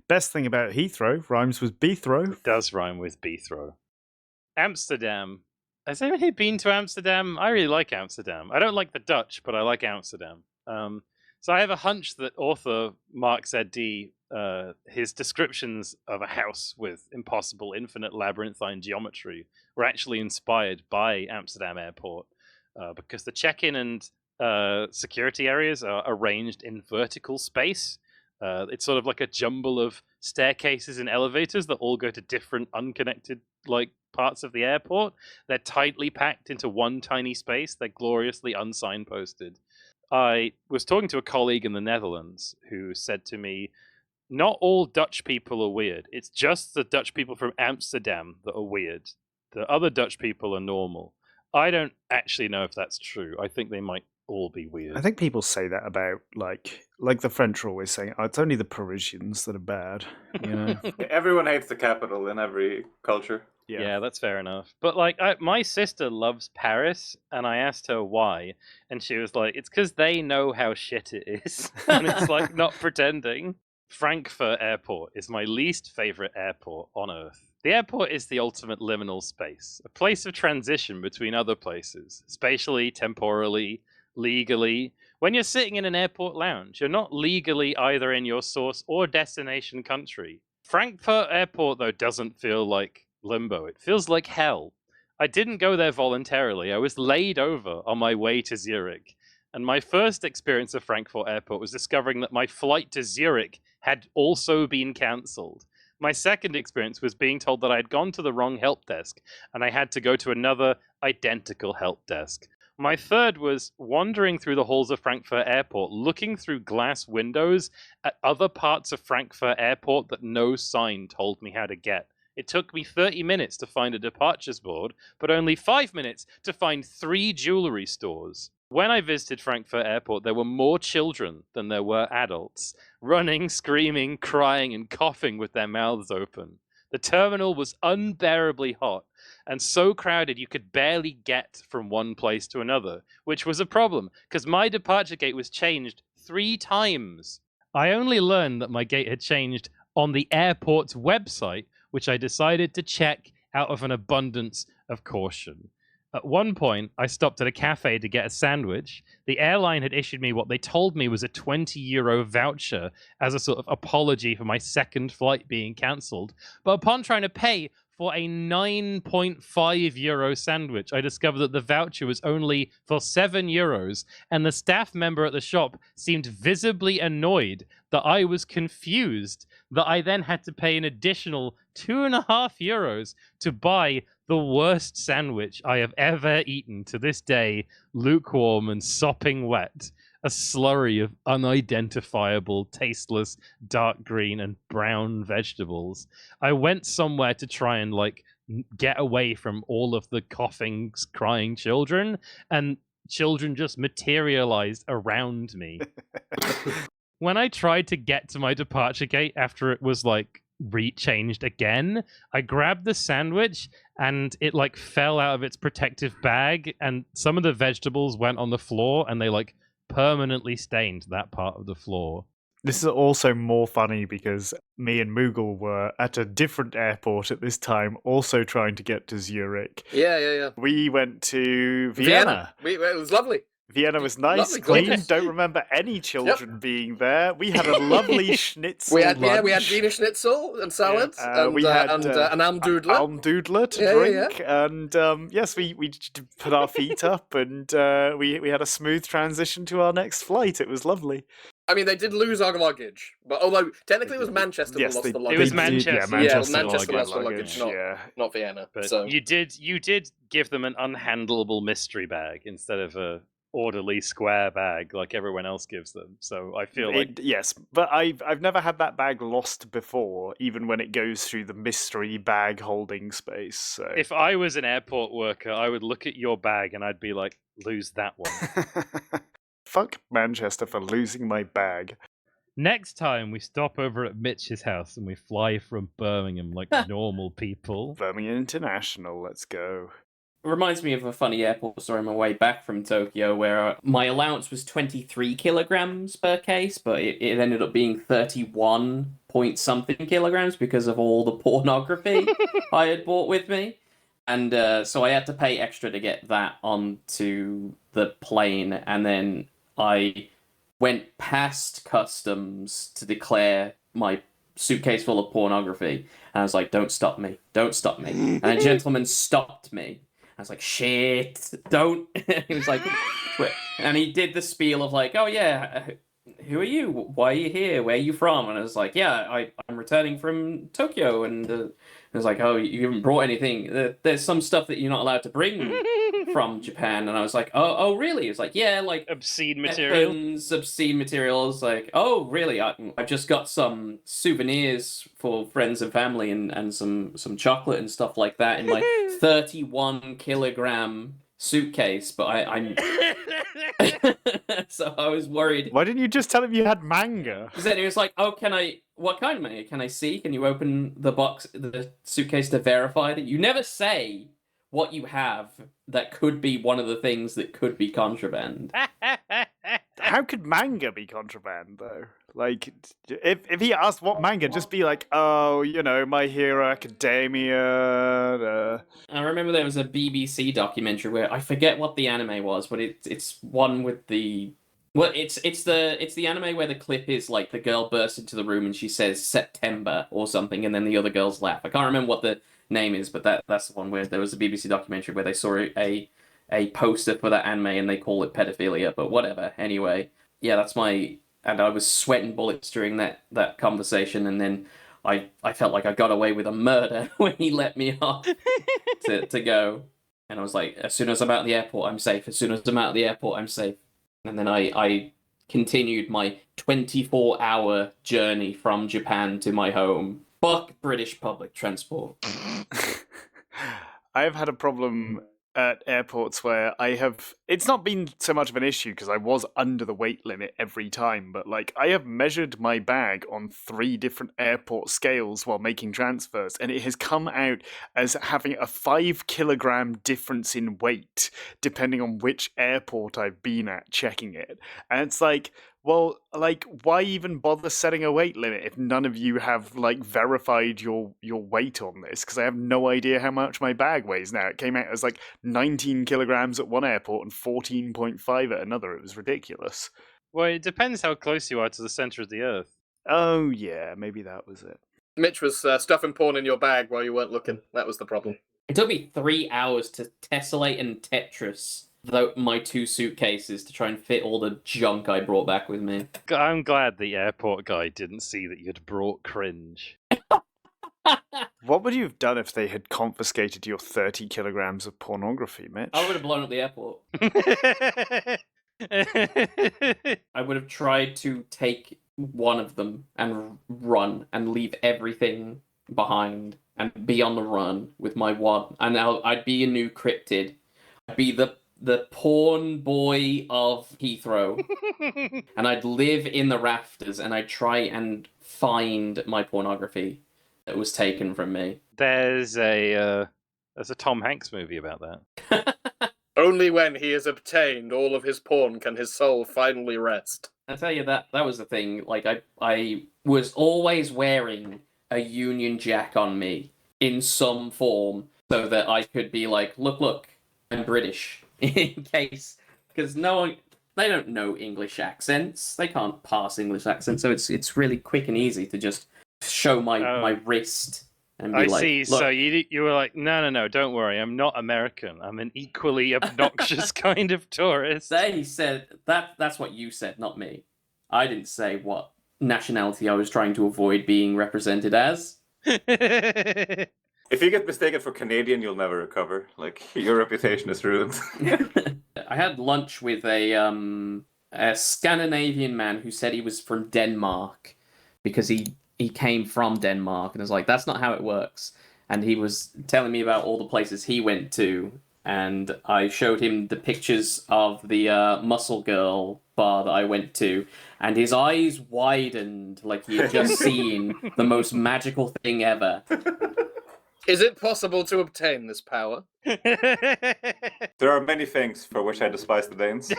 Best thing about Heathrow rhymes with Beethrow. It does rhyme with Beethrow. Amsterdam. Has anyone here been to Amsterdam? I really like Amsterdam. I don't like the Dutch, but I like Amsterdam. So I have a hunch that author Mark Z.D., his descriptions of a house with impossible infinite labyrinthine geometry were actually inspired by Amsterdam Airport, because the check-in and security areas are arranged in vertical space. It's sort of like a jumble of staircases and elevators that all go to different unconnected parts of the airport. They're tightly packed into one tiny space. They're gloriously unsignposted. I was talking to a colleague in the Netherlands who said to me, not all Dutch people are weird. It's just the Dutch people from Amsterdam that are weird. The other Dutch people are normal. I don't actually know if that's true. I think they might all be weird. I think people say that about like the French are always saying, oh, it's only the Parisians that are bad. You know? Everyone hates the capital in every culture. Yeah, that's fair enough. But my sister loves Paris, and I asked her why, and she was like, it's because they know how shit it is. And it's not pretending. Frankfurt Airport is my least favorite airport on Earth. The airport is the ultimate liminal space, a place of transition between other places, spatially, temporally, legally. When you're sitting in an airport lounge, you're not legally either in your source or destination country. Frankfurt Airport, though, doesn't feel like limbo. It feels like hell. I didn't go there voluntarily. I was laid over on my way to Zurich. And my first experience of Frankfurt Airport was discovering that my flight to Zurich had also been cancelled. My second experience was being told that I had gone to the wrong help desk and I had to go to another identical help desk. My third was wandering through the halls of Frankfurt Airport, looking through glass windows at other parts of Frankfurt Airport that no sign told me how to get. It took me 30 minutes to find a departures board, but only 5 minutes to find 3 jewelry stores. When I visited Frankfurt Airport, there were more children than there were adults, running, screaming, crying, and coughing with their mouths open. The terminal was unbearably hot, and so crowded you could barely get from one place to another, which was a problem, because my departure gate was changed 3 times. I only learned that my gate had changed on the airport's website, which I decided to check out of an abundance of caution. At one point, I stopped at a cafe to get a sandwich. The airline had issued me what they told me was a €20 voucher as a sort of apology for my second flight being cancelled. But upon trying to pay for a €9.5 sandwich, I discovered that the voucher was only for €7, and the staff member at the shop seemed visibly annoyed that I was confused, that I then had to pay an additional €2.50 to buy the worst sandwich I have ever eaten to this day, lukewarm and sopping wet. A slurry of unidentifiable, tasteless, dark green and brown vegetables. I went somewhere to try and, get away from all of the coughing, crying children, and children just materialized around me. When I tried to get to my departure gate after it was, changed again, I grabbed the sandwich and it fell out of its protective bag, and some of the vegetables went on the floor and they permanently stained that part of the floor. This is also more funny because me and Moogle were at a different airport at this time, also trying to get to Zurich. Yeah. We went to Vienna. It was lovely. Vienna was nice, Lovely, clean. gorgeous. Don't remember any children being there. We had a lovely schnitzel We had lunch. Wiener Schnitzel and salads, and we had an Almdudler. Almdudler to drink, and yes, we put our feet up, and we had a smooth transition to our next flight. It was lovely. I mean, they did lose our luggage, but although technically it was Manchester that lost the luggage. It was Manchester. Manchester lost lost the luggage, not Vienna. But so you did give them an unhandleable mystery bag instead of a orderly square bag like everyone else gives them. So I feel yes, but I've never had that bag lost before, even when it goes through the mystery bag holding space. So. If I was an airport worker, I would look at your bag and I'd be like, lose that one. Fuck Manchester for losing my bag. Next time we stop over at Mitch's house and we fly from Birmingham like normal people. Birmingham International, let's go. It reminds me of a funny airport story on my way back from Tokyo where my allowance was 23 kilograms per case, but it ended up being 31 point something kilograms because of all the pornography I had bought with me. And so I had to pay extra to get that onto the plane, and then I went past customs to declare my suitcase full of pornography. And I was like, don't stop me. And a gentleman stopped me. I was like, shit, don't. He was like, quit. And he did the spiel of oh yeah, who are you? Why are you here? Where are you from? And I was like, yeah, I'm returning from Tokyo. And I was like, oh, you haven't brought anything. There's some stuff that you're not allowed to bring from Japan. And I was like, oh really? He was like, yeah, obscene material. Obscene material. I was like, oh really? I've just got some souvenirs for friends and family and some chocolate and stuff like that in my 31 kilogram suitcase, but I'm so I was worried. Why didn't you just tell him you had manga? Because then he was like, oh, what kind of manga? Can I see? Can you open the suitcase to verify that? You never say what you have that could be one of the things that could be contraband. How could manga be contraband, though? If he asked what manga, just be like, oh, My Hero Academia. I remember there was a BBC documentary where I forget what the anime was, but it's one with the. Well, it's the anime where the clip is the girl bursts into the room and she says September or something, and then the other girls laugh. I can't remember what the name is, but that's the one where there was a BBC documentary where they saw a poster for that anime and they call it pedophilia, but whatever. Anyway, yeah, that's my. And I was sweating bullets during that conversation, and then I felt like I got away with a murder when he let me off to go. And I was like, as soon as I'm out of the airport, I'm safe. As soon as I'm out of the airport, I'm safe. And then I continued my 24-hour journey from Japan to my home. Fuck British public transport. I've had a problem at airports where it's not been so much of an issue because I was under the weight limit every time, but like I have measured my bag on 3 different airport scales while making transfers, and it has come out as having a 5 kilogram difference in weight depending on which airport I've been at checking it. And it's like, well, like, why even bother setting a weight limit if none of you have, like, verified your weight on this? Because I have no idea how much my bag weighs now. It came out as, like, 19 kilograms at one airport and 14.5 at another. It was ridiculous. Well, it depends how close you are to the center of the Earth. Oh, yeah, maybe that was it. Mitch was stuffing porn in your bag while you weren't looking. That was the problem. It took me 3 hours to tessellate and Tetris my 2 suitcases to try and fit all the junk I brought back with me. I'm glad the airport guy didn't see that you'd brought cringe. What would you have done if they had confiscated your 30 kilograms of pornography, Mitch? I would have blown up the airport. I would have tried to take one of them and run and leave everything behind and be on the run with my one. And I'd be a new cryptid. I'd be the porn boy of Heathrow. And I'd live in the rafters and I'd try and find my pornography that was taken from me. There's a Tom Hanks movie about that. Only when he has obtained all of his porn can his soul finally rest. I tell you, that was the thing. Like, I was always wearing a Union Jack on me in some form so that I could be like, look, I'm British. In case, because they don't know English accents. They can't pass English accents, so it's really quick and easy to just show my wrist and be I like, see. look. So you were like, no, don't worry. I'm not American. I'm an equally obnoxious kind of tourist. They said that's what you said, not me. I didn't say what nationality I was trying to avoid being represented as. If you get mistaken for Canadian, you'll never recover. Like, your reputation is ruined. I had lunch with a Scandinavian man who said he was from Denmark because he came from Denmark, and I was like, that's not how it works. And he was telling me about all the places he went to, and I showed him the pictures of the Muscle Girl bar that I went to, and his eyes widened like he had just seen the most magical thing ever. Is it possible to obtain this power? There are many things for which I despise the Danes.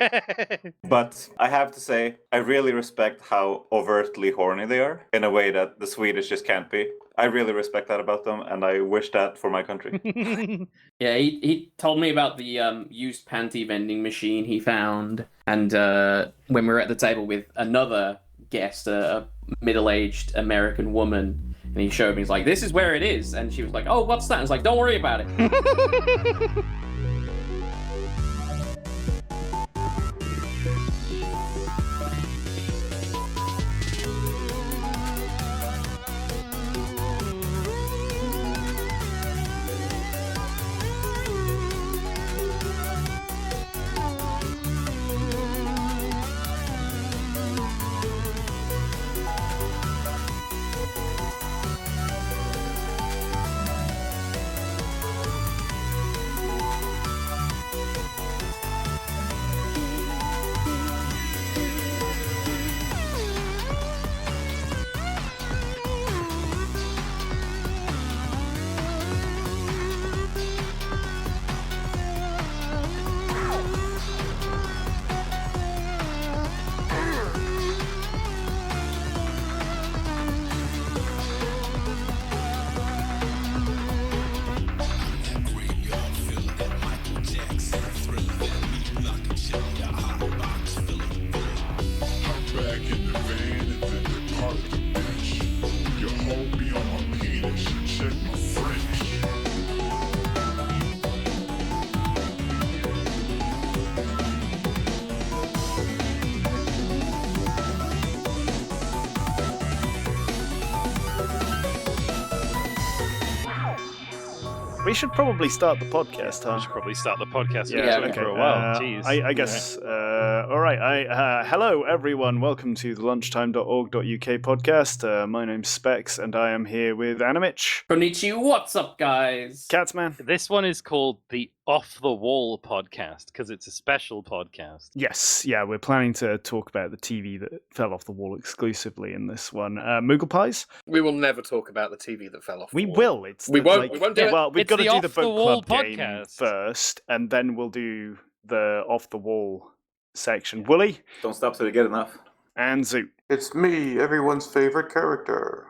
But I have to say, I really respect how overtly horny they are, in a way that the Swedish just can't be. I really respect that about them, and I wish that for my country. Yeah, he told me about the used panty vending machine he found, and when we were at the table with another guest, a middle-aged American woman, and he showed me, he's like, this is where it is, and she was like, oh, what's that? I was like, don't worry about it. We should probably start the podcast, We huh? should probably start the podcast. Yeah, We've been talking okay. for a while. Jeez. I guess. All right. Hello, everyone. Welcome to the lunchtime.org.uk podcast. My name's Specs, and I am here with Animich, Konnichiwa, what's up, guys? Catsman. This one is called the Off the Wall podcast because it's a special podcast. Yes, yeah, we're planning to talk about the TV that fell off the wall exclusively in this one. Mooglepies? We will never talk about the TV that fell off. We the wall. will. We won't do it. Well, we've It's got to the do the Off the book Wall club game podcast. first, and then we'll do the off the wall section. Wooly Don't stop till you get enough. and Zoot. It's me, everyone's favorite character.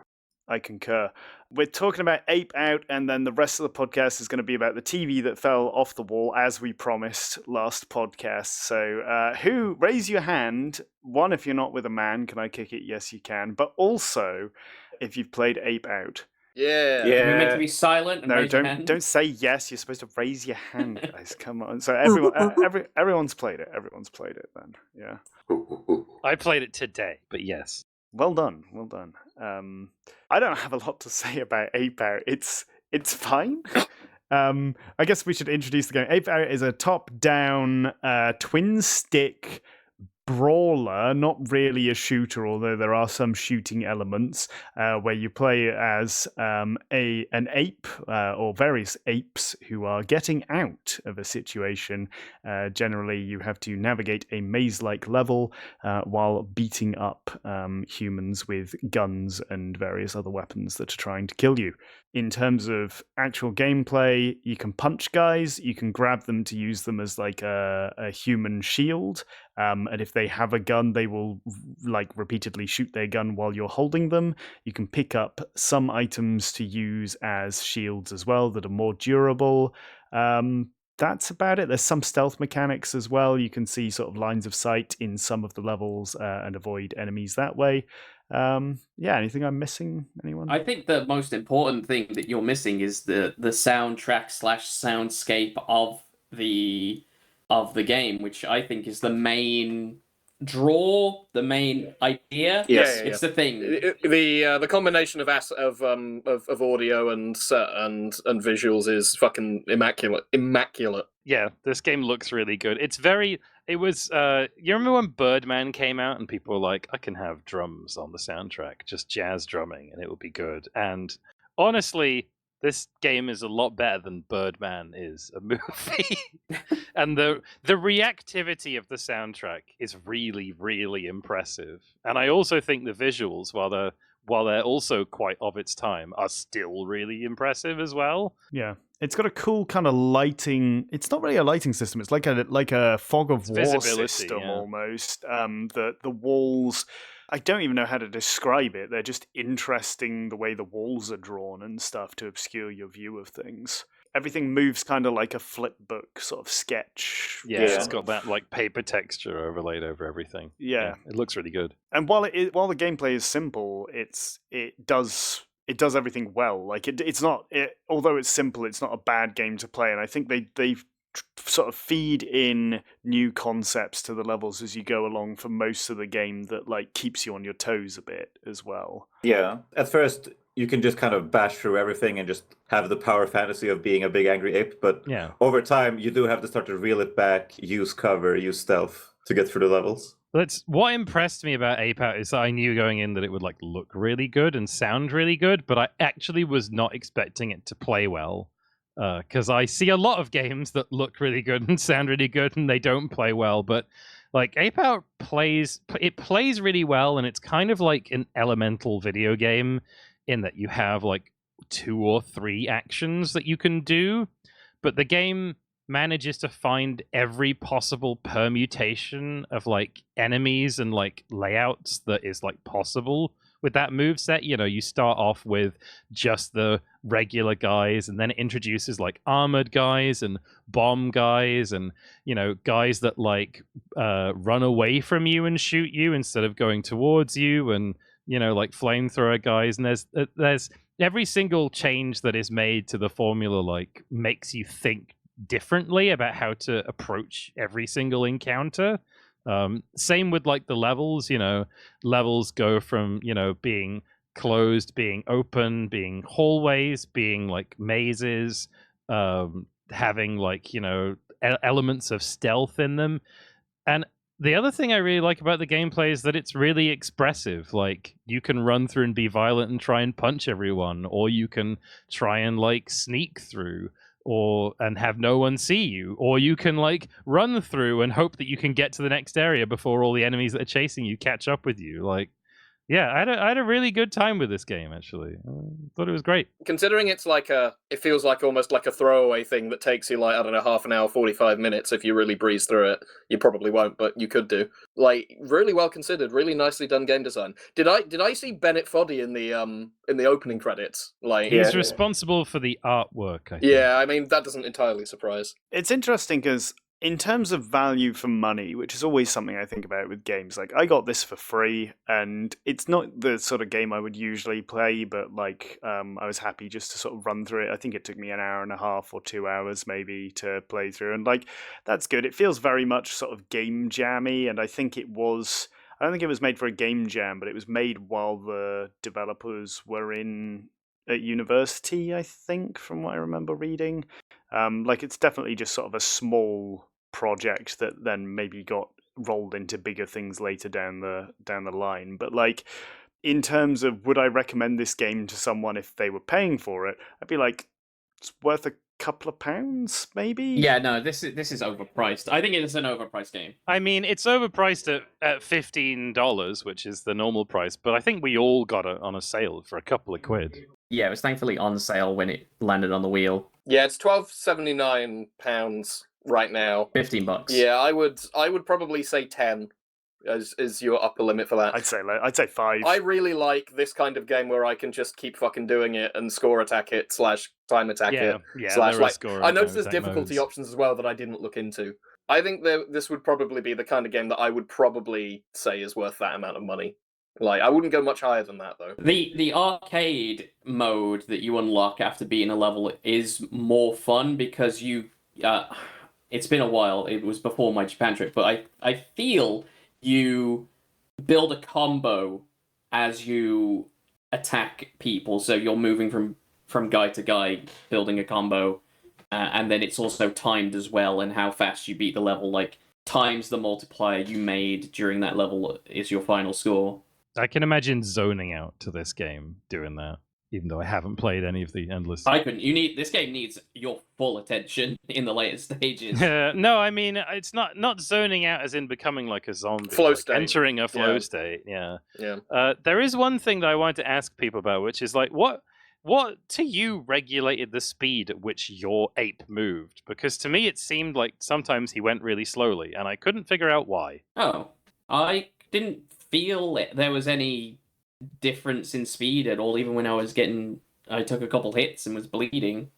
I concur. We're talking about Ape Out, and then the rest of the podcast is going to be about the TV that fell off the wall, as we promised last podcast. So, who, raise your hand. One, if you're not with a man, can I kick it? Yes, you can. But also, if you've played Ape Out. Yeah. Are we meant to be silent and No, raise your hand? don't say yes. You're supposed to raise your hand, guys. Come on. So everyone's played it. Everyone's played it. Then, yeah. I played it today, but yes. Well done. I don't have a lot to say about Ape Out. It's fine. I guess we should introduce the game. Ape Out is a top-down twin stick brawler, not really a shooter, although there are some shooting elements, where you play as an ape or various apes who are getting out of a situation. Generally, you have to navigate a maze-like level while beating up humans with guns and various other weapons that are trying to kill you. In terms of actual gameplay, you can punch guys, you can grab them to use them as like a human shield, and if they have a gun, they will like repeatedly shoot their gun while you're holding them. You can pick up some items to use as shields as well that are more durable. That's about it. There's some stealth mechanics as well. You can see sort of lines of sight in some of the levels and avoid enemies that way. Anything I'm missing? Anyone? I think the most important thing that you're missing is the soundtrack / soundscape of the game, which I think is the main draw, the main idea. Yes. It's the thing. The combination of audio and visuals is fucking immaculate. Yeah, this game looks really good. It was, you remember when Birdman came out and people were like, I can have drums on the soundtrack, just jazz drumming, and it will be good. And honestly, this game is a lot better than Birdman is a movie. And the reactivity of the soundtrack is really, really impressive. And I also think the visuals, while they're also quite of its time, are still really impressive as well. Yeah. It's got a cool kind of lighting. It's not really a lighting system. It's like a fog of war visibility, system yeah. almost. The walls, I don't even know how to describe it. They're just interesting the way the walls are drawn and stuff to obscure your view of things. Everything moves kind of like a flip book sort of sketch. Yeah, it's got that like paper texture overlaid over everything. Yeah. It looks really good. And while the gameplay is simple, it does everything well. Like although it's simple, it's not a bad game to play. And I think they sort of feed in new concepts to the levels as you go along for most of the game that like keeps you on your toes a bit as well. Yeah. At first, you can just kind of bash through everything and just have the power fantasy of being a big angry ape. But Yeah. over time, you do have to start to reel it back, use cover, use stealth to get through the levels. What impressed me about Ape Out is that I knew going in that it would like look really good and sound really good, but I actually was not expecting it to play well. Because I see a lot of games that look really good and sound really good and they don't play well, but like Ape Out plays really well, and it's kind of like an elemental video game in that you have like 2 or 3 actions that you can do, but the game manages to find every possible permutation of like enemies and like layouts that is like possible with that moveset. You know, you start off with just the regular guys, and then it introduces like armored guys and bomb guys and, you know, guys that like run away from you and shoot you instead of going towards you, and, you know, like flamethrower guys. And there's every single change that is made to the formula like makes you think differently about how to approach every single encounter. Same with like the levels. You know, levels go from, you know, being closed, being open, being hallways, being like mazes, having like, elements of stealth in them. And the other thing I really like about the gameplay is that it's really expressive. Like, you can run through and be violent and try and punch everyone, or you can try and like sneak through and have no one see you, or you can like run through and hope that you can get to the next area before all the enemies that are chasing you catch up with you. Like, yeah, I had a really good time with this game, actually. I thought it was great. Considering it's it feels like almost like a throwaway thing that takes you like, I don't know, half an hour, 45 minutes. If you really breeze through it, you probably won't, but you could do. Like, really well considered, really nicely done game design. Did I see Bennett Foddy in the opening credits? Like, he's responsible for the artwork, I think. Yeah, I mean, that doesn't entirely surprise. It's interesting because in terms of value for money, which is always something I think about with games, like I got this for free, and it's not the sort of game I would usually play, but like I was happy just to sort of run through it. I think it took me an hour and a half or 2 hours maybe to play through, and like that's good. It feels very much sort of game jammy, and I think it was. I don't think it was made for a game jam, but it was made while the developers were at university, I think, from what I remember reading. Like it's definitely just sort of a small project that then maybe got rolled into bigger things later down the line. But like in terms of would I recommend this game to someone if they were paying for it, I'd be like, it's worth a couple of pounds, maybe? Yeah, no, this is overpriced. I think it is an overpriced game. I mean, it's overpriced at $15, which is the normal price, but I think we all got it on a sale for a couple of quid. Yeah, it was thankfully on sale when it landed on the wheel. Yeah, it's £12.79 right now. $15. Yeah, I would probably say 10 is your upper limit for that. I'd say 5. I really like this kind of game where I can just keep fucking doing it and score attack it / time attack it. Yeah, slash, there are score I and noticed there's attack difficulty modes. options as well that I didn't look into. I think this would probably be the kind of game that I would probably say is worth that amount of money. Like, I wouldn't go much higher than that, though. The arcade mode that you unlock after beating a level is more fun because you... it's been a while. It was before my Japan trip, but I feel you build a combo as you attack people. So you're moving from guy to guy, building a combo, and then it's also timed as well, and how fast you beat the level, like, times the multiplier you made during that level is your final score. I can imagine zoning out to this game doing that, even though I haven't played any of the endless. I couldn't. This game needs your full attention in the later stages. No, I mean it's not zoning out as in becoming like a zombie. Flow like state. Entering a flow state. Yeah. Yeah. There is one thing that I wanted to ask people about, which is like what to you regulated the speed at which your ape moved? Because to me it seemed like sometimes he went really slowly, and I couldn't figure out why. Oh, I didn't feel there was any difference in speed at all, even when I took a couple hits and was bleeding.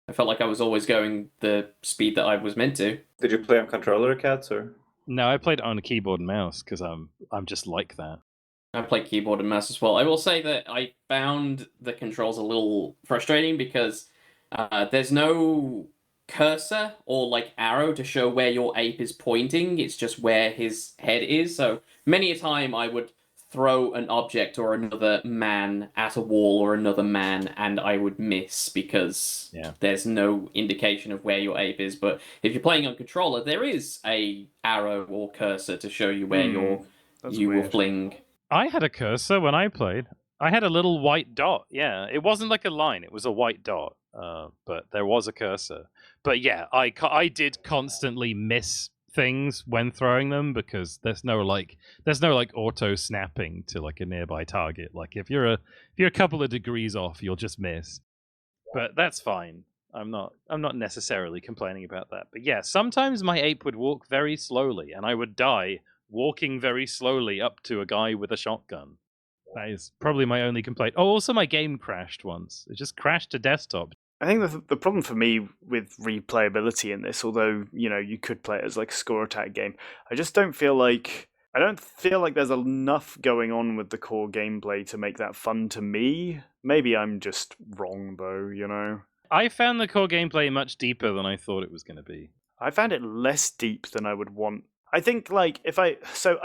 I felt like I was always going the speed that I was meant to. Did you play on controller, Cats, or? No, I played on a keyboard and mouse because I'm just like that. I played keyboard and mouse as well. I will say that I found the controls a little frustrating because there's no cursor or like arrow to show where your ape is pointing. It's just where his head is. So many a time I would throw an object or another man at a wall or another man and I would miss because there's no indication of where your ape is. But if you're playing on controller, there is a arrow or cursor to show you where you will fling. I had a cursor when I played. I had a little white dot. Yeah, it wasn't like a line. It was a white dot. But there was a cursor. But yeah, I did constantly miss things when throwing them because there's no auto snapping to like a nearby target. Like if you're a couple of degrees off, you'll just miss. But that's fine. I'm not necessarily complaining about that. But yeah, sometimes my ape would walk very slowly and I would die walking very slowly up to a guy with a shotgun. That is probably my only complaint. Oh, also my game crashed once. It just crashed to desktop. I think the problem for me with replayability in this, although you could play it as like a score attack game, I don't feel like there's enough going on with the core gameplay to make that fun to me. Maybe I'm just wrong though, I found the core gameplay much deeper than I thought it was going to be. I found it less deep than I would want. I think I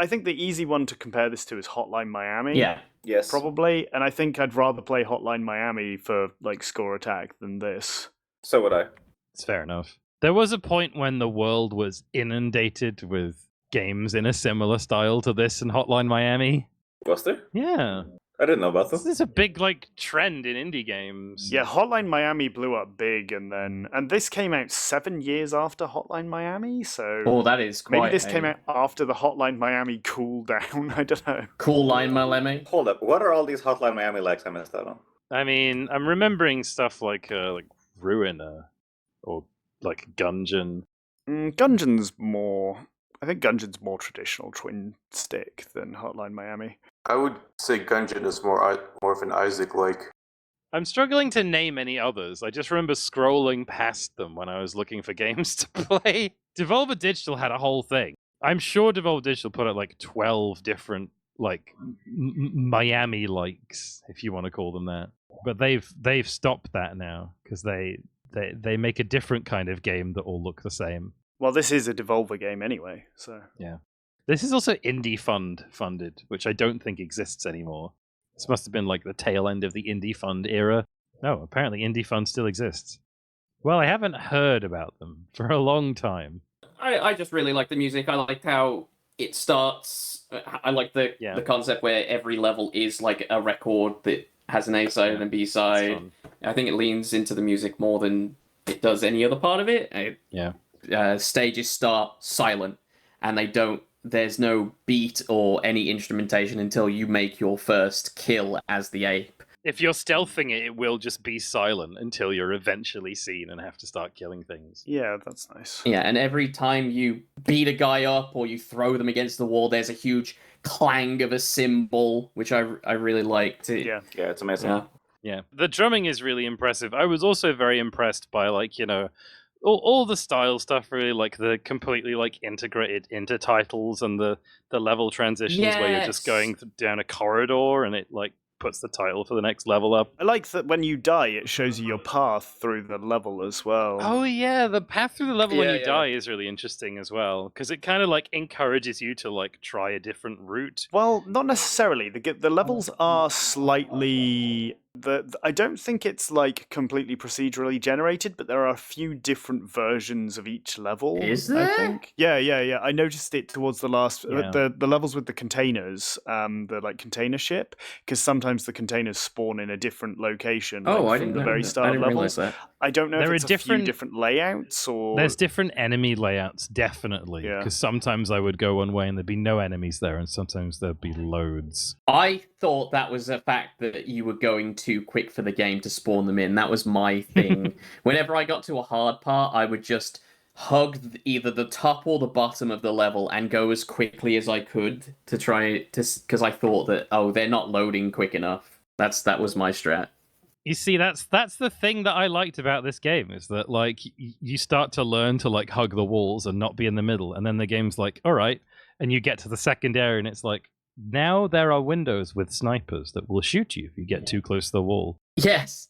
think the easy one to compare this to is Hotline Miami. Yeah. Yes. Probably, and I think I'd rather play Hotline Miami for like score attack than this. So would I. It's fair enough. There was a point when the world was inundated with games in a similar style to this in Hotline Miami. Was there? Yeah. I didn't know about This them. is a big trend in indie games. Yeah, Hotline Miami blew up big, and this came out 7 years after Hotline Miami, so Oh, that is quite maybe this a came out after the Hotline Miami cool down. I don't know. cool line, Miami. Hold up. What are all these Hotline Miami likes I missed out on? I mean, I'm remembering stuff like Ruiner or like Gungeon. Gungeon's more. I think Gungeon's more traditional twin stick than Hotline Miami. I would say Gungeon is more of an Isaac-like. I'm struggling to name any others. I just remember scrolling past them when I was looking for games to play. Devolver Digital had a whole thing. I'm sure Devolver Digital put out like 12 different Miami likes, if you want to call them that. But they've stopped that now because they make a different kind of game that all look the same. Well, this is a Devolver game anyway, so Yeah. This is also Indie Fund funded, which I don't think exists anymore. This must have been like the tail end of the Indie Fund era. No, apparently Indie Fund still exists. Well, I haven't heard about them for a long time. I just really like the music. I liked how it starts. I like the concept where every level is like a record that has an A side and a B side. I think it leans into the music more than it does any other part of it. Stages start silent, and there's no beat or any instrumentation until you make your first kill as the ape. If you're stealthing it, it will just be silent until you're eventually seen and have to start killing things. yeah, that's nice. Yeah, and every time you beat a guy up or you throw them against the wall, there's a huge clang of a cymbal, which I really liked. Yeah, it's amazing. Yeah, the drumming is really impressive. I was also very impressed by all the style stuff, really, like the completely integrated intertitles and the level transitions where you're just going down a corridor and it puts the title for the next level up. I like that when you die, it shows you your path through the level as well. Oh yeah, the path through the level when you die is really interesting as well, because it kind of encourages you to try a different route. Well, not necessarily. The levels are slightly. I don't think it's completely procedurally generated, but there are a few different versions of each level. Is there? I think. Yeah. I noticed it towards the last the levels with the containers, the container ship, because sometimes the containers spawn in a different location. From the very start of levels. That. I don't know There if it's are a few different layouts or. There's different enemy layouts, definitely. Because sometimes I would go one way and there'd be no enemies there, and sometimes there'd be loads. I thought that was a fact that you were going too quick for the game to spawn them in. That was my thing. Whenever I got to a hard part, I would just hug either the top or the bottom of the level and go as quickly as I could to try to, because I thought that they're not loading quick enough. That was my strat. You see, that's the thing that I liked about this game, is that you start to learn to hug the walls and not be in the middle, and then the game's all right, and you get to the second area and it's now there are windows with snipers that will shoot you if you get too close to the wall. Yes.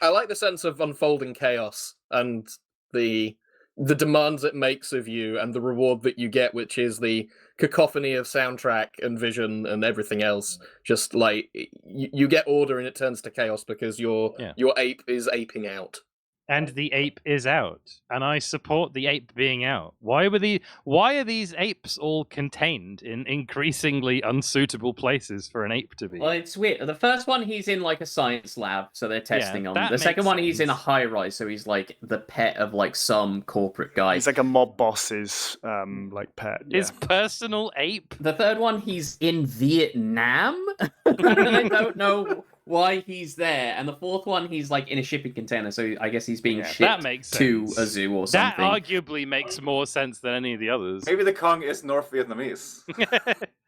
I like the sense of unfolding chaos and the demands it makes of you and the reward that you get, which is the cacophony of soundtrack and vision and everything else. Just you get order and it turns to chaos because your ape is aping out. And the ape is out, and I support the ape being out. Why are these apes all contained in increasingly unsuitable places for an ape to be? Well, it's weird. The first one, he's in a science lab, so they're testing on him. The second one, he's in a high rise, so he's the pet of some corporate guy. He's a mob boss's pet. Yeah. His personal ape. The third one, he's in Vietnam. I don't know why he's there. And the fourth one, he's in a shipping container, so I guess he's being shipped to a zoo or something. That arguably makes more sense than any of the others. Maybe the Kong is North Vietnamese.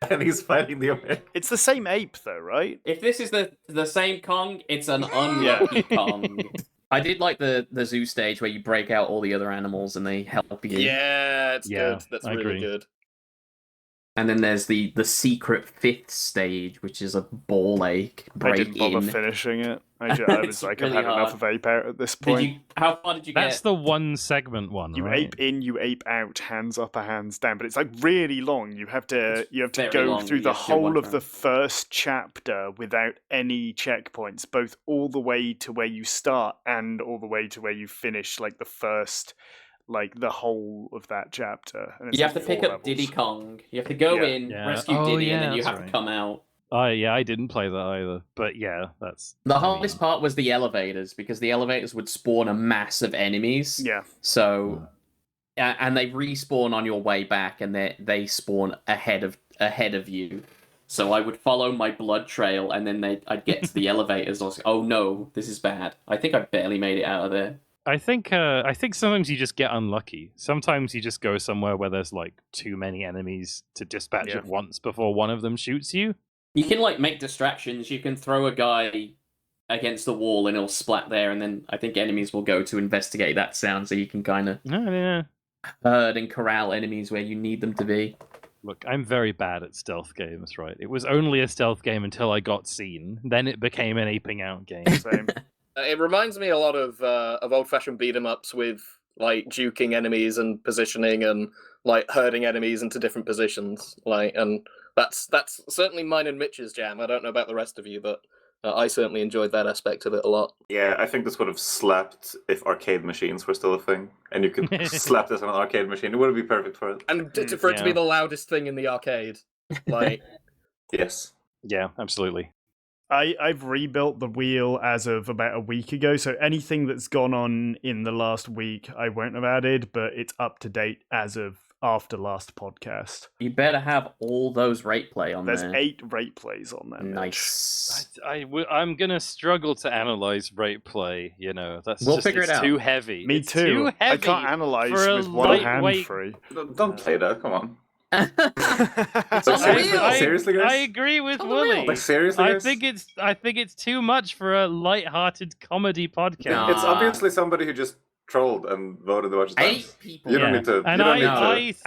And he's fighting the Americans. It's the same ape though, right? If this is the same Kong, it's an unlucky Kong. I did like the zoo stage where you break out all the other animals and they help you. Yeah, it's good. That's really good. And then there's the secret fifth stage, which is a ball ache break-in. I didn't bother finishing it. I was It's like, really I've had enough hard. of ape out at this point. How far did you That's get? the one segment one, You right? ape in, you ape out, hands up or hands down. But it's like really long. You have to very go long. through You the have to do one whole of the time. first chapter without any checkpoints, both all the way to where you start and all the way to where you finish, like the first, like the whole of that chapter. And it's You have like to pick 4 up levels. Diddy Kong. You have to go Yeah. in, Yeah. rescue Oh, Diddy, and yeah, then you that's have to right. come out. I didn't play that either. But yeah, that's The hardest part was the elevators, because the elevators would spawn a mass of enemies. Yeah. So, and they respawn on your way back, and they spawn ahead of you. So I would follow my blood trail, and then I'd get to the elevators. I was like, oh no, this is bad. I think I barely made it out of there. I think sometimes you just get unlucky. Sometimes you just go somewhere where there's like too many enemies to dispatch Yeah. at once before one of them shoots you. You can like make distractions. You can throw a guy against the wall, and he'll splat there, and then I think enemies will go to investigate that sound, so you can kind of No. herd and corral enemies where you need them to be. Look, I'm very bad at stealth games, right? It was only a stealth game until I got seen. Then it became an aping out game. Same. It reminds me a lot of old-fashioned beat-em-ups with like juking enemies and positioning and like herding enemies into different positions. And that's certainly mine and Mitch's jam. I don't know about the rest of you, but I certainly enjoyed that aspect of it a lot. Yeah, I think this would have slapped if arcade machines were still a thing, and you could slap this on an arcade machine. It would be perfect for it. And for it to be Yeah. the loudest thing in the arcade, like Yes. Yeah, absolutely. I've rebuilt the wheel as of about a week ago, so anything that's gone on in the last week I won't have added, but it's up to date as of after last podcast. You better have all those rate play on There's there. 8 rate plays on there. Mitch. Nice. I'm gonna struggle to analyze rate play. You know, We'll figure it out. Too heavy. Me It's too. Too heavy I can't analyze for a with one hand lightweight- free. Don't play that. Come on. It's on the Seriously? wheel. Seriously, guys? I agree with On the wheel. Wooly. Like seriously, I guys? think it's too much for a light-hearted comedy podcast. Nah. It's obviously somebody who just trolled and voted a bunch of times. 8 people. You don't need to. And you don't I need to.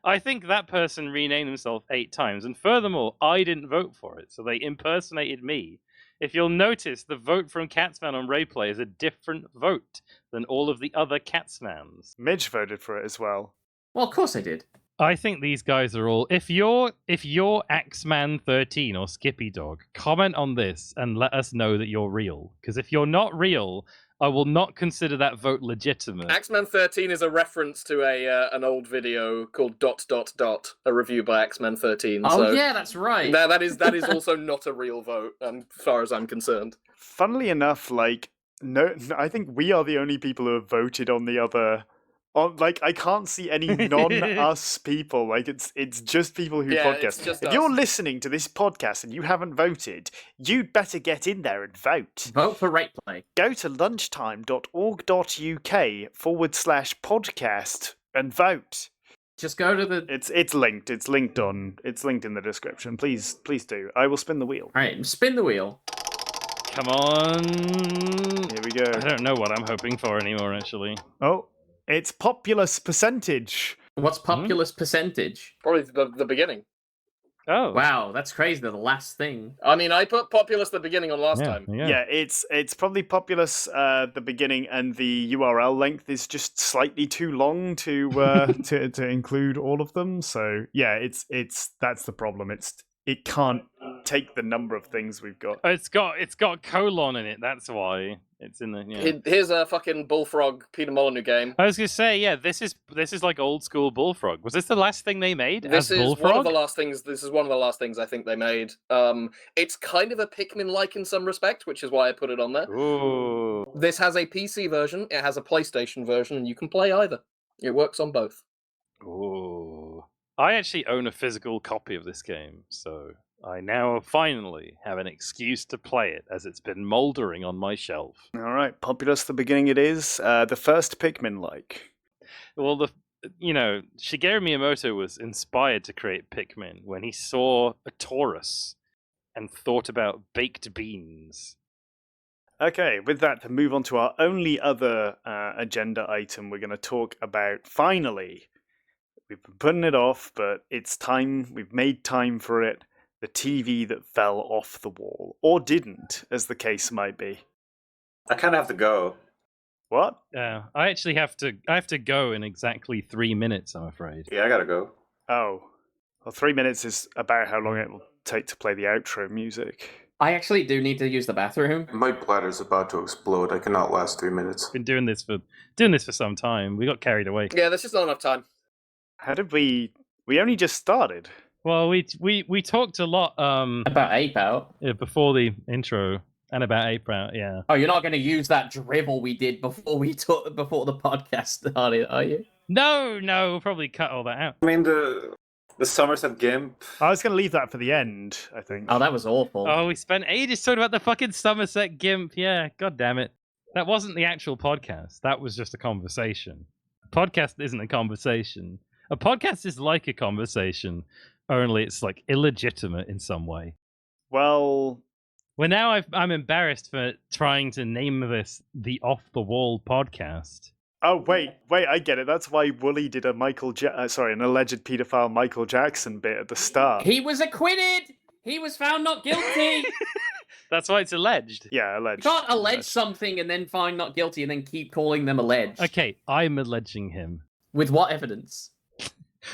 I think that person renamed himself 8 times, and furthermore, I didn't vote for it, so they impersonated me. If you'll notice, the vote from Catsman on Rayplay is a different vote than all of the other Catsmans. Mitch voted for it as well. Well, of course I did. I think these guys are all. If you're Axeman 13 or Skippy Dog, comment on this and let us know that you're real. Because if you're not real, I will not consider that vote legitimate. Axeman 13 is a reference to an old video called ... a review by Axeman 13. Oh so yeah, that's right. that is also not a real vote, as far as I'm concerned. Funnily enough, like no, I think we are the only people who have voted on the other. Like I can't see any non-us people. Like it's just people who Yeah, it's podcast. just If us. you're listening to this podcast and you haven't voted, you'd better get in there and vote. Vote for rate play. Go to lunchtime.org.uk/podcast and vote. Just go to the. It's linked. It's linked in the description. Please do. I will spin the wheel. All right, spin the wheel. Come on. Here we go. I don't know what I'm hoping for anymore, actually. Oh, it's populace percentage. What's populace percentage? Probably the beginning. Oh. Wow, that's crazy. The last thing. I mean, I put Populous the beginning on last time. Yeah, it's probably populace the beginning, and the URL length is just slightly too long to to include all of them. So yeah, it's that's the problem. It can't take the number of things we've got. It's got colon in it. That's why it's in the. Yeah. Here's a fucking Bullfrog Peter Molyneux game. I was gonna say, yeah, this is like old school Bullfrog. Was this the last thing they made? This as is Bullfrog? one of the last things. This is one of the last things I think they made. It's kind of a Pikmin-like in some respect, which is why I put it on there. Ooh. This has a PC version. It has a PlayStation version, and you can play either. It works on both. Ooh. I actually own a physical copy of this game, so I now finally have an excuse to play it, as it's been mouldering on my shelf. All right, populace the beginning it is. The first Pikmin-like. Well, Shigeru Miyamoto was inspired to create Pikmin when he saw a Taurus and thought about baked beans. Okay, with that, to move on to our only other agenda item, we're going to talk about, finally, we've been putting it off, but it's time, we've made time for it, the TV that fell off the wall, or didn't, as the case might be. I kind of have to go. What? I actually have to go in exactly 3 minutes, I'm afraid. Yeah, I gotta go. Oh. Well, 3 minutes is about how long it will take to play the outro music. I actually do need to use the bathroom. My bladder's about to explode. I cannot last 3 minutes. Been doing this for some time. We got carried away. Yeah, there's just not enough time. How did we only just started. Well, we talked a lot About Ape Out. before the intro and about Ape Out, yeah. Oh, you're not going to use that drivel we did before before the podcast started, are you? No, we'll probably cut all that out. I mean, the Somerset Gimp. I was going to leave that for the end, I think. Oh, that was awful. Oh, we spent ages talking about the fucking Somerset Gimp. Yeah, god damn it. That wasn't the actual podcast. That was just a conversation. A podcast isn't a conversation. A podcast is like a conversation, only it's like illegitimate in some way. Well, now I'm embarrassed for trying to name this the Off the Wall podcast. oh wait, I get it. That's why Wooly did an alleged paedophile Michael Jackson bit at the start. He was acquitted! He was found not guilty! That's why it's alleged. Yeah, You alleged. can't allege something and then find not guilty and then keep calling them alleged. Okay, I'm alleging him. With what evidence?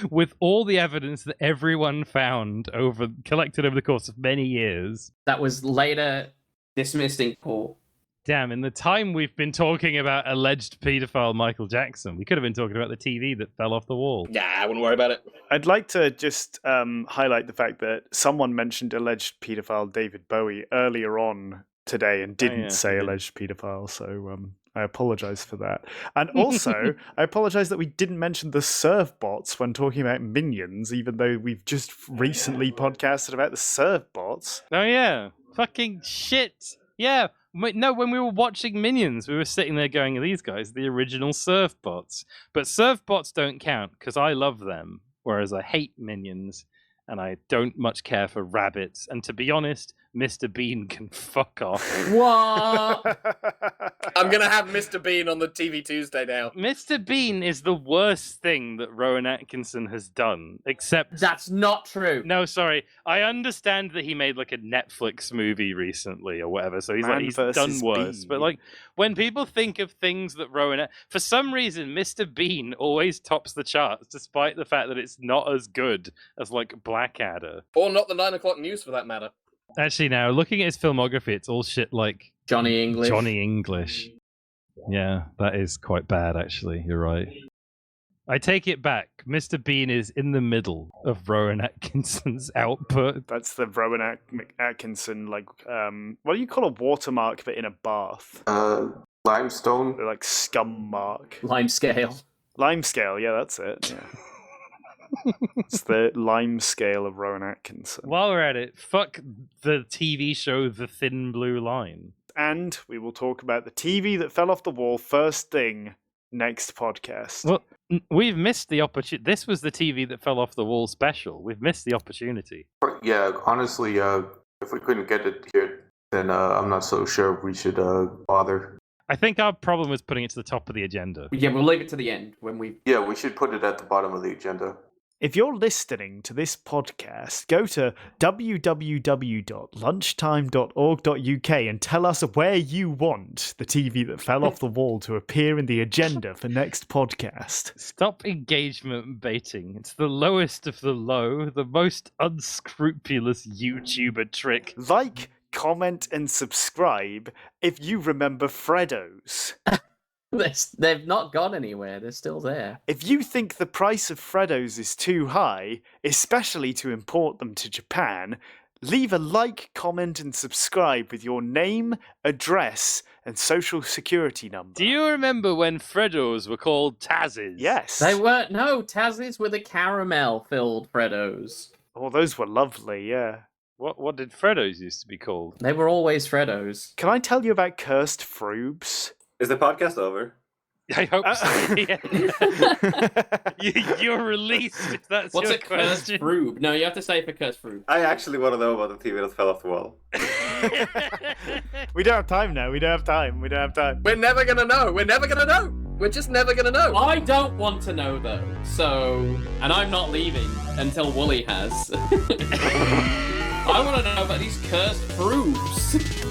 With all the evidence that everyone found collected over the course of many years. That was later dismissed in court. Damn, in the time we've been talking about alleged paedophile Michael Jackson, we could have been talking about the TV that fell off the wall. Yeah, I wouldn't worry about it. I'd like to just highlight the fact that someone mentioned alleged paedophile David Bowie earlier on today and didn't say alleged paedophile, so I apologize for that. And also, I apologize that we didn't mention the serve bots when talking about Minions, even though we've just recently podcasted about the serve bots. Oh yeah, fucking shit. Yeah, no, when we were watching Minions, we were sitting there going, these guys are the original surf bots. But surf bots don't count, because I love them, whereas I hate Minions, and I don't much care for rabbits. And to be honest, Mr. Bean can fuck off. What? I'm gonna have Mr. Bean on the TV Tuesday now. Mr. Bean is the worst thing that Rowan Atkinson has done, except... That's not true. No, sorry. I understand that he made like a Netflix movie recently or whatever, so he's done worse. Bee. But like, when people think of things that Rowan... For some reason, Mr. Bean always tops the charts, despite the fact that it's not as good as like Blackadder. Or not the 9 o'clock news for that matter. Actually, now, looking at his filmography, it's all shit like Johnny English. Johnny English. Yeah, that is quite bad, actually. You're right. I take it back. Mr. Bean is in the middle of Rowan Atkinson's output. That's the Rowan Atkinson, like, what do you call a watermark but in a bath? Limestone. They're like scum mark. Lime scale. Lime scale, yeah, that's it. Yeah. It's the lime scale of Rowan Atkinson. While we're at it, fuck the TV show The Thin Blue Line. And we will talk about the TV that fell off the wall first thing next podcast. Well, we've missed the opportunity. This was the TV that fell off the wall special. We've missed the opportunity. Yeah, honestly, if we couldn't get it here, then I'm not so sure we should bother. I think our problem was putting it to the top of the agenda. Yeah, we'll leave it to the end when we... Yeah, we should put it at the bottom of the agenda. If you're listening to this podcast, go to www.lunchtime.org.uk and tell us where you want the TV that fell off the wall to appear in the agenda for next podcast. Stop engagement baiting. It's the lowest of the low, the most unscrupulous YouTuber trick. Like, comment, and subscribe if you remember Freddos. They've not gone anywhere. They're still there. If you think the price of Freddos is too high, especially to import them to Japan, leave a like, comment, and subscribe with your name, address, and social security number. Do you remember when Freddos were called Tazzes? Yes. They weren't. No, Tazzes were the caramel-filled Freddos. Oh, those were lovely, yeah. What did Freddos used to be called? They were always Freddos. Can I tell you about cursed Froobs? Is the podcast over? I hope so. Yeah. You're released if that's What's your a cursed question. froob? No, you have to say for cursed froob. I actually want to know about the TV that fell off the wall. We don't have time now. We don't have time. We're never gonna know. We're never gonna know. We're just never gonna know. I don't want to know though, and I'm not leaving until Wooly has. I want to know about these cursed frubes.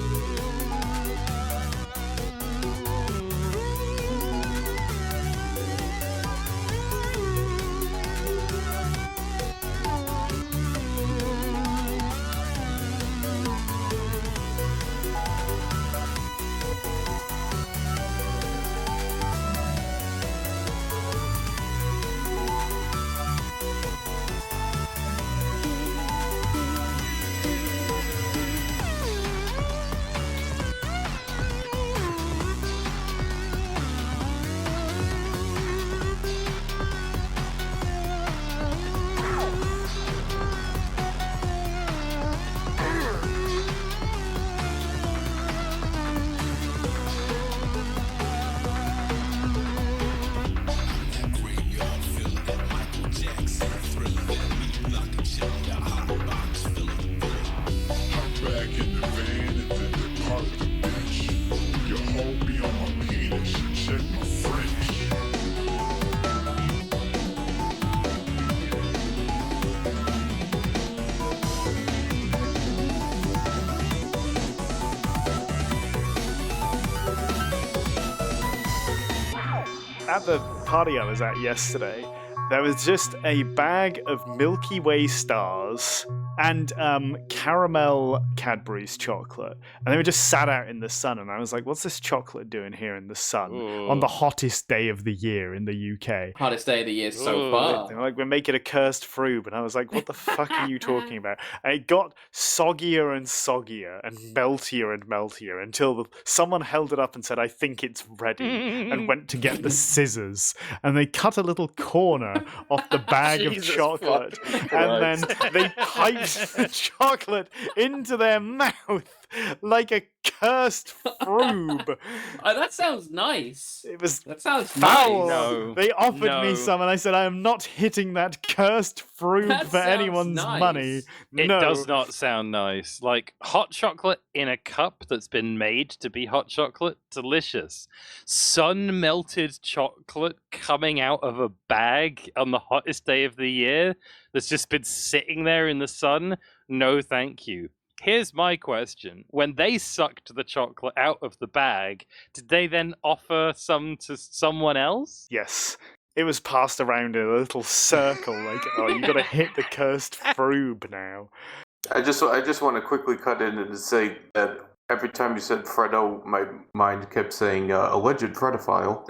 At the party I was at yesterday, there was just a bag of Milky Way stars and caramel Cadbury's chocolate. And they were just sat out in the sun, and I was like, what's this chocolate doing here in the sun on the hottest day of the year in the UK? Hottest day of the year so far. They were like, we're making a cursed frube. And I was like, what the fuck are you talking about? And it got soggier and soggier and meltier until someone held it up and said, I think it's ready, and went to get the scissors. And they cut a little corner off the bag of chocolate. And then they piped the chocolate into their mouth like a cursed frube. That sounds nice. That sounds foul. nice. No. They offered me some, and I said, I am not hitting that cursed frube That for sounds anyone's nice. money. It No. does not sound nice. Like, hot chocolate in a cup that's been made to be hot chocolate, delicious. Sun-melted chocolate coming out of a bag on the hottest day of the year that's just been sitting there in the sun, no thank you. Here's my question. When they sucked the chocolate out of the bag, did they then offer some to someone else? Yes. It was passed around in a little circle, like, oh, you gotta hit the cursed frube now. I just want to quickly cut in and say that every time you said Freddo, my mind kept saying alleged Fredophile.